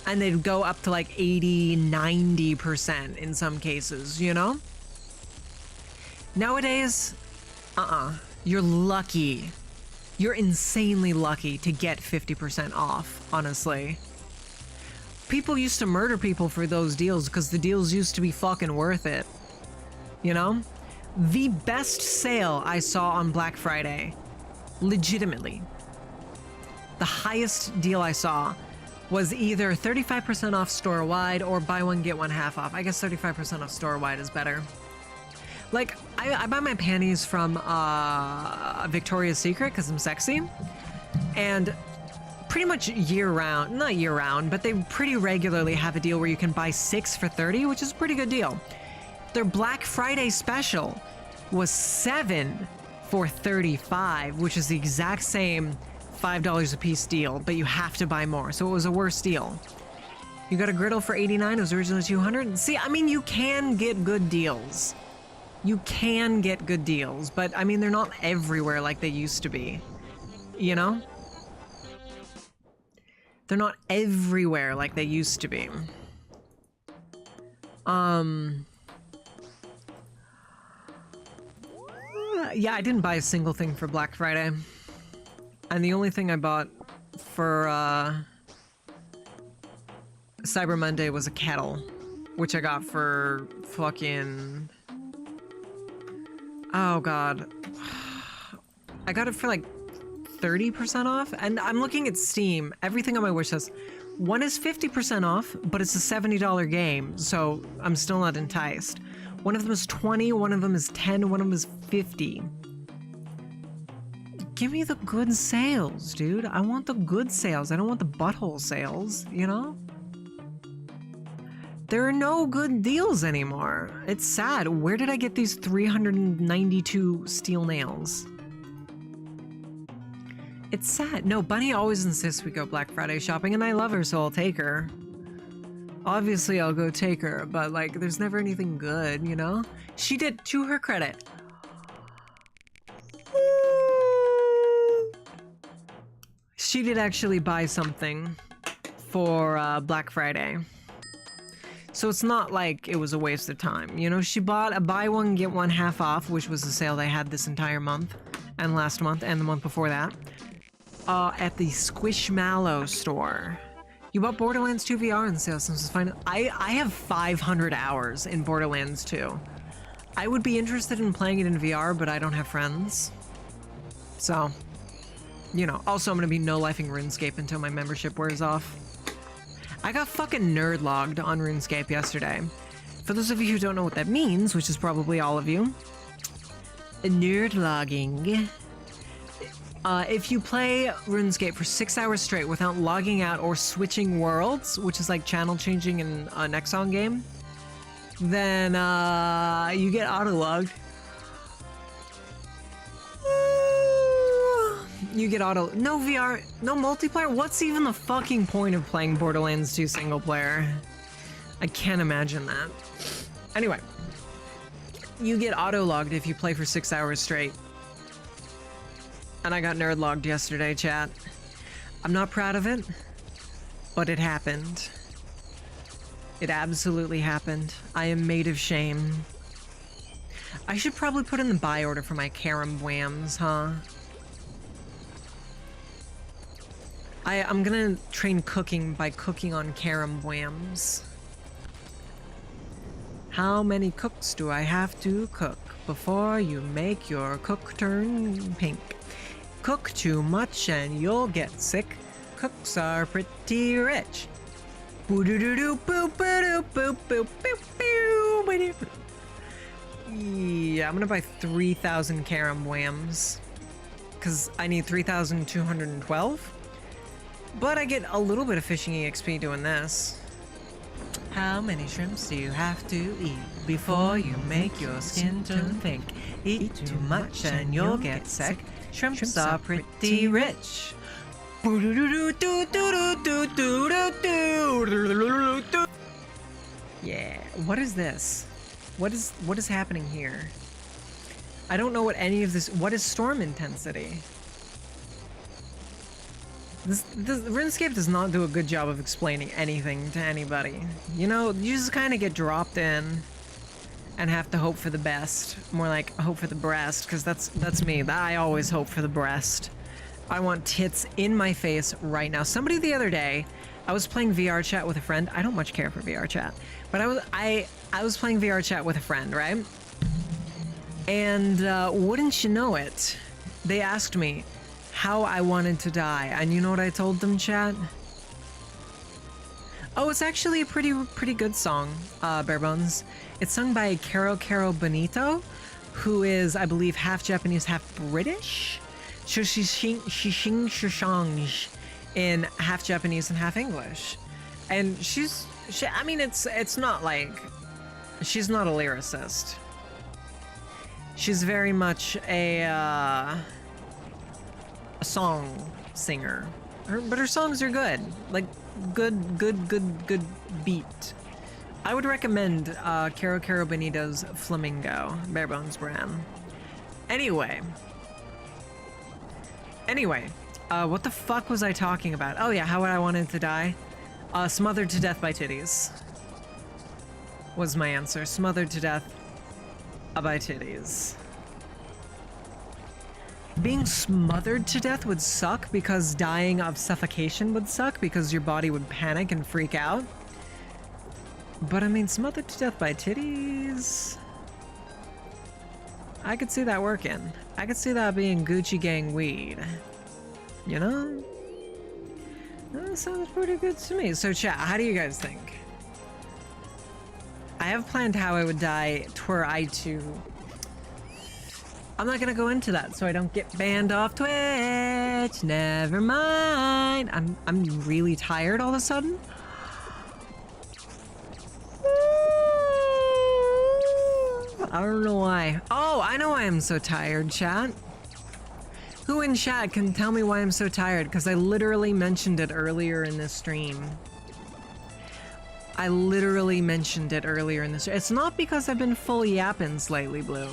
and they'd go up to like 80, 90% in some cases, you know? Nowadays, you're lucky. You're insanely lucky to get 50% off, honestly. People used to murder people for those deals because the deals used to be fucking worth it. You know? The best sale I saw on Black Friday, legitimately, the highest deal I saw was either 35% off store-wide or buy one, get one half off. I guess 35% off store-wide is better. Like, I buy my panties from Victoria's Secret because I'm sexy. And pretty much year-round, not year-round, but they pretty regularly have a deal where you can buy 6 for $30, which is a pretty good deal. Their Black Friday special was 7 for $35, which is the exact same $5 a piece deal, but you have to buy more, so it was a worse deal. You got a griddle for $89, it was originally $200. See, I mean, you can get good deals. You can get good deals, but I mean, they're not everywhere like they used to be. You know? They're not everywhere like they used to be. Yeah, I didn't buy a single thing for Black Friday. And the only thing I bought for Cyber Monday was a kettle, which I got for fucking... Oh god. I got it for like 30% off, and I'm looking at Steam. Everything on my wish list. One is 50% off, but it's a $70 game, so I'm still not enticed. One of them is 20, one of them is 10, one of them is 50. Give me the good sales, dude. I want the good sales. I don't want the butthole sales, you know? There are no good deals anymore. It's sad. Where did I get these 392 steel nails? It's sad. No, Bunny always insists we go Black Friday shopping, and I love her, so I'll take her. Obviously, I'll go take her, but, like, there's never anything good, you know? She did, to her credit. She did actually buy something for Black Friday. So it's not like it was a waste of time. You know, she bought a buy one, get one half off, which was the sale they had this entire month, and last month, and the month before that, at the Squishmallow store. You bought Borderlands 2 VR on sale since it's fine. I have 500 hours in Borderlands 2. I would be interested in playing it in VR, but I don't have friends. So, you know, also I'm gonna be no-lifing RuneScape until my membership wears off. I got fucking nerd logged on RuneScape yesterday. For those of you who don't know what that means, which is probably all of you, nerd logging. If you play RuneScape for 6 hours straight without logging out or switching worlds, which is like channel changing in a Nexon game, then you get auto-logged. You get no VR, no multiplayer? What's even the fucking point of playing Borderlands 2 single player? I can't imagine that. Anyway, you get auto-logged if you play for 6 hours straight. And I got nerd-logged yesterday, chat. I'm not proud of it, but it happened. It absolutely happened. I am made of shame. I should probably put in the buy order for my carom whams, huh? I'm gonna train cooking by cooking on carom whams. How many cooks do I have to cook before you make your cook turn pink? Cook too much and you'll get sick. Cooks are pretty rich. Yeah, I'm gonna buy 3,000 carom whams. Because I need 3,212. But I get a little bit of fishing EXP doing this. How many shrimps do you have to eat before you make your skin turn pink? Eat too much and you'll get sick. Shrimps are pretty rich. Yeah, what is this? What is happening here? I don't know what any of this... What is storm intensity? This RuneScape does not do a good job of explaining anything to anybody. You know, you just kind of get dropped in and have to hope for the best. More like hope for the breast, because that's me. I always hope for the breast. I want tits in my face right now. Somebody the other day, I was playing VR chat with a friend. I don't much care for VR chat, but I was playing VR chat with a friend, right? And wouldn't you know it, they asked me how I wanted to die, and you know what I told them, chat? Oh, it's actually a pretty good song, Barebones. It's sung by Caro Bonito, who is, I believe, half Japanese, half British. So she sings in half Japanese and half English, and I mean, it's not like she's not a lyricist. She's very much a song singer, but her songs are good, like good beat. I would recommend Caro Bonito's Flamingo, Barebones brand. Anyway, what the fuck was I talking about? Oh yeah, how I wanted to die? Smothered to death by titties was my answer. Smothered to death by titties. Being smothered to death would suck because dying of suffocation would suck because your body would panic and freak out. But I mean, smothered to death by titties, I could see that working. I could see that being Gucci Gang weed. You know? That sounds pretty good to me. So chat, how do you guys think? I have planned how I would die twere I to... I'm not gonna go into that so I don't get banned off Twitch. Never mind. I'm really tired all of a sudden. I don't know why. Oh, I know why I'm so tired, chat. Who in chat can tell me why I'm so tired? Because I literally mentioned it earlier in this stream. It's not because I've been full yappins lately, Blue.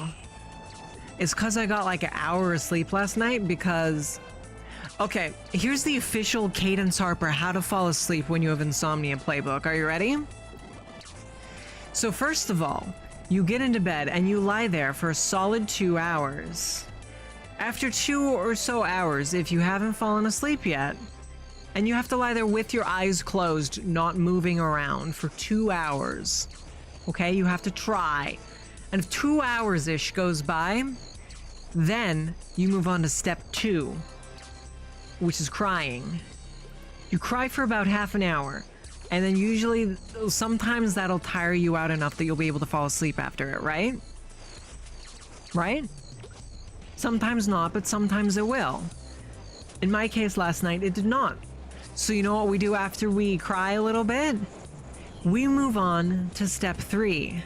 It's because I got like an hour of sleep last night because... Okay, here's the official Cadence Harper How to Fall Asleep When You Have Insomnia playbook. Are you ready? So first of all, you get into bed and you lie there for a solid 2 hours. After 2 or so hours, if you haven't fallen asleep yet, and you have to lie there with your eyes closed, not moving around for 2 hours. Okay, you have to try. And if 2 hours-ish goes by, then you move on to step 2, which is crying. You cry for about half an hour, and then usually, sometimes that'll tire you out enough that you'll be able to fall asleep after it, right? Right? Sometimes not, but sometimes it will. In my case last night, it did not. So you know what we do after we cry a little bit? We move on to step 3.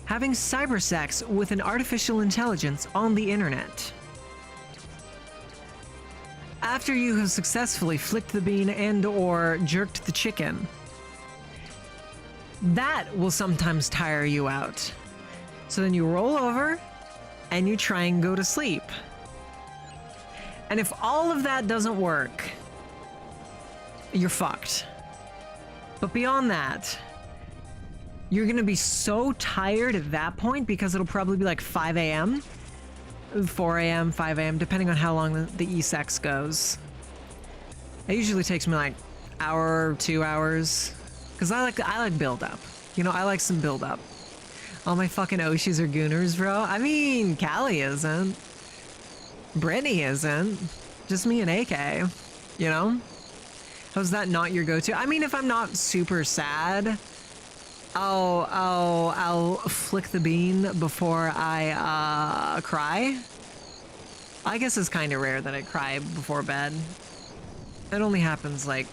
Having cyber sex with an artificial intelligence on the internet. After you have successfully flicked the bean and or jerked the chicken, that will sometimes tire you out. So then you roll over and you try and go to sleep. And if all of that doesn't work, you're fucked. But beyond that, you're gonna be so tired at that point because it'll probably be like 5 a.m., 4 a.m., 5 a.m., depending on how long the e-sex goes. It usually takes me like hour or 2 hours. Because I like build up. You know, I like some build up. All my fucking Oshis are gooners, bro. I mean, Callie isn't. Brytknee isn't. Just me and AK. You know? How's that not your go-to? I mean, if I'm not super sad, I'll flick the bean before I cry. I guess it's kind of rare that I cry before bed. It only happens like,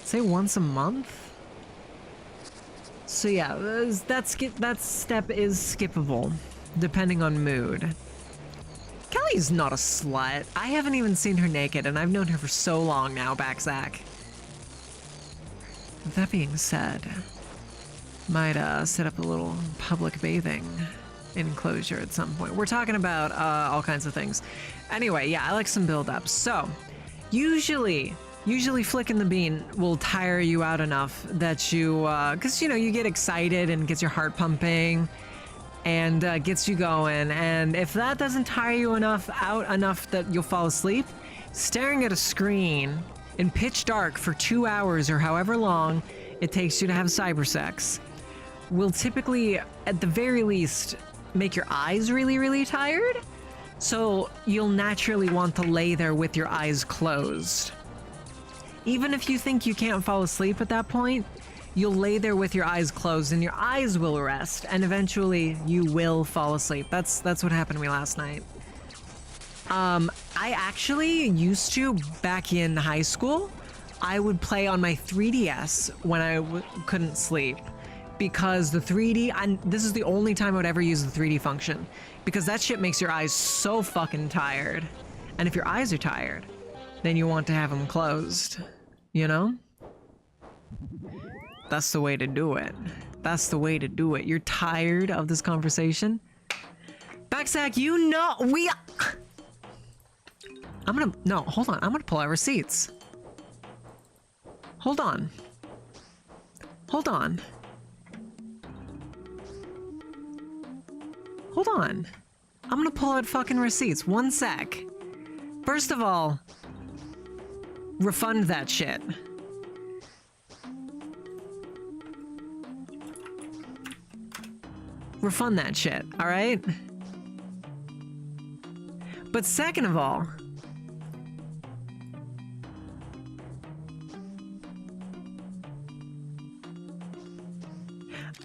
say, once a month. So yeah, that step is skippable, depending on mood. Kelly's not a slut. I haven't even seen her naked, and I've known her for so long now, Backzack. That being said, might set up a little public bathing enclosure at some point. We're talking about all kinds of things. Anyway, yeah, I like some build-up. So, Usually flicking the bean will tire you out enough that you, because, you know, you get excited and gets your heart pumping and gets you going. And if that doesn't tire you enough that you'll fall asleep, staring at a screen in pitch dark for 2 hours or however long it takes you to have cyber sex will typically, at the very least, make your eyes really, really tired. So you'll naturally want to lay there with your eyes closed. Even if you think you can't fall asleep at that point, you'll lay there with your eyes closed and your eyes will rest, and eventually you will fall asleep. That's what happened to me last night. I actually used to, back in high school, I would play on my 3DS when I couldn't sleep, because the 3D, this is the only time I would ever use the 3D function, because that shit makes your eyes so fucking tired. And if your eyes are tired, then you want to have them closed, you know? That's the way to do it. That's the way to do it. You're tired of this conversation? Backsack, you know, no, hold on. I'm gonna pull out receipts. Hold on. Hold on. Hold on. I'm gonna pull out fucking receipts. 1 sec. First of all, refund that shit. Refund that shit, alright? But second of all,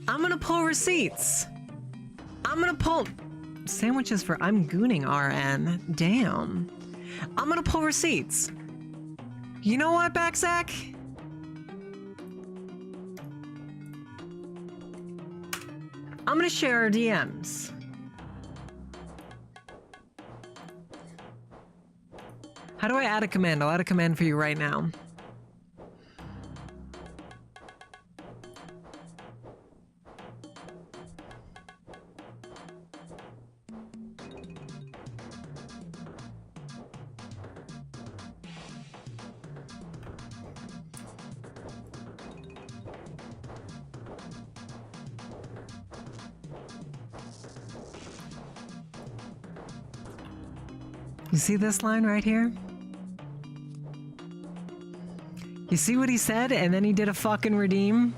I'm gonna pull receipts. I'm gonna pull sandwiches for I'm gooning RN. Damn. I'm gonna pull receipts. You know what, Backsack? I'm gonna share our DMs. How do I add a command? I'll add a command for you right now. You see this line right here? You see what he said, and then he did a fucking redeem?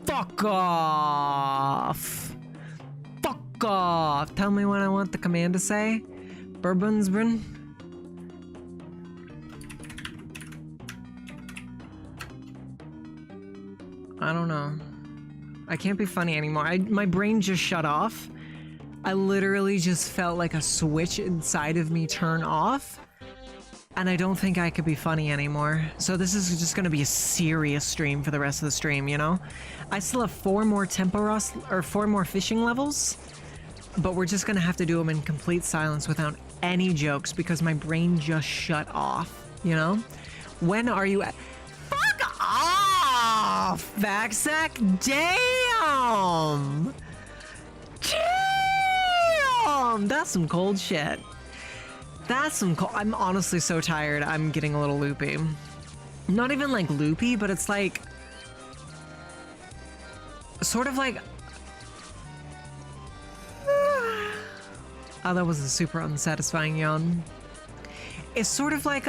Fuck off! Fuck off! Tell me what I want the command to say. Bourbonsbrin. I don't know. I can't be funny anymore. My brain just shut off. I literally just felt like a switch inside of me turn off, and I don't think I could be funny anymore. So this is just gonna be a serious stream for the rest of the stream, you know? I still have 4 more or 4 more fishing levels, but we're just gonna have to do them in complete silence without any jokes because my brain just shut off, you know? When are you at? Fuck off, Backsack! Damn! That's some cold shit. That's some cold. I'm honestly so tired. I'm getting a little loopy. Not even like loopy, but it's like sort of like oh, that was a super unsatisfying yawn. It's sort of like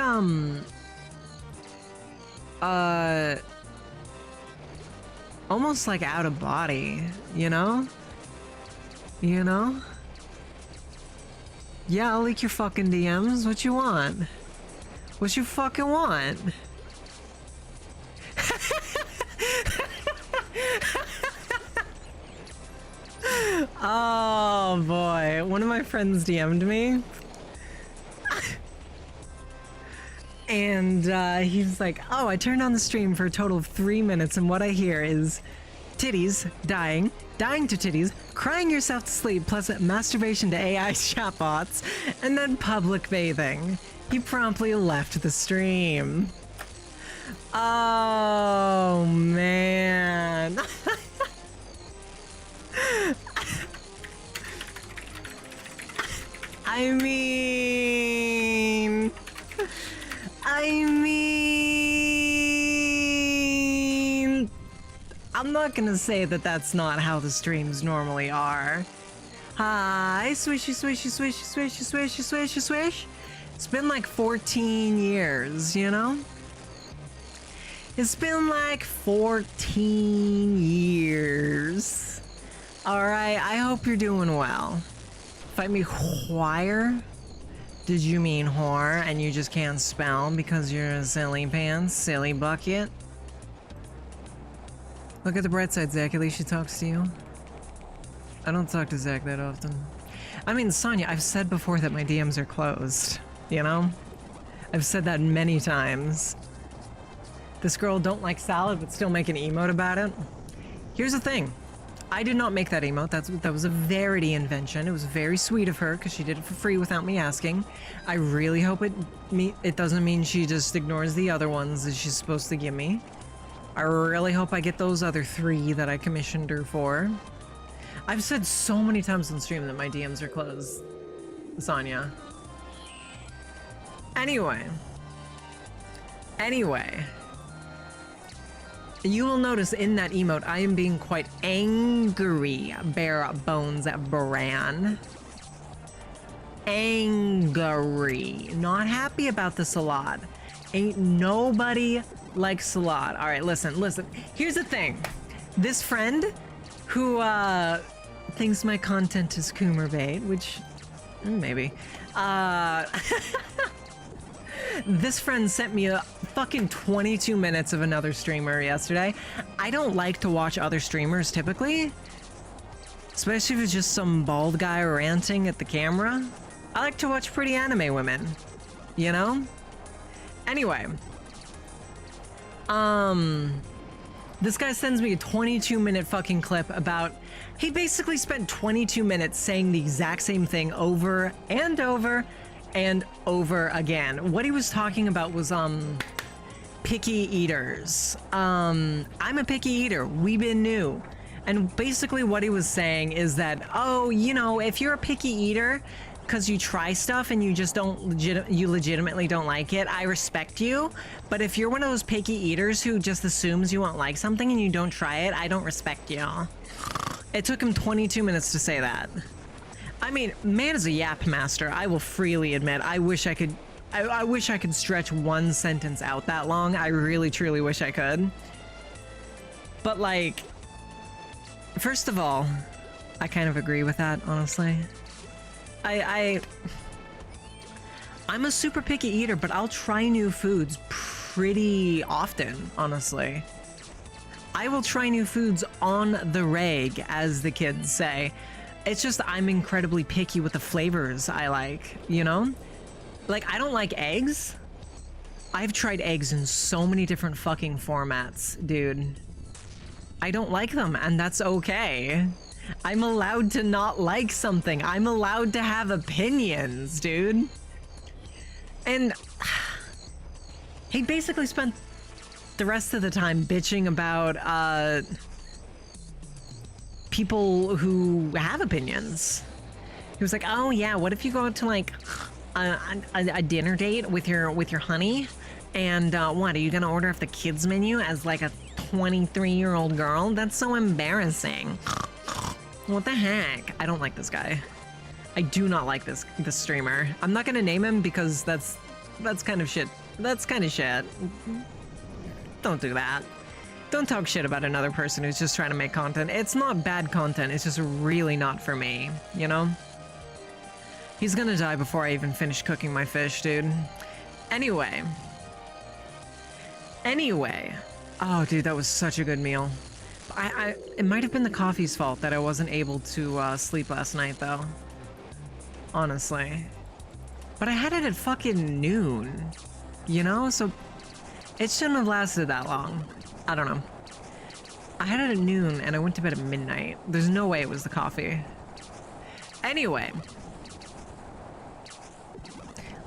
almost like out of body, you know? You know? Yeah, I'll leak your fucking DMs. What you want? What you fucking want? Oh boy, one of my friends DM'd me. And he's like, oh, I turned on the stream for a total of 3 minutes and what I hear is titties, dying to titties, crying yourself to sleep, plus masturbation to AI chatbots, and then public bathing. He promptly left the stream. Oh, man. I mean, I'm not gonna say that that's not how the streams normally are. Hi, swishy, swishy, swishy, swishy, swishy, swishy, swish. It's been like 14 years, you know? It's been like 14 years. Alright, I hope you're doing well. Fight me whore? Did you mean whore and you just can't spell because you're a silly pants, silly bucket? Look at the bright side, Zach. At least she talks to you. I don't talk to Zach that often. I mean, Sonia, I've said before that my DMs are closed, you know? I've said that many times. This girl don't like salad but still make an emote about it. Here's the thing. I did not make that emote. That was a Verity invention. It was very sweet of her because she did it for free without me asking. I really hope it doesn't mean she just ignores the other ones that she's supposed to give me. I really hope I get those other 3 that I commissioned her for. I've said so many times on stream that my DMs are closed, Sonia. Anyway. You will notice in that emote, I am being quite angry, bare bones Bran. Angry. Not happy about this a lot. Ain't nobody like Salad. All right, listen. Here's the thing. This friend who thinks my content is Coomer bait, which maybe. This friend sent me a fucking 22 minutes of another streamer yesterday. I don't like to watch other streamers typically, especially if it's just some bald guy ranting at the camera. I like to watch pretty anime women, you know? Anyway, this guy sends me a 22-minute fucking clip about, he basically spent 22 minutes saying the exact same thing over and over and over again. What he was talking about was, picky eaters. I'm a picky eater. We've been new. And basically what he was saying is that, oh, you know, if you're a picky eater, because you try stuff and you just you legitimately don't like it, I respect you. But if you're one of those picky eaters who just assumes you won't like something and you don't try it, I don't respect you. It took him 22 minutes to say that. I mean, man is a yap master. I will freely admit. I wish I could stretch one sentence out that long. I really, truly wish I could. But like, first of all, I kind of agree with that, honestly. I'm a super picky eater, but I'll try new foods pretty often, honestly. I will try new foods on the reg, as the kids say. It's just I'm incredibly picky with the flavors I like, you know? Like, I don't like eggs. I've tried eggs in so many different fucking formats, dude. I don't like them, and that's okay. I'm allowed to not like something. I'm allowed to have opinions, dude. And he basically spent the rest of the time bitching about people who have opinions. He was like, "Oh yeah, what if you go out to like a dinner date with your honey, and what are you gonna order off the kids menu as like a 23-year-old girl? That's so embarrassing." What the heck? I don't like this guy. I do not like this streamer. I'm not gonna name him because that's kind of shit. That's kind of shit. Don't do that. Don't talk shit about another person who's just trying to make content. It's not bad content. It's just really not for me, you know? He's gonna die before I even finish cooking my fish, dude. Anyway. Oh, dude, that was such a good meal. It might have been the coffee's fault that I wasn't able to sleep last night, though. Honestly. But I had it at fucking noon, you know? So it shouldn't have lasted that long. I don't know. I had it at noon and I went to bed at midnight. There's no way it was the coffee. Anyway.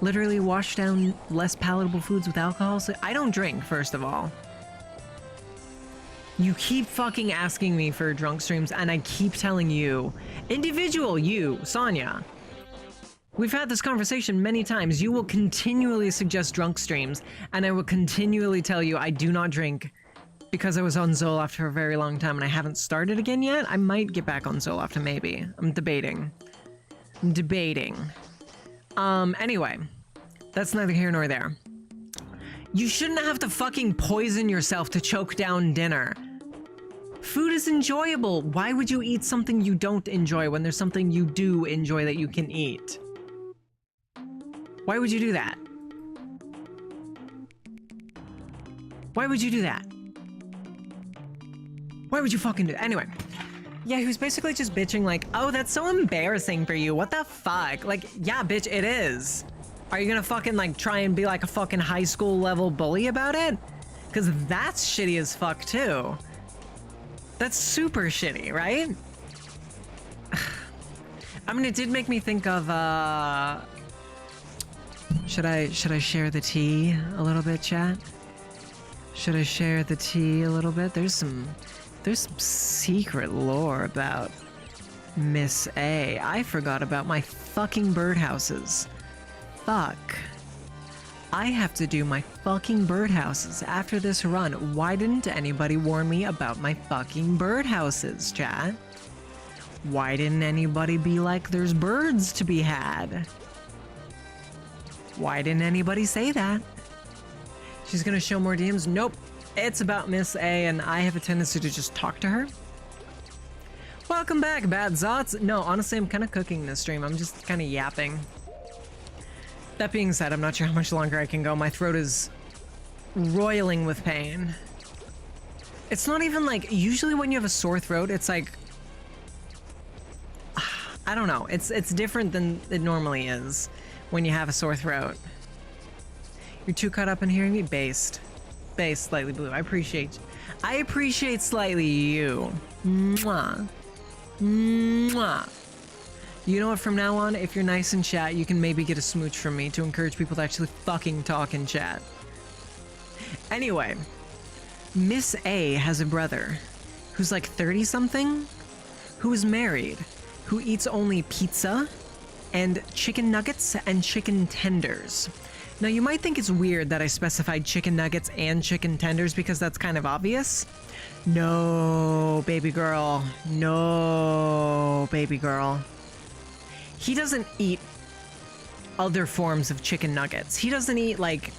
Literally wash down less palatable foods with alcohol. So I don't drink, first of all. You keep fucking asking me for drunk streams, and I keep telling you, individual you, Sonia, We've had this conversation many times. You will continually suggest drunk streams, and I will continually tell you I do not drink because I was on Zoloft for a very long time and I haven't started again yet. I might get back on Zoloft, maybe. I'm debating. Anyway, that's neither here nor there. You shouldn't have to fucking poison yourself to choke down dinner. Food is enjoyable. Why would you eat something you don't enjoy when there's something you do enjoy that you can eat? Why would you do that? Why would you do that? Why would you fucking do that? Anyway. Yeah, he was basically just bitching like, oh, that's so embarrassing for you. What the fuck? Like, yeah, bitch, it is. Are you gonna fucking like try and be like a fucking high school level bully about it? Because that's shitty as fuck too. That's super shitty, right? I mean, it did make me think of, should I share the tea a little bit, chat? Should I share the tea a little bit? There's some secret lore about Miss A. I forgot about my fucking birdhouses. Fuck. I have to do my fucking birdhouses after this run. Why didn't anybody warn me about my fucking birdhouses, chat? Why didn't anybody be like, there's birds to be had? Why didn't anybody say that? She's gonna show more DMs? Nope. It's about Miss A, and I have a tendency to just talk to her. Welcome back, Bad Zots. No, honestly, I'm kind of cooking this stream. I'm just kind of yapping. That being said, I'm not sure how much longer I can go. My throat is roiling with pain. It's not even like, usually when you have a sore throat, it's like, I don't know. It's different than it normally is when you have a sore throat. You're too caught up in hearing me? Based, slightly blue. I appreciate slightly you. Mwah. Mwah. You know what, from now on, if you're nice in chat, you can maybe get a smooch from me to encourage people to actually fucking talk in chat. Anyway, Miss A has a brother who's like 30-something, who is married, who eats only pizza and chicken nuggets and chicken tenders. Now, you might think it's weird that I specified chicken nuggets and chicken tenders because that's kind of obvious. No, baby girl. No, baby girl. He doesn't eat other forms of chicken nuggets. He doesn't eat like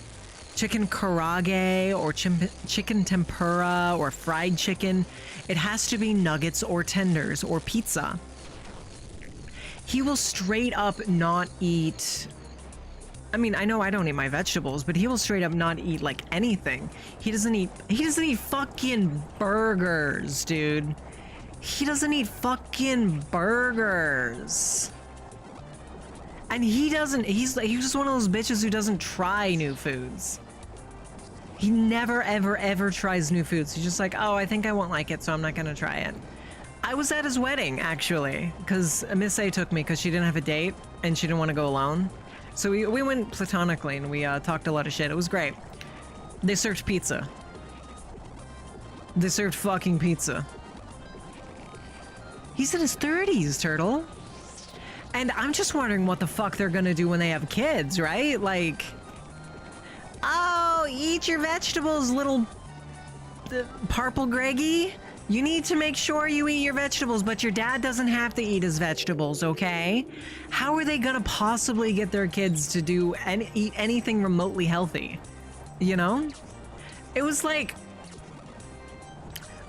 chicken karage or chicken tempura or fried chicken. It has to be nuggets or tenders or pizza. He will straight up not eat... I mean, I know I don't eat my vegetables, but he will straight up not eat like anything. He doesn't eat fucking burgers, dude. He doesn't eat fucking burgers. And he's just one of those bitches who doesn't try new foods. He never, ever, ever tries new foods. He's just like, oh, I think I won't like it, so I'm not gonna try it. I was at his wedding, actually, because Miss A took me because she didn't have a date and she didn't want to go alone. So we went platonically and we talked a lot of shit. It was great. They served pizza. They served fucking pizza. He's in his 30s, Turtle. And I'm just wondering what the fuck they're gonna do when they have kids, right? Like, oh, eat your vegetables, little purple Greggy. You need to make sure you eat your vegetables, but your dad doesn't have to eat his vegetables, okay? How are they gonna possibly get their kids to do eat anything remotely healthy? You know? It was like,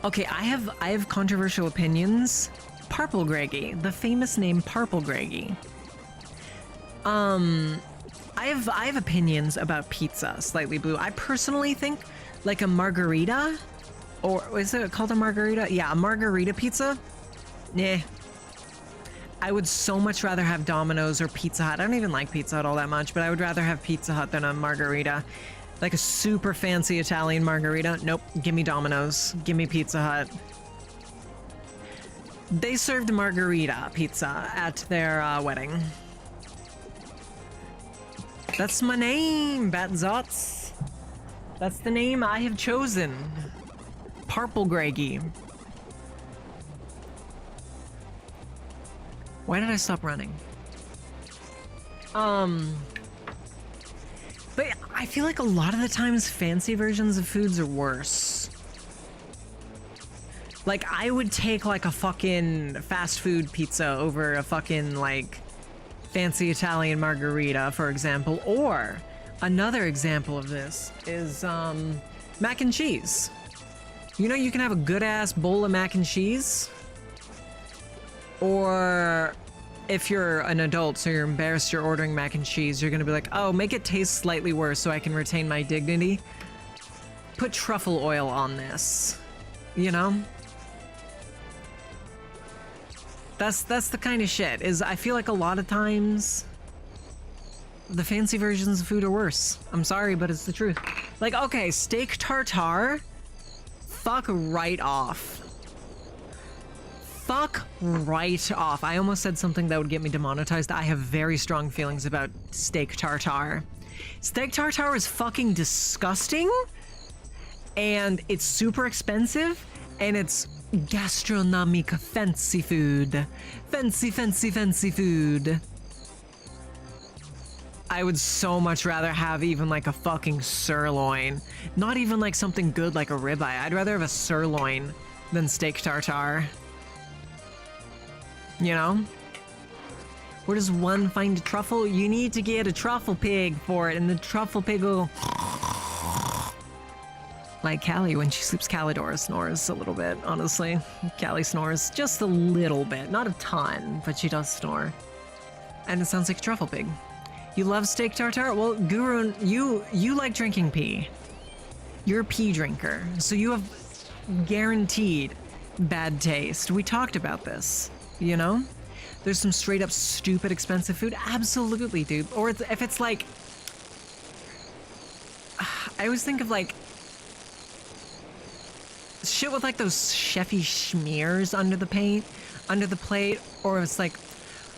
okay, I have controversial opinions. Purple Greggy, the famous name Purple Greggy. I have opinions about pizza, Slightly Blue. I personally think like a margarita. Or is it called a margarita? Yeah, a margarita pizza? Nah. I would so much rather have Domino's or Pizza Hut. I don't even like Pizza Hut all that much, but I would rather have Pizza Hut than a margarita. Like a super fancy Italian margarita. Nope, give me Domino's. Give me Pizza Hut. They served margarita pizza at their wedding. That's my name, Batzots. That's the name I have chosen. Purple Greggy. Why did I stop running? But I feel like a lot of the times fancy versions of foods are worse. Like, I would take like a fucking fast food pizza over a fucking like fancy Italian margarita, for example. Or another example of this is mac and cheese. You know, you can have a good ass bowl of mac and cheese, or if you're an adult, so you're embarrassed you're ordering mac and cheese, you're gonna be like, oh, make it taste slightly worse so I can retain my dignity. Put truffle oil on this, you know? That's the kind of shit, is I feel like a lot of times the fancy versions of food are worse. I'm sorry, but it's the truth. Like, okay, steak tartare, fuck right off. Fuck right off. I almost said something that would get me demonetized. I have very strong feelings about steak tartare. Steak tartare is fucking disgusting, and it's super expensive, and it's gastronomic fancy food. Fancy, fancy, fancy food. I would so much rather have even like a fucking sirloin. Not even like something good like a ribeye. I'd rather have a sirloin than steak tartare. You know? Where does one find a truffle? You need to get a truffle pig for it, and the truffle pig will... Like Callie when she sleeps. Callidora snores a little bit, honestly. Callie snores just a little bit. Not a ton, but she does snore. And it sounds like a truffle pig. You love steak tartare? Well, Guru, you like drinking pee. You're a pee drinker, so you have guaranteed bad taste. We talked about this, you know? There's some straight up stupid expensive food. Absolutely, dude. Or if it's like... I always think of like... shit with like those chefy schmears under the plate, or it's like,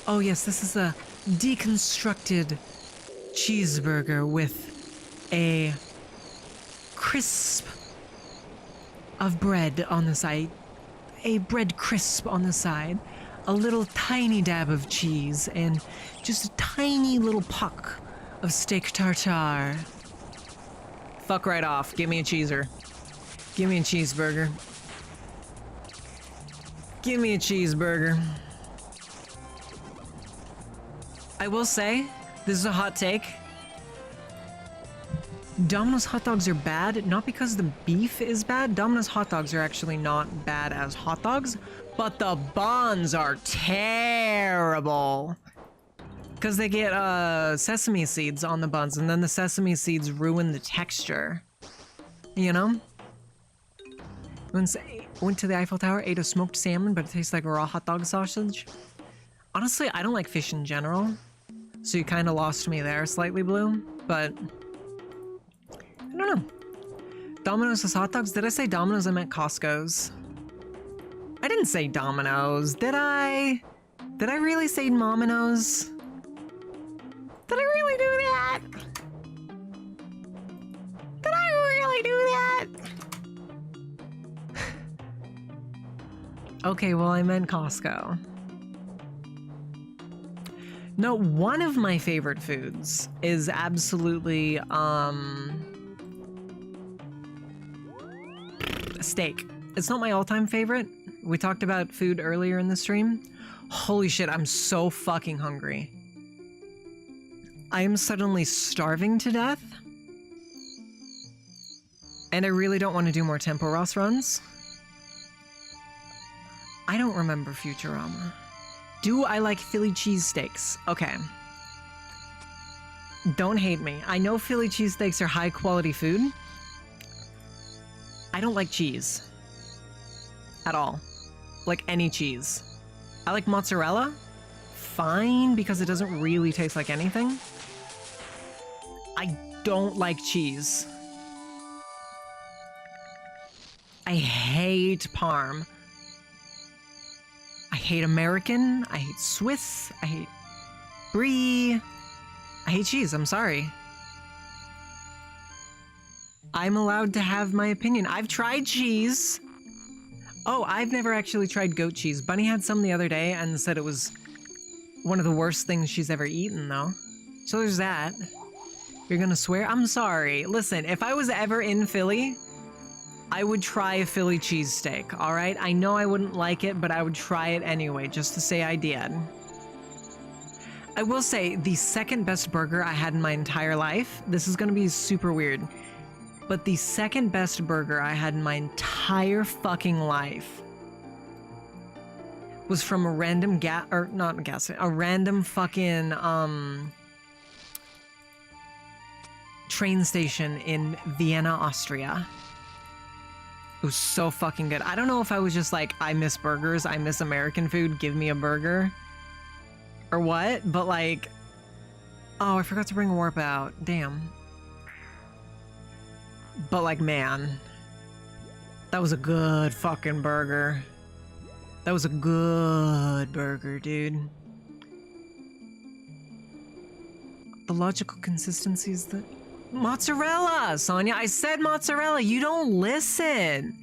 oh yes, this is a deconstructed cheeseburger with a crisp of bread on the side, a bread crisp on the side, a little tiny dab of cheese, and just a tiny little puck of steak tartare. Fuck right off, give me a cheeser. Give me a cheeseburger. Give me a cheeseburger. I will say, this is a hot take. Domino's hot dogs are bad, not because the beef is bad. Domino's hot dogs are actually not bad as hot dogs, but the buns are terrible. Because they get sesame seeds on the buns, and then the sesame seeds ruin the texture. You know? Went to the Eiffel Tower, ate a smoked salmon, but it tastes like raw hot dog sausage. Honestly, I don't like fish in general, so you kind of lost me there, Slightly Blue, but I don't know. Domino's is hot dogs? Did I say Domino's? I meant Costco's. I didn't say Domino's, did I? Did I really say Momino's? Did I really do that? Did I really do that? Okay, well, I meant Costco. No, one of my favorite foods is absolutely, steak. It's not my all-time favorite. We talked about food earlier in the stream. Holy shit, I'm so fucking hungry. I am suddenly starving to death. And I really don't want to do more Tempo Ross runs. I don't remember Futurama. Do I like Philly cheesesteaks? Okay. Don't hate me. I know Philly cheesesteaks are high quality food. I don't like cheese. At all. Like any cheese. I like mozzarella. Fine, because it doesn't really taste like anything. I don't like cheese. I hate Parm. I hate American, I hate Swiss, I hate Brie. I hate cheese, I'm sorry. I'm allowed to have my opinion. I've tried cheese. Oh, I've never actually tried goat cheese. Bunny had some the other day and said it was one of the worst things she's ever eaten, though. So there's that. You're gonna swear? I'm sorry. Listen, if I was ever in Philly, I would try a Philly cheesesteak, all right? I know I wouldn't like it, but I would try it anyway, just to say I did. I will say, the second best burger I had in my entire life, this is gonna be super weird, but the second best burger I had in my entire fucking life was from a random a random fucking, train station in Vienna, Austria. It was so fucking good. I don't know if I was just like, I miss burgers, I miss American food, give me a burger, or what, but like, oh, I forgot to bring a warp out, damn. But like, man, that was a good fucking burger. That was a good burger, dude. The logical consistency is the mozzarella, Sonia. I said mozzarella. You don't listen.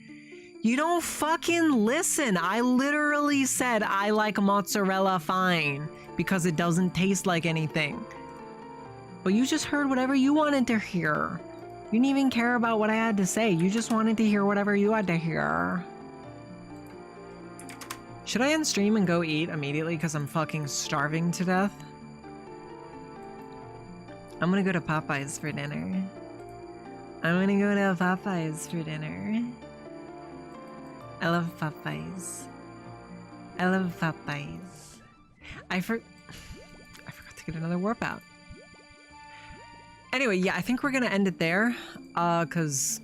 You don't fucking listen. I literally said I like mozzarella fine because it doesn't taste like anything. But you just heard whatever you wanted to hear. You didn't even care about what I had to say. You just wanted to hear whatever you had to hear. Should I end stream and go eat immediately because I'm fucking starving to death? I'm gonna go to Popeyes for dinner. I'm gonna go to Popeyes for dinner. I love Popeyes. I love Popeyes. I forgot to get another warp out. Anyway, yeah, I think we're gonna end it there. Cause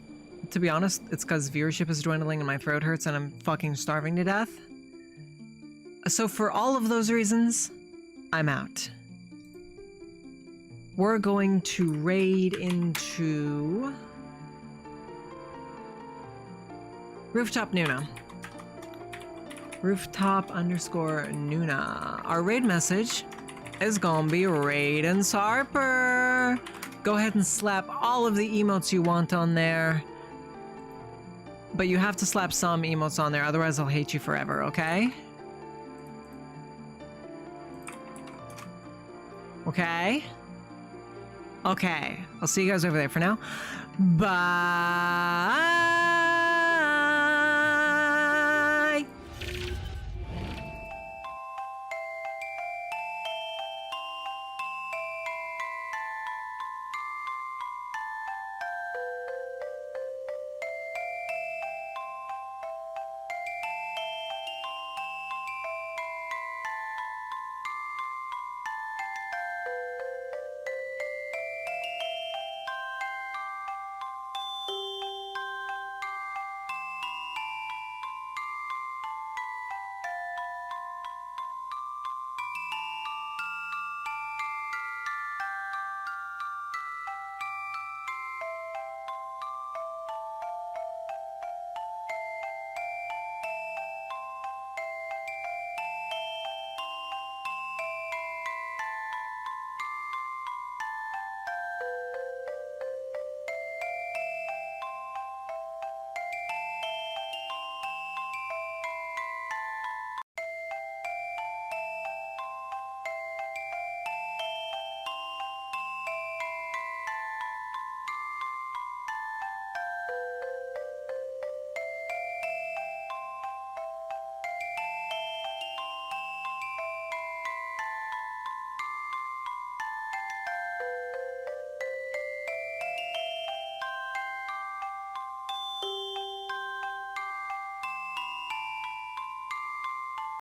to be honest, it's cause viewership is dwindling and my throat hurts and I'm fucking starving to death. So for all of those reasons, I'm out. We're going to raid into Rooftop Nuna. Rooftop_Nuna. Our raid message is gonna be Cadence Harper. Go ahead and slap all of the emotes you want on there. But you have to slap some emotes on there, otherwise I'll hate you forever, okay? Okay? Okay. I'll see you guys over there for now. Bye!